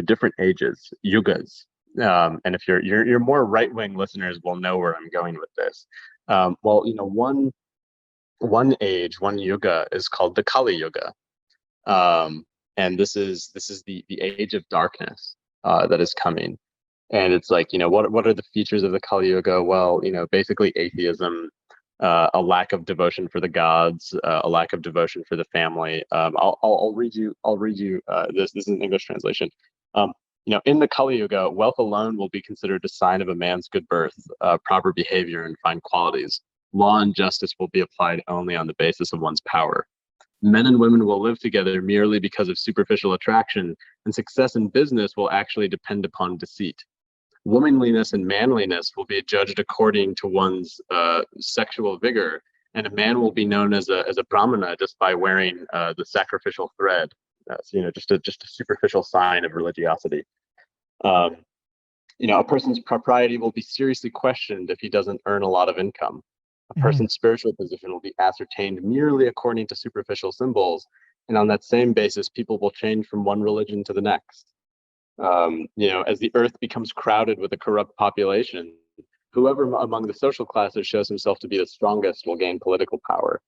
different ages, yugas. And if your more right wing listeners will know where I'm going with this. Well, one age, one yuga is called the Kali Yuga, and this is the age of darkness that is coming. And it's like, what are the features of the Kali Yuga? Well, basically atheism, a lack of devotion for the gods, a lack of devotion for the family. I'll read you. This. This is an English translation. In the Kali Yuga, wealth alone will be considered a sign of a man's good birth, proper behavior, and fine qualities. Law and justice will be applied only on the basis of one's power. Men and women will live together merely because of superficial attraction, and success in business will actually depend upon deceit. Womanliness and manliness will be judged according to one's sexual vigor, and a man will be known as a brahmana just by wearing the sacrificial thread. Just a superficial sign of religiosity. A person's propriety will be seriously questioned if he doesn't earn a lot of income. A person's spiritual position will be ascertained merely according to superficial symbols, and on that same basis, people will change from one religion to the next. As the earth becomes crowded with a corrupt population, whoever among the social classes shows himself to be the strongest will gain political power.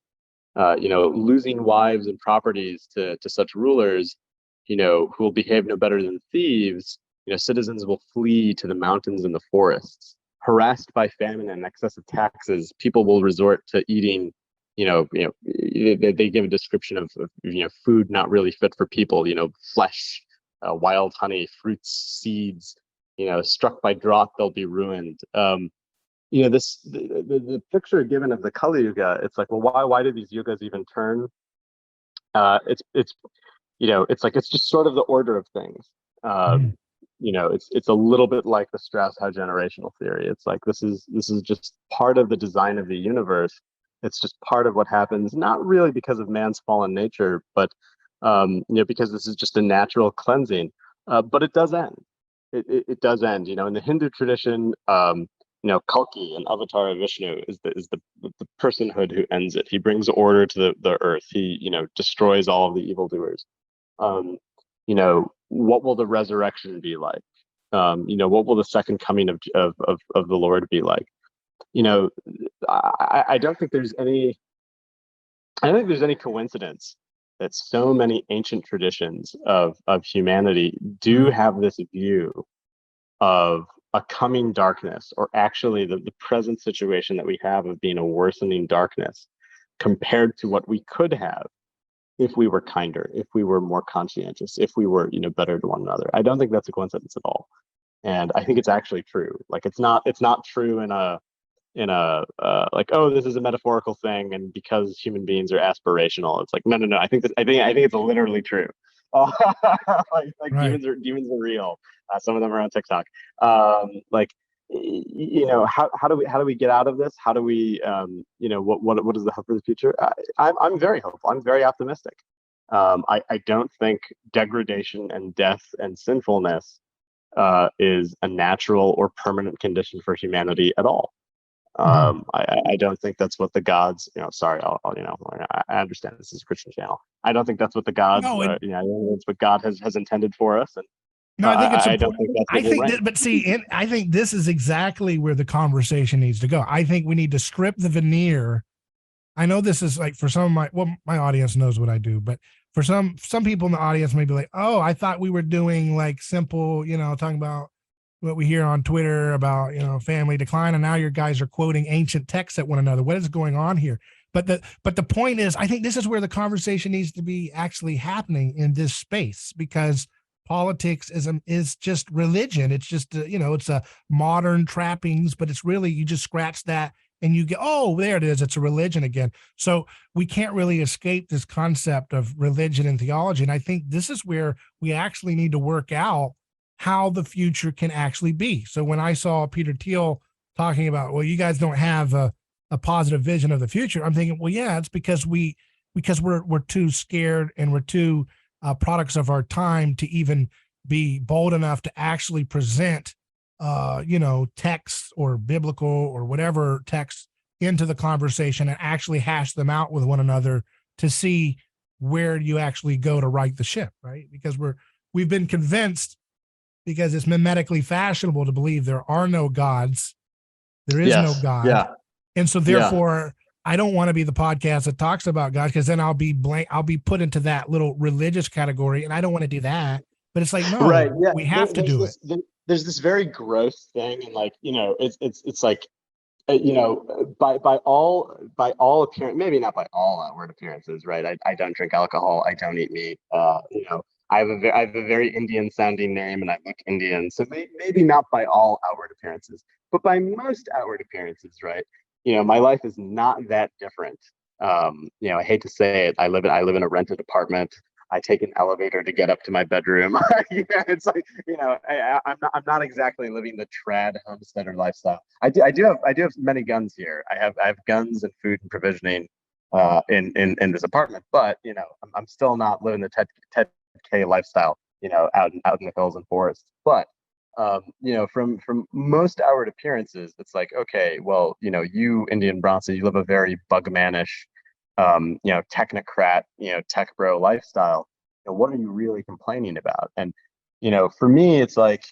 Losing wives and properties to such rulers, who will behave no better than thieves, citizens will flee to the mountains and the forests. Harassed by famine and excessive taxes, people will resort to eating. They give a description of food not really fit for people. Flesh, wild honey, fruits, seeds. Struck by drought, they'll be ruined. The picture given of the Kali Yuga, it's like, well, why do these yugas even turn? It's just sort of the order of things. It's a little bit like the Strauss-Howe generational theory. It's like this is just part of the design of the universe. It's just part of what happens, not really because of man's fallen nature, but because this is just a natural cleansing. But it does end. It does end. In the Hindu tradition, Kalki, an avatar of Vishnu, is the personhood who ends it. He brings order to the earth. He destroys all of the evildoers. What will the resurrection be like? What will the second coming of the Lord be like? I don't think there's any. I don't think there's any coincidence that so many ancient traditions of humanity do have this view of a coming darkness, or actually the present situation that we have of being a worsening darkness compared to what we could have if we were kinder, if we were more conscientious, if we were better to one another. I don't think that's a coincidence at all, and I think it's actually true. Like it's not true in a like, oh, this is a metaphorical thing, and because human beings are aspirational, it's like no. I think it's literally true. Like Right. demons are real. Some of them are on TikTok. How do we get out of this? How do we what is the hope for the future? I'm very hopeful. I'm very optimistic. I don't think degradation and death and sinfulness is a natural or permanent condition for humanity at all. I don't think that's what the gods, sorry, I understand this is a Christian channel. I don't think that's what the gods, No, it's what God has intended for us. And no, I think it's I don't important. think that's I what we're think right. that, but see, I think this is exactly where the conversation needs to go. I think we need to strip the veneer. I know this is like for some of my audience knows what I do, but for some people in the audience may be like, oh, I thought we were doing like simple, talking about what we hear on Twitter about, family decline, and now your guys are quoting ancient texts at one another. What is going on here? But the point is, I think this is where the conversation needs to be actually happening in this space, because politics is just religion. It's just it's a modern trappings, but it's really, you just scratch that and you get, oh, there it is. It's a religion again. So we can't really escape this concept of religion and theology. And I think this is where we actually need to work out how the future can actually be. So when I saw Peter Thiel talking about, well, you guys don't have a positive vision of the future, I'm thinking, well, yeah, it's because we're too scared, and we're too products of our time to even be bold enough to actually present texts or biblical or whatever texts into the conversation and actually hash them out with one another to see where you actually go to right the ship, right? Because we've been convinced, because it's mimetically fashionable to believe there are no gods, there is no God. Yeah. And so therefore, I don't want to be the podcast that talks about God, because then I'll be put into that little religious category, and I don't want to do that. But it's like, no, Right. Yeah. we have to do it. There's this very gross thing, and like, it's like, by all appearance, maybe not by all outward appearances, right? I don't drink alcohol. I don't eat meat. I have a very Indian sounding name, and I look Indian. So maybe not by all outward appearances, but by most outward appearances, right? My life is not that different. I hate to say it. I live in a rented apartment. I take an elevator to get up to my bedroom. It's like, I'm not exactly living the trad homesteader lifestyle. I do have many guns here. I have guns and food and provisioning in this apartment, but I'm still not living the Ted K lifestyle, out in the hills and forests. But from most outward appearances, it's like, okay, well, you, Indian Bronson, you live a very bugmanish, technocrat, tech bro lifestyle. What are you really complaining about? And, for me, it's like,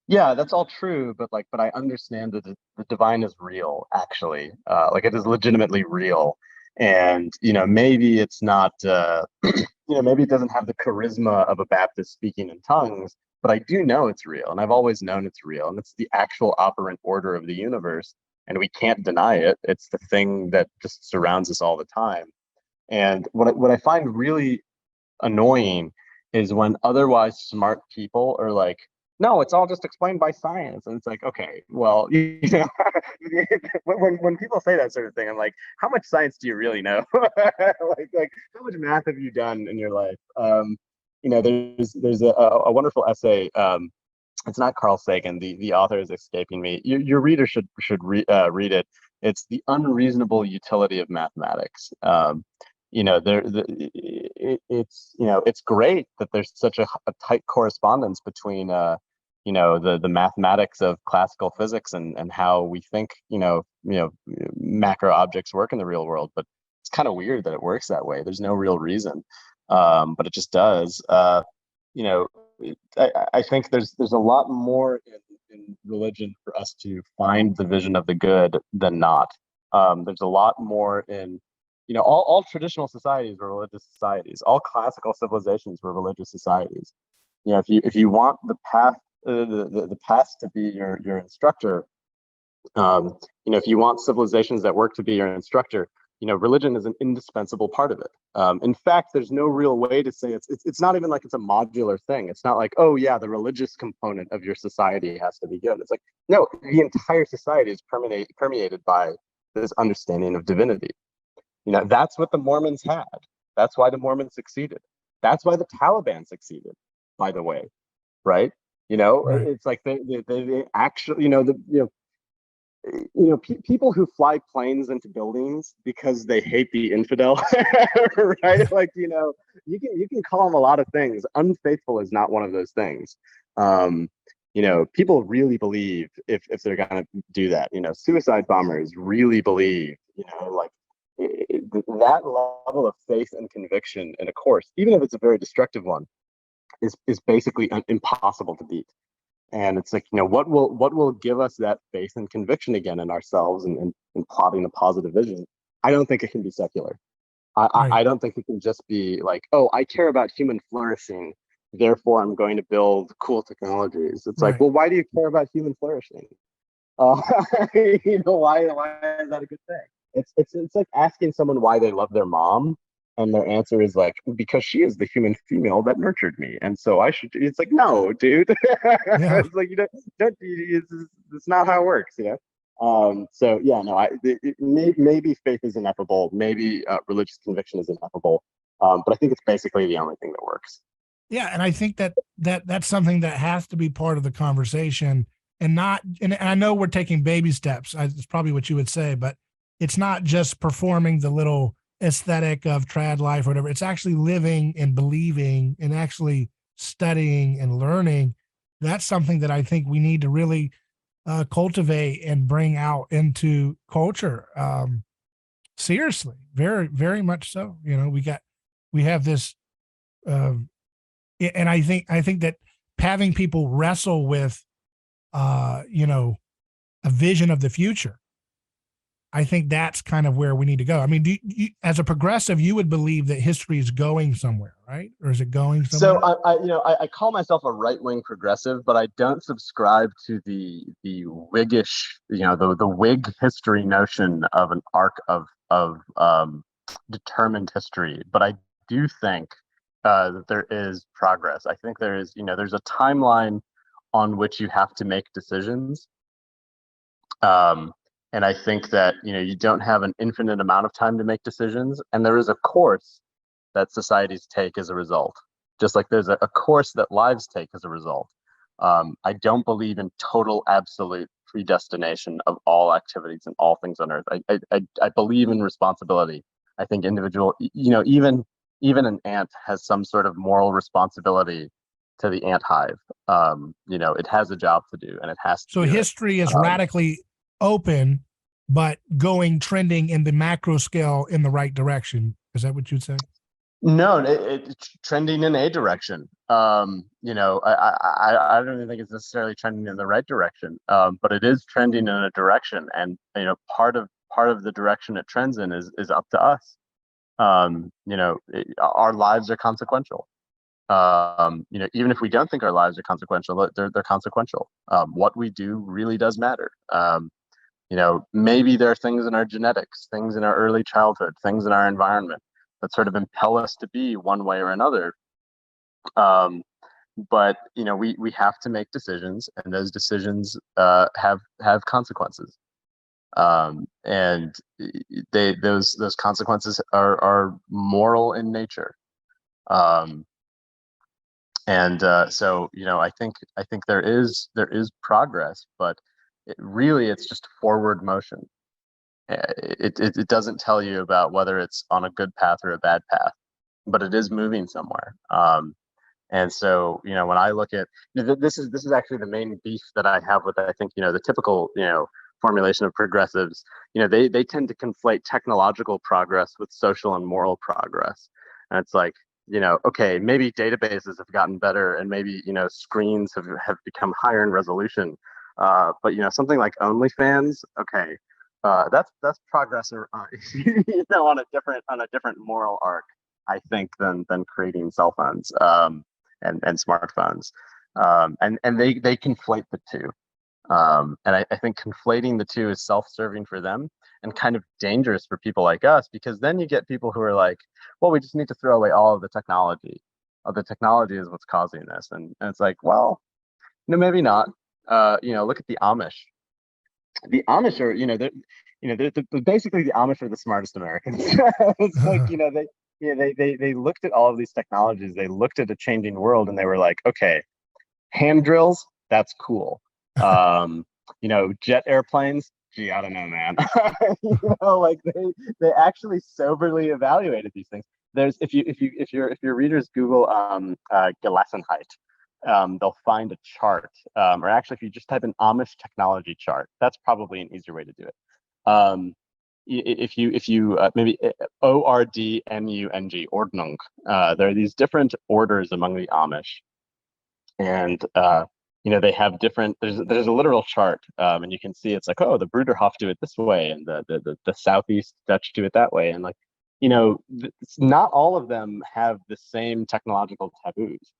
yeah, that's all true, but I understand that the divine is real, actually. Like, it is legitimately real. And, maybe it's not, maybe it doesn't have the charisma of a Baptist speaking in tongues, but I do know it's real, and I've always known it's real, and it's the actual operant order of the universe, and we can't deny it. It's the thing that just surrounds us all the time. And what I find really annoying is when otherwise smart people are like, no, it's all just explained by science. And it's like, okay, well, when people say that sort of thing, I'm like, how much science do you really know? like how much math have you done in your life? There's a wonderful essay. It's not Carl Sagan. The author is escaping me. Your reader should read it. It's The Unreasonable Utility of Mathematics. It's great that there's such a tight correspondence between the mathematics of classical physics and how we think macro objects work in the real world. But it's kind of weird that it works that way. There's no real reason, but it just does. I think there's a lot more in religion for us to find the vision of the good than not. There's a lot more in all traditional societies were religious societies. All classical civilizations were religious societies. If you want the path to be your instructor, if you want civilizations that work to be your instructor, religion is an indispensable part of it. In fact, there's no real way to say it's not even like it's a modular thing. It's not like, oh yeah, the religious component of your society has to be good. It's like, no, the entire society is permeated by this understanding of divinity. That's what the Mormons had. That's why the Mormons succeeded. That's why the Taliban succeeded, by the way, right? Right. It's like they actually, people who fly planes into buildings because they hate the infidel, right? Like, you can call them a lot of things. Unfaithful is not one of those things. People really believe if they're gonna do that. Suicide bombers really believe, that level of faith and conviction in a course, even if it's a very destructive one, is basically impossible to beat. And it's like, what will give us that faith and conviction again in ourselves and plotting a positive vision? I don't think it can be secular. Right. I don't think it can just be like, oh, I care about human flourishing therefore I'm going to build cool technologies. It's like, Right. well, why do you care about human flourishing? Uh, why is that a good thing? It's like asking someone why they love their mom, and their answer is like, because she is the human female that nurtured me, and so I should. It's like, no, dude. Yeah. It's like, it's not how it works, you know. So yeah, no, maybe faith is ineffable, maybe religious conviction is ineffable, but I think it's basically the only thing that works. Yeah, and I think that's something that has to be part of the conversation, and not. And I know we're taking baby steps. It's probably what you would say, but it's not just performing the little aesthetic of trad life or whatever. It's actually living and believing and actually studying and learning. That's something that I think we need to really cultivate and bring out into culture. Seriously, very, very much so. You know, we have this. Um, and I think that having people wrestle with you know, a vision of the future, I think that's kind of where we need to go. I mean, as a progressive, you would believe that history is going somewhere, right? Or is it going somewhere? So I call myself a right wing progressive, but I don't subscribe to the Whiggish, the Whig history notion of an arc of determined history. But I do think that there is progress. I think there's a timeline on which you have to make decisions. Um, and I think that you don't have an infinite amount of time to make decisions, and there is a course that societies take as a result, just like there's a course that lives take as a result. I don't believe in total, absolute predestination of all activities and all things on earth. I believe in responsibility. I think even an ant has some sort of moral responsibility to the ant hive. It has a job to do, and it has to So do it. history is Um, radically open, but trending in the macro scale in the right direction. Is that what you'd say? No, it's trending in a direction. I don't even think it's necessarily trending in the right direction, but it is trending in a direction, and part of the direction it trends in is up to us. Our lives are consequential. Even if we don't think our lives are consequential, they're consequential. What we do really does matter. Maybe there are things in our genetics, things in our early childhood, things in our environment that sort of impel us to be one way or another. But we have to make decisions, and those decisions have consequences. And those consequences are moral in nature. Um, and so I think there is progress, but it's just forward motion. It doesn't tell you about whether it's on a good path or a bad path, but it is moving somewhere. And so when I look at this is actually the main beef that I have with, I think, the typical formulation of progressives. They tend to conflate technological progress with social and moral progress, and it's like, okay, maybe databases have gotten better, and maybe screens have become higher in resolution, but something like OnlyFans, okay, that's progress, on a different moral arc, I think, than creating cell phones, and smartphones, and they conflate the two. And I think conflating the two is self-serving for them and kind of dangerous for people like us, because then you get people who are like, well, we just need to throw away all of the technology. The technology is what's causing this. And it's like, well, maybe not. Look at the Amish. The Amish are, basically the Amish are the smartest Americans. It's like, they looked at all of these technologies, they looked at a changing world, and they were like, okay, hand drills, that's cool. Jet airplanes, gee, I don't know, man. Like they actually soberly evaluated these things. There's if your readers Google Gelassenheit, they'll find a chart. Or actually, if you just type in Amish technology chart, that's probably an easier way to do it. If you maybe Ordnung, Ordnung, there are these different orders among the Amish, and they have different. There's a literal chart, and you can see it's like, oh, the Bruderhof do it this way, and the Southeast Dutch do it that way, and like, not all of them have the same technological taboos.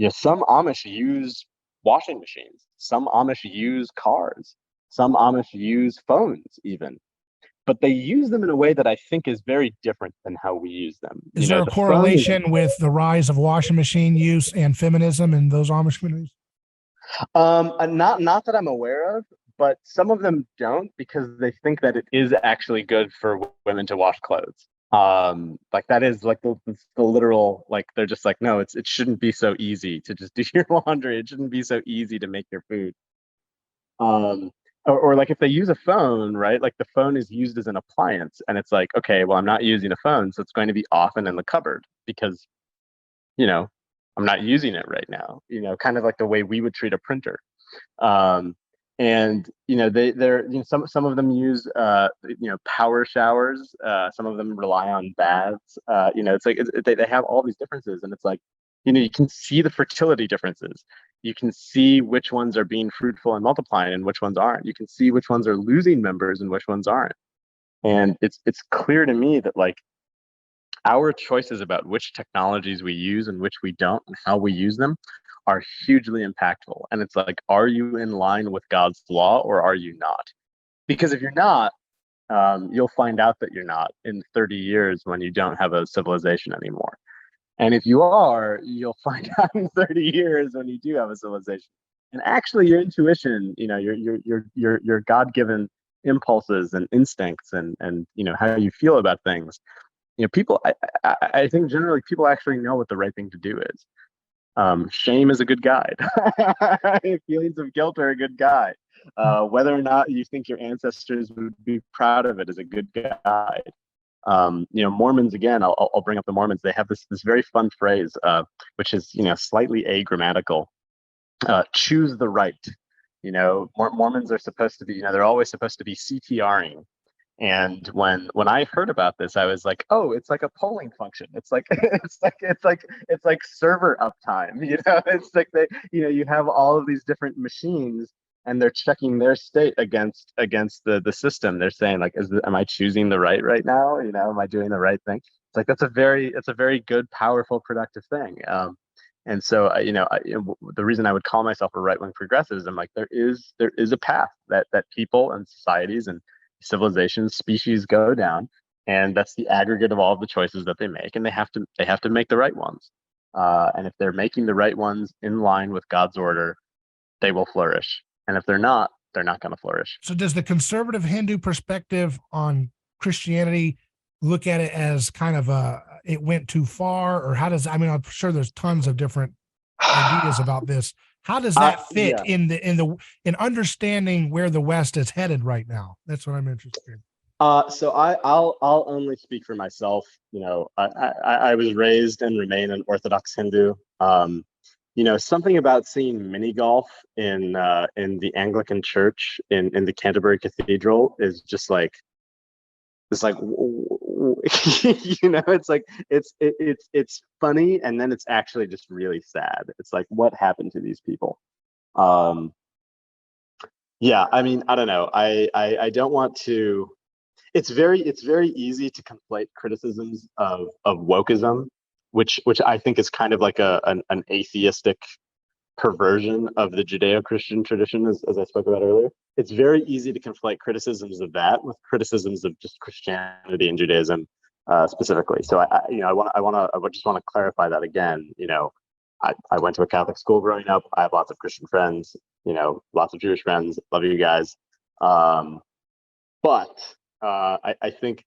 some Amish use washing machines. Some Amish use cars. Some Amish use phones even. But they use them in a way that I think is very different than how we use them. Is there a the phone is, correlation with the rise of washing machine use and feminism in those Amish communities? not that I'm aware of, but some of them don't, because they think that it is actually good for women to wash clothes. Like that is like the literal, like they're just like, no, it shouldn't be so easy to just do your laundry. It shouldn't be so easy to make your food. Or like if they use a phone, right? Like the phone is used as an appliance, and it's like, okay, well, I'm not using a phone, so it's going to be often in the cupboard because, you know, I'm not using it right now. Kind of like the way we would treat a printer. And they're some of them use power showers. Some of them rely on baths. It's like they have all these differences, and it's like, you can see the fertility differences. You can see which ones are being fruitful and multiplying and which ones aren't. You can see which ones are losing members and which ones aren't. And it's clear to me that like our choices about which technologies we use and which we don't and how we use them are hugely impactful. And it's like, are you in line with God's law or are you not? Because if you're not, you'll find out that you're not in 30 years when you don't have a civilization anymore. And if you are, you'll find out in 30 years when you do have a civilization. And actually, your intuition, your God-given impulses and instincts, and how you feel about things. People. I think generally people actually know what the right thing to do is. Shame is a good guide. Feelings of guilt are a good guide. Whether or not you think your ancestors would be proud of it is a good guide. Mormons, again, I'll bring up the Mormons. They have this very fun phrase, which is slightly agrammatical. Choose the right. Mormons are supposed to be, they're always supposed to be CTRing. And when I heard about this, I was like, oh, it's like a polling function. It's like it's like server uptime. It's like you have all of these different machines, and they're checking their state against the system. They're saying like, am I choosing the right now? Am I doing the right thing? It's like it's a very good, powerful, productive thing. And so the reason I would call myself a right-wing progressive is I'm like, there is a path that people and societies and civilizations, species go down, and that's the aggregate of all of the choices that they make, and they have to make the right ones. And if they're making the right ones in line with God's order, they will flourish. And if they're not going to flourish. So does the conservative Hindu perspective on Christianity look at it as kind of it went too far, or how does, I'm sure there's tons of different ideas about this. How does that fit in understanding where the West is headed right now? That's what I'm interested in. So I'll only speak for myself. I was raised and remain an Orthodox Hindu. Something about seeing mini golf in the Anglican Church in the Canterbury Cathedral is just like, it's like, it's like it's funny, and then it's actually just really sad. It's like, what happened to these people? Yeah, I don't know. I don't want to. It's very easy to conflate criticisms of wokeism, which I think is kind of like an atheistic perversion of the Judeo-Christian tradition, as I spoke about earlier. It's very easy to conflate criticisms of that with criticisms of just Christianity and Judaism specifically. So I just want to clarify that again. I went to a Catholic school growing up. I have lots of Christian friends. Lots of Jewish friends. Love you guys. But I think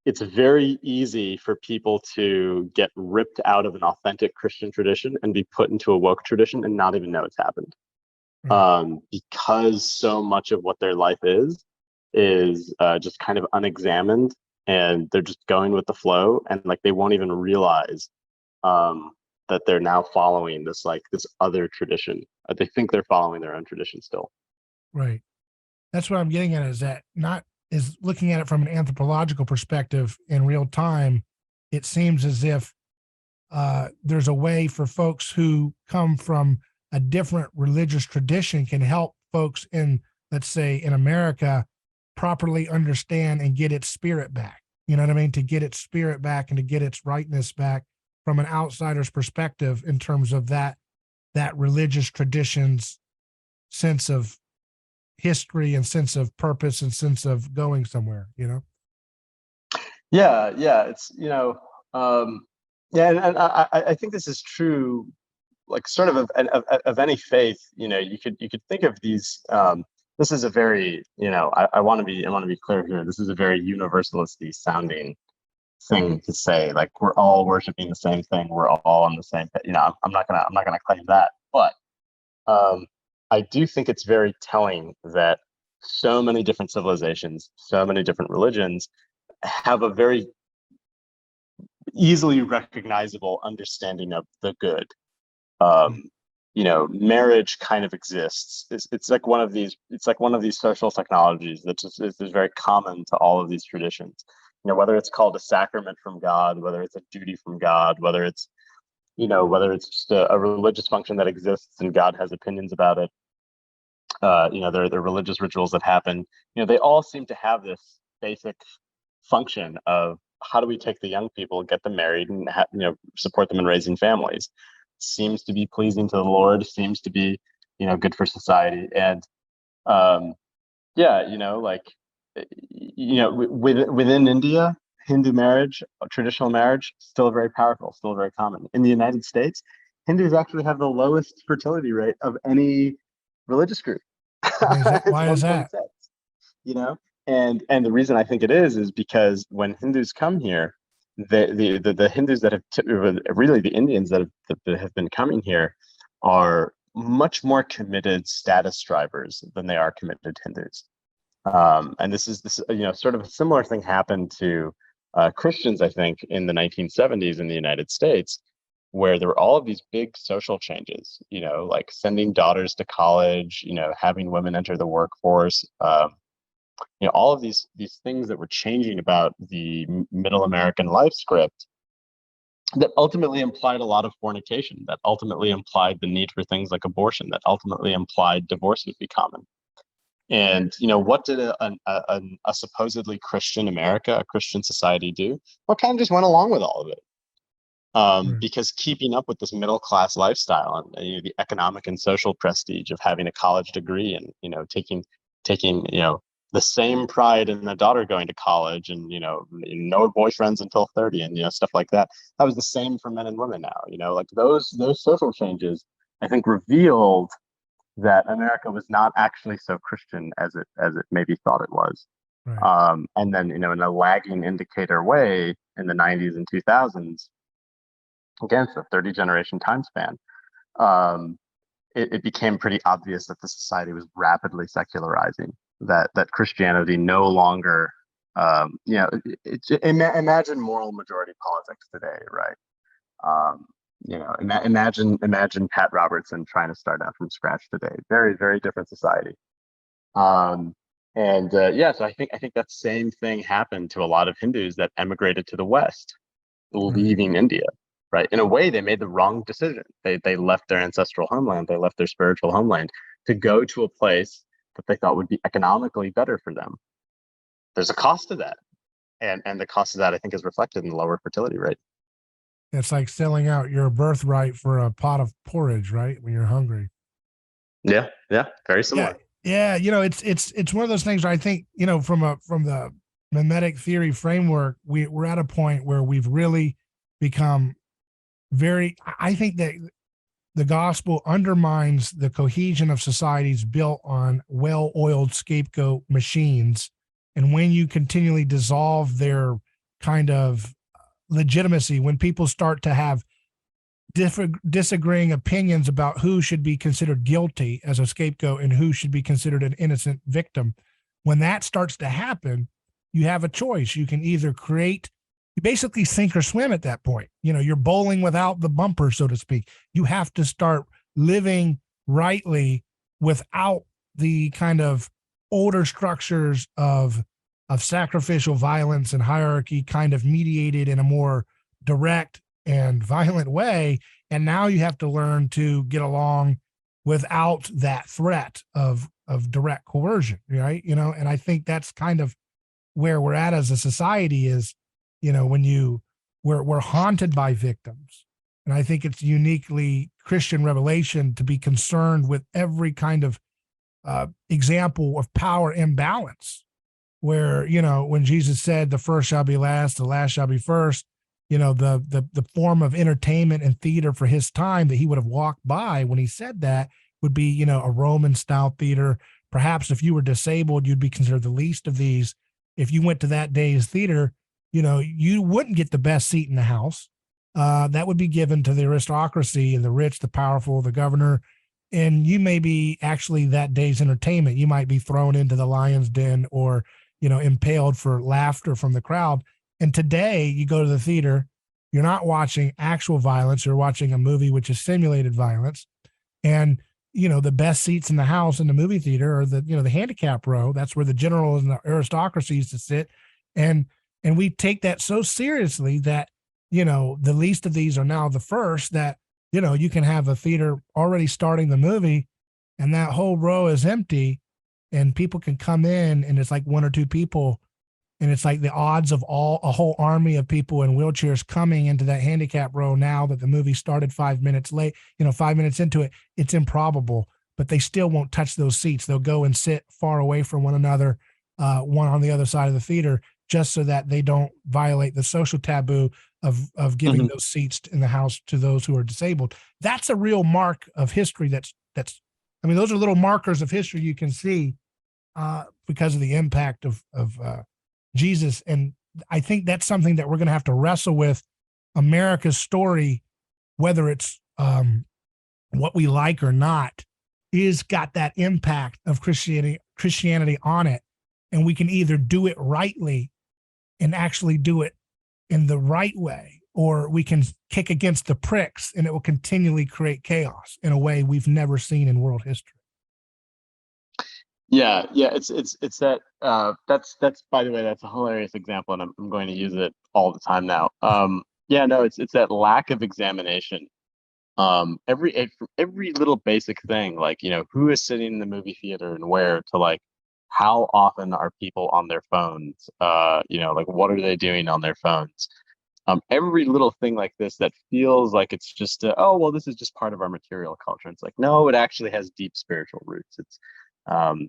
it's very easy for people to get ripped out of an authentic Christian tradition and be put into a woke tradition and not even know it's happened. Because so much of what their life is just kind of unexamined, and they're just going with the flow, and like they won't even realize that they're now following this other tradition. They think they're following their own tradition still. Right. That's what I'm getting at, is looking at it from an anthropological perspective in real time. It seems as if there's a way for folks who come from a different religious tradition can help folks in, let's say, in America, properly understand and get its spirit back. You know what I mean? To get its spirit back and to get its rightness back from an outsider's perspective in terms of that that religious tradition's sense of history and sense of purpose and sense of going somewhere, you know? Yeah, it's yeah, and I think this is true, like sort of any faith. You could think of these. This is a very I want to be clear here. This is a very universalisty sounding thing to say. Like we're all worshiping the same thing. We're all on the same. I'm not gonna claim that, but I do think it's very telling that so many different civilizations, so many different religions have a very easily recognizable understanding of the good. Marriage kind of exists. It's like one of these. It's like one of these social technologies that just is very common to all of these traditions. Whether it's called a sacrament from God, whether it's a duty from God, whether it's just a religious function that exists and God has opinions about it. There are religious rituals that happen. They all seem to have this basic function of how do we take the young people, get them married, and support them in raising families. Seems to be pleasing to the Lord. Seems to be good for society. And within India, Hindu marriage, traditional marriage, still very powerful, still very common. In the United States, Hindus actually have the lowest fertility rate of any religious group. Why is that? And the reason I think it is because when Hindus come here, the Hindus that have really the Indians that have been coming here are much more committed status drivers than they are committed Hindus. And this is sort of a similar thing happened to Christians, I think, in the 1970s in the United States, where there were all of these big social changes, like sending daughters to college, having women enter the workforce, all of these things that were changing about the middle American life script that ultimately implied a lot of fornication, that ultimately implied the need for things like abortion, that ultimately implied divorce would be common. And what did a supposedly Christian America, a Christian society do? Well, kind of just went along with all of it. Because keeping up with this middle class lifestyle and the economic and social prestige of having a college degree and taking the same pride in the daughter going to college and no boyfriends until 30 and stuff like that. That was the same for men and women now. Like those social changes, I think, revealed that America was not actually so Christian as it maybe thought it was. Right. And then in a lagging indicator way in the 90s and 2000s, again, it's a 30 generation time span. It became pretty obvious that the society was rapidly secularizing, that Christianity no longer, imagine moral majority politics today, right? Imagine Pat Robertson trying to start out from scratch today. Very, very different society. So I think that same thing happened to a lot of Hindus that emigrated to the West, leaving India. Right. In a way, they made the wrong decision. They left their ancestral homeland. They left their spiritual homeland to go to a place that they thought would be economically better for them. There's a cost to that. And the cost of that, I think, is reflected in the lower fertility rate. It's like selling out your birthright for a pot of porridge, right? When you're hungry. Yeah. Very similar. Yeah. It's one of those things where I think, from the mimetic theory framework, we're at a point where we've really become I think that the gospel undermines the cohesion of societies built on well-oiled scapegoat machines. And when you continually dissolve their kind of legitimacy, when people start to have disagreeing opinions about who should be considered guilty as a scapegoat and who should be considered an innocent victim, when that starts to happen, you have a choice. You can either you basically sink or swim at that point. You're bowling without the bumper, so to speak. You have to start living rightly without the kind of older structures of sacrificial violence and hierarchy kind of mediated in a more direct and violent way. And now you have to learn to get along without that threat of direct coercion, right? And I think that's kind of where we're at as a society is, when we're haunted by victims. And I think it's uniquely Christian revelation to be concerned with every kind of example of power imbalance, where, you know, when Jesus said the first shall be last, the last shall be first, you know, the form of entertainment and theater for his time that he would have walked by when he said that would be, you know, a Roman style theater. Perhaps if you were disabled, you'd be considered the least of these. If you went to that day's theater, you know, you wouldn't get the best seat in the house. That would be given to the aristocracy and the rich, the powerful, the governor. And you may be actually that day's entertainment. You might be thrown into the lion's den or, you know, impaled for laughter from the crowd. And today you go to the theater, you're not watching actual violence. You're watching a movie which is simulated violence. And, you know, the best seats in the house in the movie theater are the, you know, the handicap row. That's where the generals and the aristocracy used to sit. And we take that so seriously that, you know, the least of these are now the first, that, you know, you can have a theater already starting the movie and that whole row is empty and people can come in and it's like one or two people. And it's like the odds of a whole army of people in wheelchairs coming into that handicap row now that the movie started 5 minutes late, you know, 5 minutes into it, it's improbable, but they still won't touch those seats. They'll go and sit far away from one another, one on the other side of the theater, just so that they don't violate the social taboo of giving those seats in the house to those who are disabled. That's a real mark of history. That's, I mean, those are little markers of history you can see because of the impact of Jesus. And I think that's something that we're going to have to wrestle with. America's story, whether it's what we like or not, is got that impact of Christianity on it. And we can either do it rightly and actually do it in the right way, or we can kick against the pricks and it will continually create chaos in a way we've never seen in world history. Yeah, it's that that's by the way, that's a hilarious example, and I'm going to use it all the time now. It's that lack of examination. Every little basic thing, like, you know, who is sitting in the movie theater and where, to like how often are people on their phones? You know, like what are they doing on their phones? Every little thing like this that feels like it's just this is just part of our material culture. It's like, no, it actually has deep spiritual roots. It's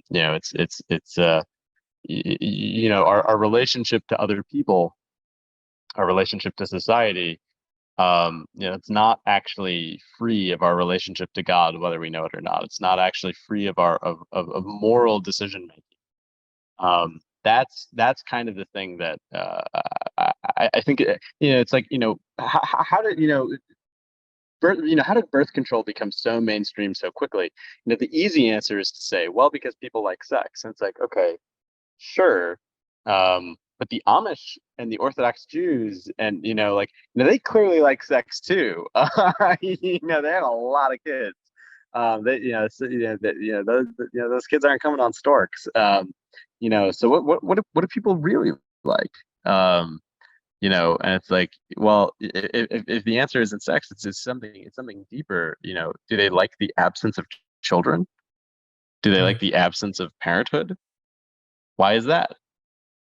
you know, you know, our relationship to other people, our relationship to society, you know, it's not actually free of our relationship to God, whether we know it or not. It's not actually free of our of moral decision making. That's kind of the thing that I think, you know, it's like, you know, how did, you know, how did birth control become so mainstream so quickly? You know, the easy answer is to say, well, because people like sex. And it's like, okay, sure. But the Amish and the Orthodox Jews and, you know, like, you know, they clearly like sex too. You know, they have a lot of kids. Those kids aren't coming on storks. You know, so what do people really like? You know, and it's like, well, if the answer isn't sex, it's something deeper. You know, do they like the absence of children? Do they like the absence of parenthood? Why is that?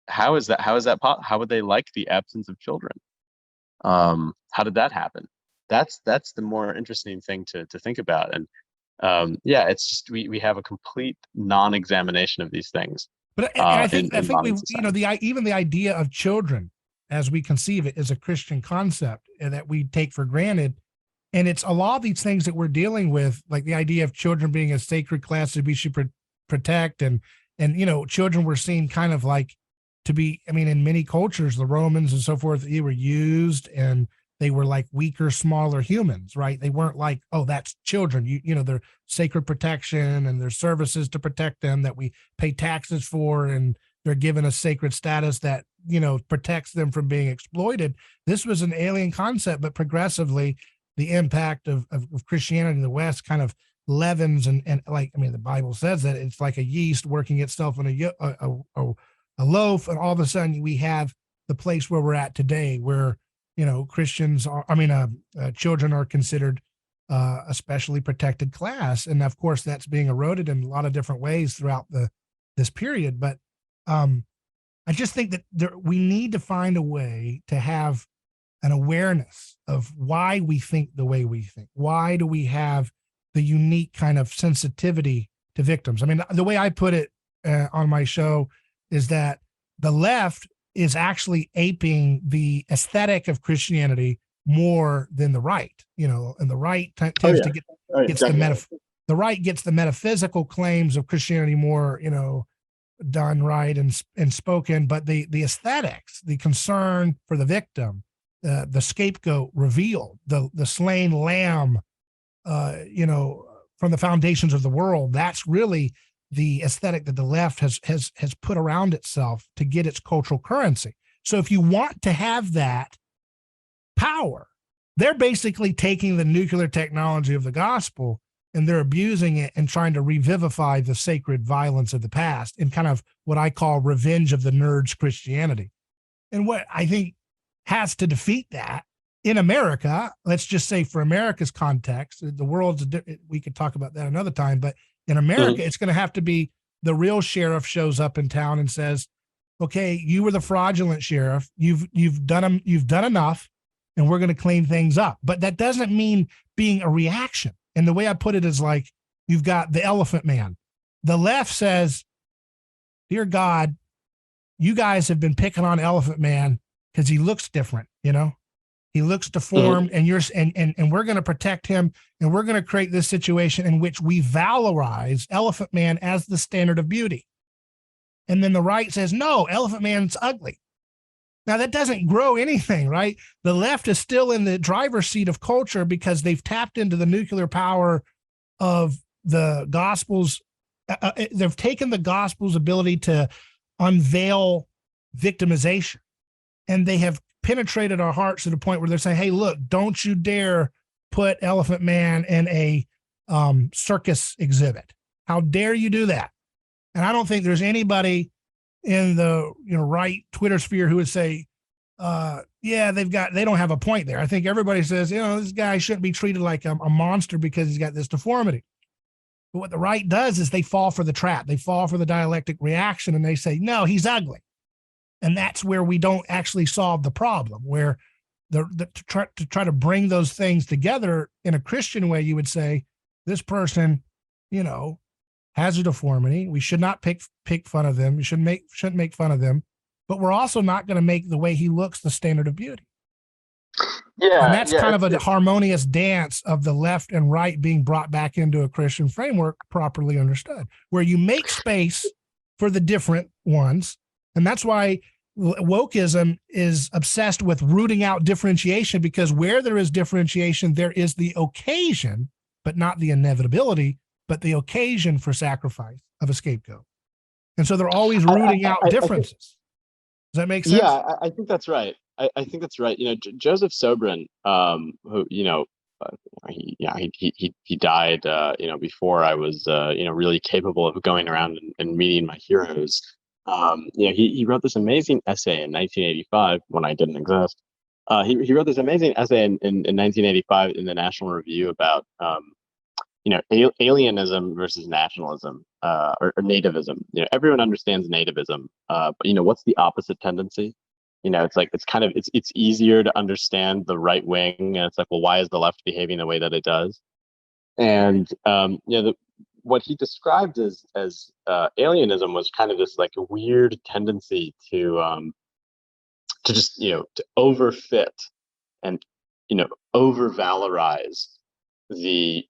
How is that? How would they like the absence of children? How did that happen? That's the more interesting thing to think about. And it's just we have a complete non-examination of these things. But and I think we, you know, even the idea of children as we conceive it is a Christian concept that we take for granted. And it's a lot of these things that we're dealing with, like the idea of children being a sacred class that we should protect. And, you know, children were seen kind of like to be, I mean, in many cultures, the Romans and so forth, they were used and they were like weaker, smaller humans, right? They weren't like, oh, that's children. You know, they're sacred protection and there's services to protect them that we pay taxes for. And they're given a sacred status that, you know, protects them from being exploited. This was an alien concept, but progressively the impact of Christianity in the West kind of leavens and like, I mean, the Bible says that it's like a yeast working itself in a loaf. And all of a sudden we have the place where we're at today, where, you know, children are considered a specially protected class. And of course that's being eroded in a lot of different ways throughout this period. But I just think that we need to find a way to have an awareness of why we think the way we think. Why do we have the unique kind of sensitivity to victims? I mean, the way I put it on my show is that the left is actually aping the aesthetic of Christianity more than the right, and the right tends to gets the right gets the metaphysical claims of Christianity more, done right and spoken, but the aesthetics, the concern for the victim, the scapegoat revealed, the slain lamb, from the foundations of the world, that's really the aesthetic that the left has put around itself to get its cultural currency. So if you want to have that power, they're basically taking the nuclear technology of the gospel and they're abusing it and trying to revivify the sacred violence of the past in kind of what I call revenge of the nerds Christianity. And what I think has to defeat that in America, let's just say for America's context, the world's, we could talk about that another time, but in America, it's going to have to be the real sheriff shows up in town and says, okay, you were the fraudulent sheriff. You've done enough, and we're going to clean things up. But that doesn't mean being a reaction. And the way I put it is like, you've got the elephant man. The left says, dear God, you guys have been picking on Elephant Man because he looks different, He looks deformed, and we're going to protect him, and we're going to create this situation in which we valorize Elephant Man as the standard of beauty. And then the right says, no, Elephant Man's ugly. Now that doesn't grow anything, right? The left is still in the driver's seat of culture because they've tapped into the nuclear power of the gospel's. They've taken the gospel's ability to unveil victimization, and they have penetrated our hearts to the point where they're saying, hey, look, don't you dare put Elephant Man in a circus exhibit. How dare you do that? And I don't think there's anybody in the right Twitter sphere who would say, yeah, they don't have a point there. I think everybody says, this guy shouldn't be treated like a monster because he's got this deformity. But what the right does is they fall for the trap. They fall for the dialectic reaction, and they say, no, he's ugly. And that's where we don't actually solve the problem, where to try to bring those things together in a Christian way, you would say, this person, has a deformity. We should not pick fun of them. We shouldn't make fun of them, but we're also not going to make the way he looks the standard of beauty. Yeah. And that's kind of a harmonious dance of the left and right being brought back into a Christian framework, properly understood, where you make space for the different ones. And that's why wokeism is obsessed with rooting out differentiation, because where there is differentiation, there is the occasion, but not the inevitability, but the occasion for sacrifice of a scapegoat. And so they're always rooting out differences. Does that make sense? Yeah, I think that's right. I think that's right. Joseph Sobrin, who, he died, before I was, really capable of going around and meeting my heroes. He wrote this amazing essay in 1985 when I didn't exist. He wrote this amazing essay in 1985 in the National Review about, alienism versus nationalism, or nativism. Everyone understands nativism, but what's the opposite tendency? It's easier to understand the right wing, and it's like, well, why is the left behaving the way that it does? And what he described as alienism was kind of this like a weird tendency to just to overfit and overvalorize the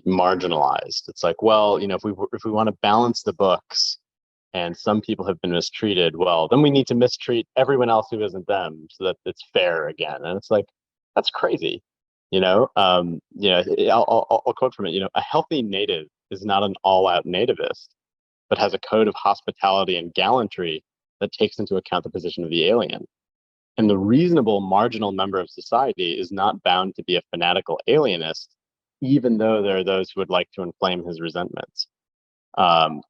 marginalized. It's like, well, if we want to balance the books, and some people have been mistreated, well, then we need to mistreat everyone else who isn't them so that it's fair again. And it's like, that's crazy. I'll quote from it. A healthy native is not an all-out nativist, but has a code of hospitality and gallantry that takes into account the position of the alien. And the reasonable marginal member of society is not bound to be a fanatical alienist, even though there are those who would like to inflame his resentments. I'm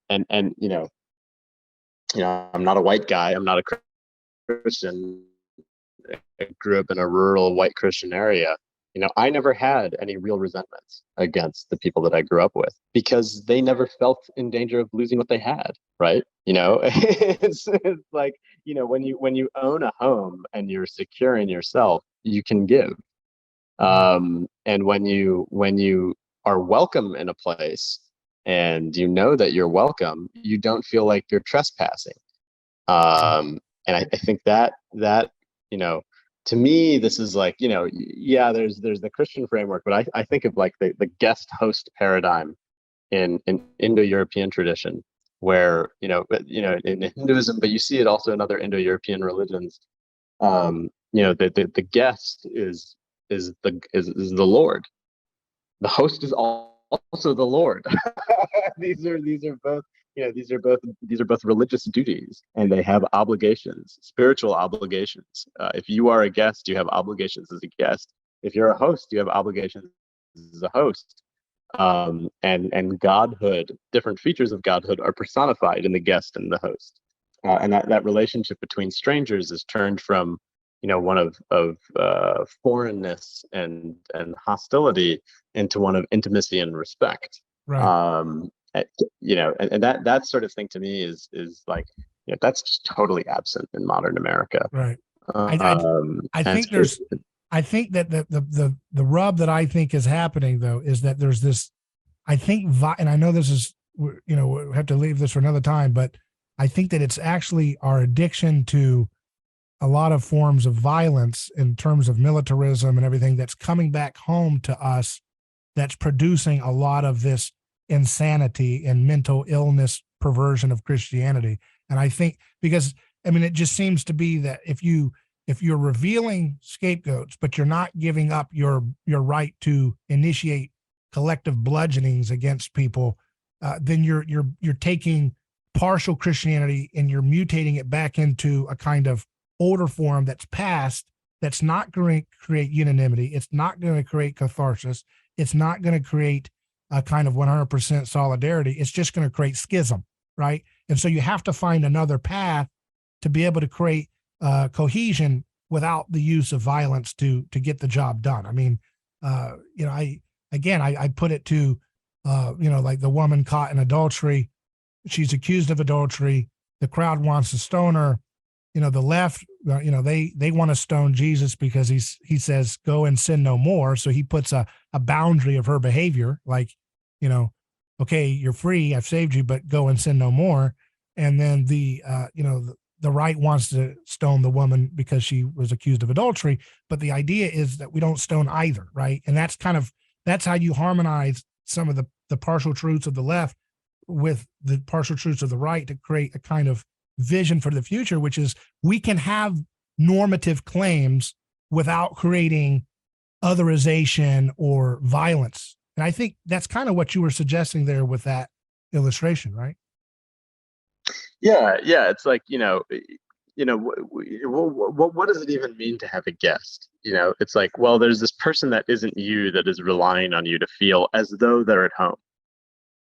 not a white guy. I'm not a Christian. I grew up in a rural white Christian area. I never had any real resentments against the people that I grew up with because they never felt in danger of losing what they had, right? It's like, when you own a home and you're secure in yourself, you can give. And when you are welcome in a place and you know that you're welcome, you don't feel like you're trespassing. And I think that you know, to me, this is like, yeah, there's the Christian framework, but I think of like the guest host paradigm in Indo-European tradition, where in Hinduism, but you see it also in other Indo-European religions. The guest is the Lord. The host is also the Lord. These are both religious duties, and they have obligations, spiritual obligations. If you are a guest, you have obligations as a guest. If you're a host, you have obligations as a host. And godhood, different features of godhood are personified in the guest and the host. And that relationship between strangers is turned from one of foreignness and hostility into one of intimacy and respect. Right. And that sort of thing to me is like, that's just totally absent in modern America. Right. I think there's I think that the rub that I think is happening though is that there's this, I think, and I know this is, we'll have to leave this for another time, but I think that it's actually our addiction to a lot of forms of violence in terms of militarism and everything that's coming back home to us, that's producing a lot of this insanity and mental illness perversion of Christianity. And I think because, it just seems to be that if you're revealing scapegoats, but you're not giving up your right to initiate collective bludgeonings against people, then you're taking partial Christianity and you're mutating it back into a kind of older form that's past, that's not going to create unanimity. It's not going to create catharsis. It's not going to create a kind of 100% solidarity. It's just going to create schism, right? And so you have to find another path to be able to create cohesion without the use of violence to get the job done. I put it to, like the woman caught in adultery. She's accused of adultery. The crowd wants to stone her. The left, they want to stone Jesus because he says, go and sin no more. So he puts a boundary of her behavior, like, okay, you're free, I've saved you, but go and sin no more. And then the right wants to stone the woman because she was accused of adultery. But the idea is that we don't stone either, right? And that's how you harmonize some of the partial truths of the left with the partial truths of the right to create a kind of vision for the future, which is we can have normative claims without creating otherization or violence. And I think that's kind of what you were suggesting there with that illustration, right? Yeah. It's like, what does it even mean to have a guest? It's like, well, there's this person that isn't you that is relying on you to feel as though they're at home.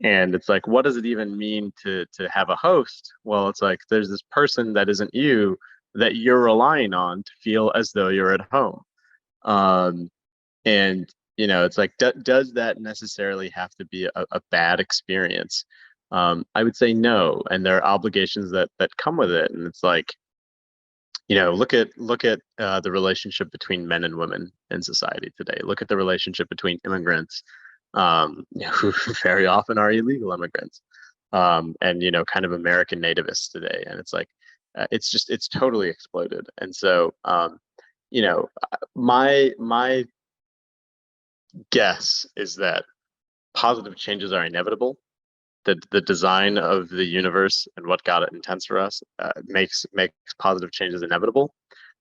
And it's like, what does it even mean to have a host? Well, it's like, there's this person that isn't you that you're relying on to feel as though you're at home. And, it's like, does that necessarily have to be a bad experience? I would say no. And there are obligations that come with it. And it's like, look at the relationship between men and women in society today. Look at the relationship between immigrants, who very often are illegal immigrants, and kind of American nativists today. And it's like, it's totally exploded. And so, my guess is that positive changes are inevitable. The design of the universe and what God intends for us makes positive changes inevitable,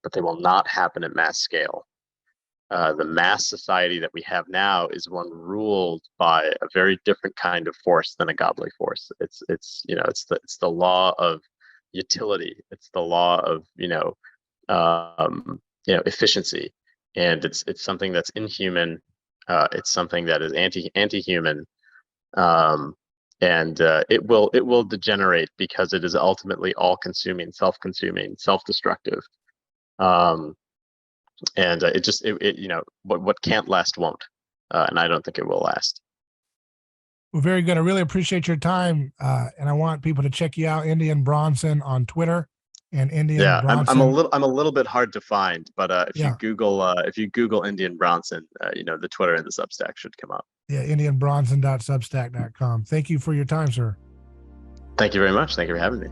but they will not happen at mass scale. The mass society that we have now is one ruled by a very different kind of force than a godly force. It's the law of utility. It's the law of efficiency, and it's something that's inhuman. It's something that is anti-human. And it will degenerate because it is ultimately all-consuming, self-consuming, self-destructive. And what can't last won't, and I don't think it will last. Well, very good. I really appreciate your time, and I want people to check you out, Indian Bronson, on Twitter. and Indian Yeah, I'm Bronson. I'm a little bit hard to find, but Yeah. if you Google Indian Bronson, the Twitter and the Substack should come up. Yeah, indianbronson.substack.com. Thank you for your time, sir. Thank you very much. Thank you for having me.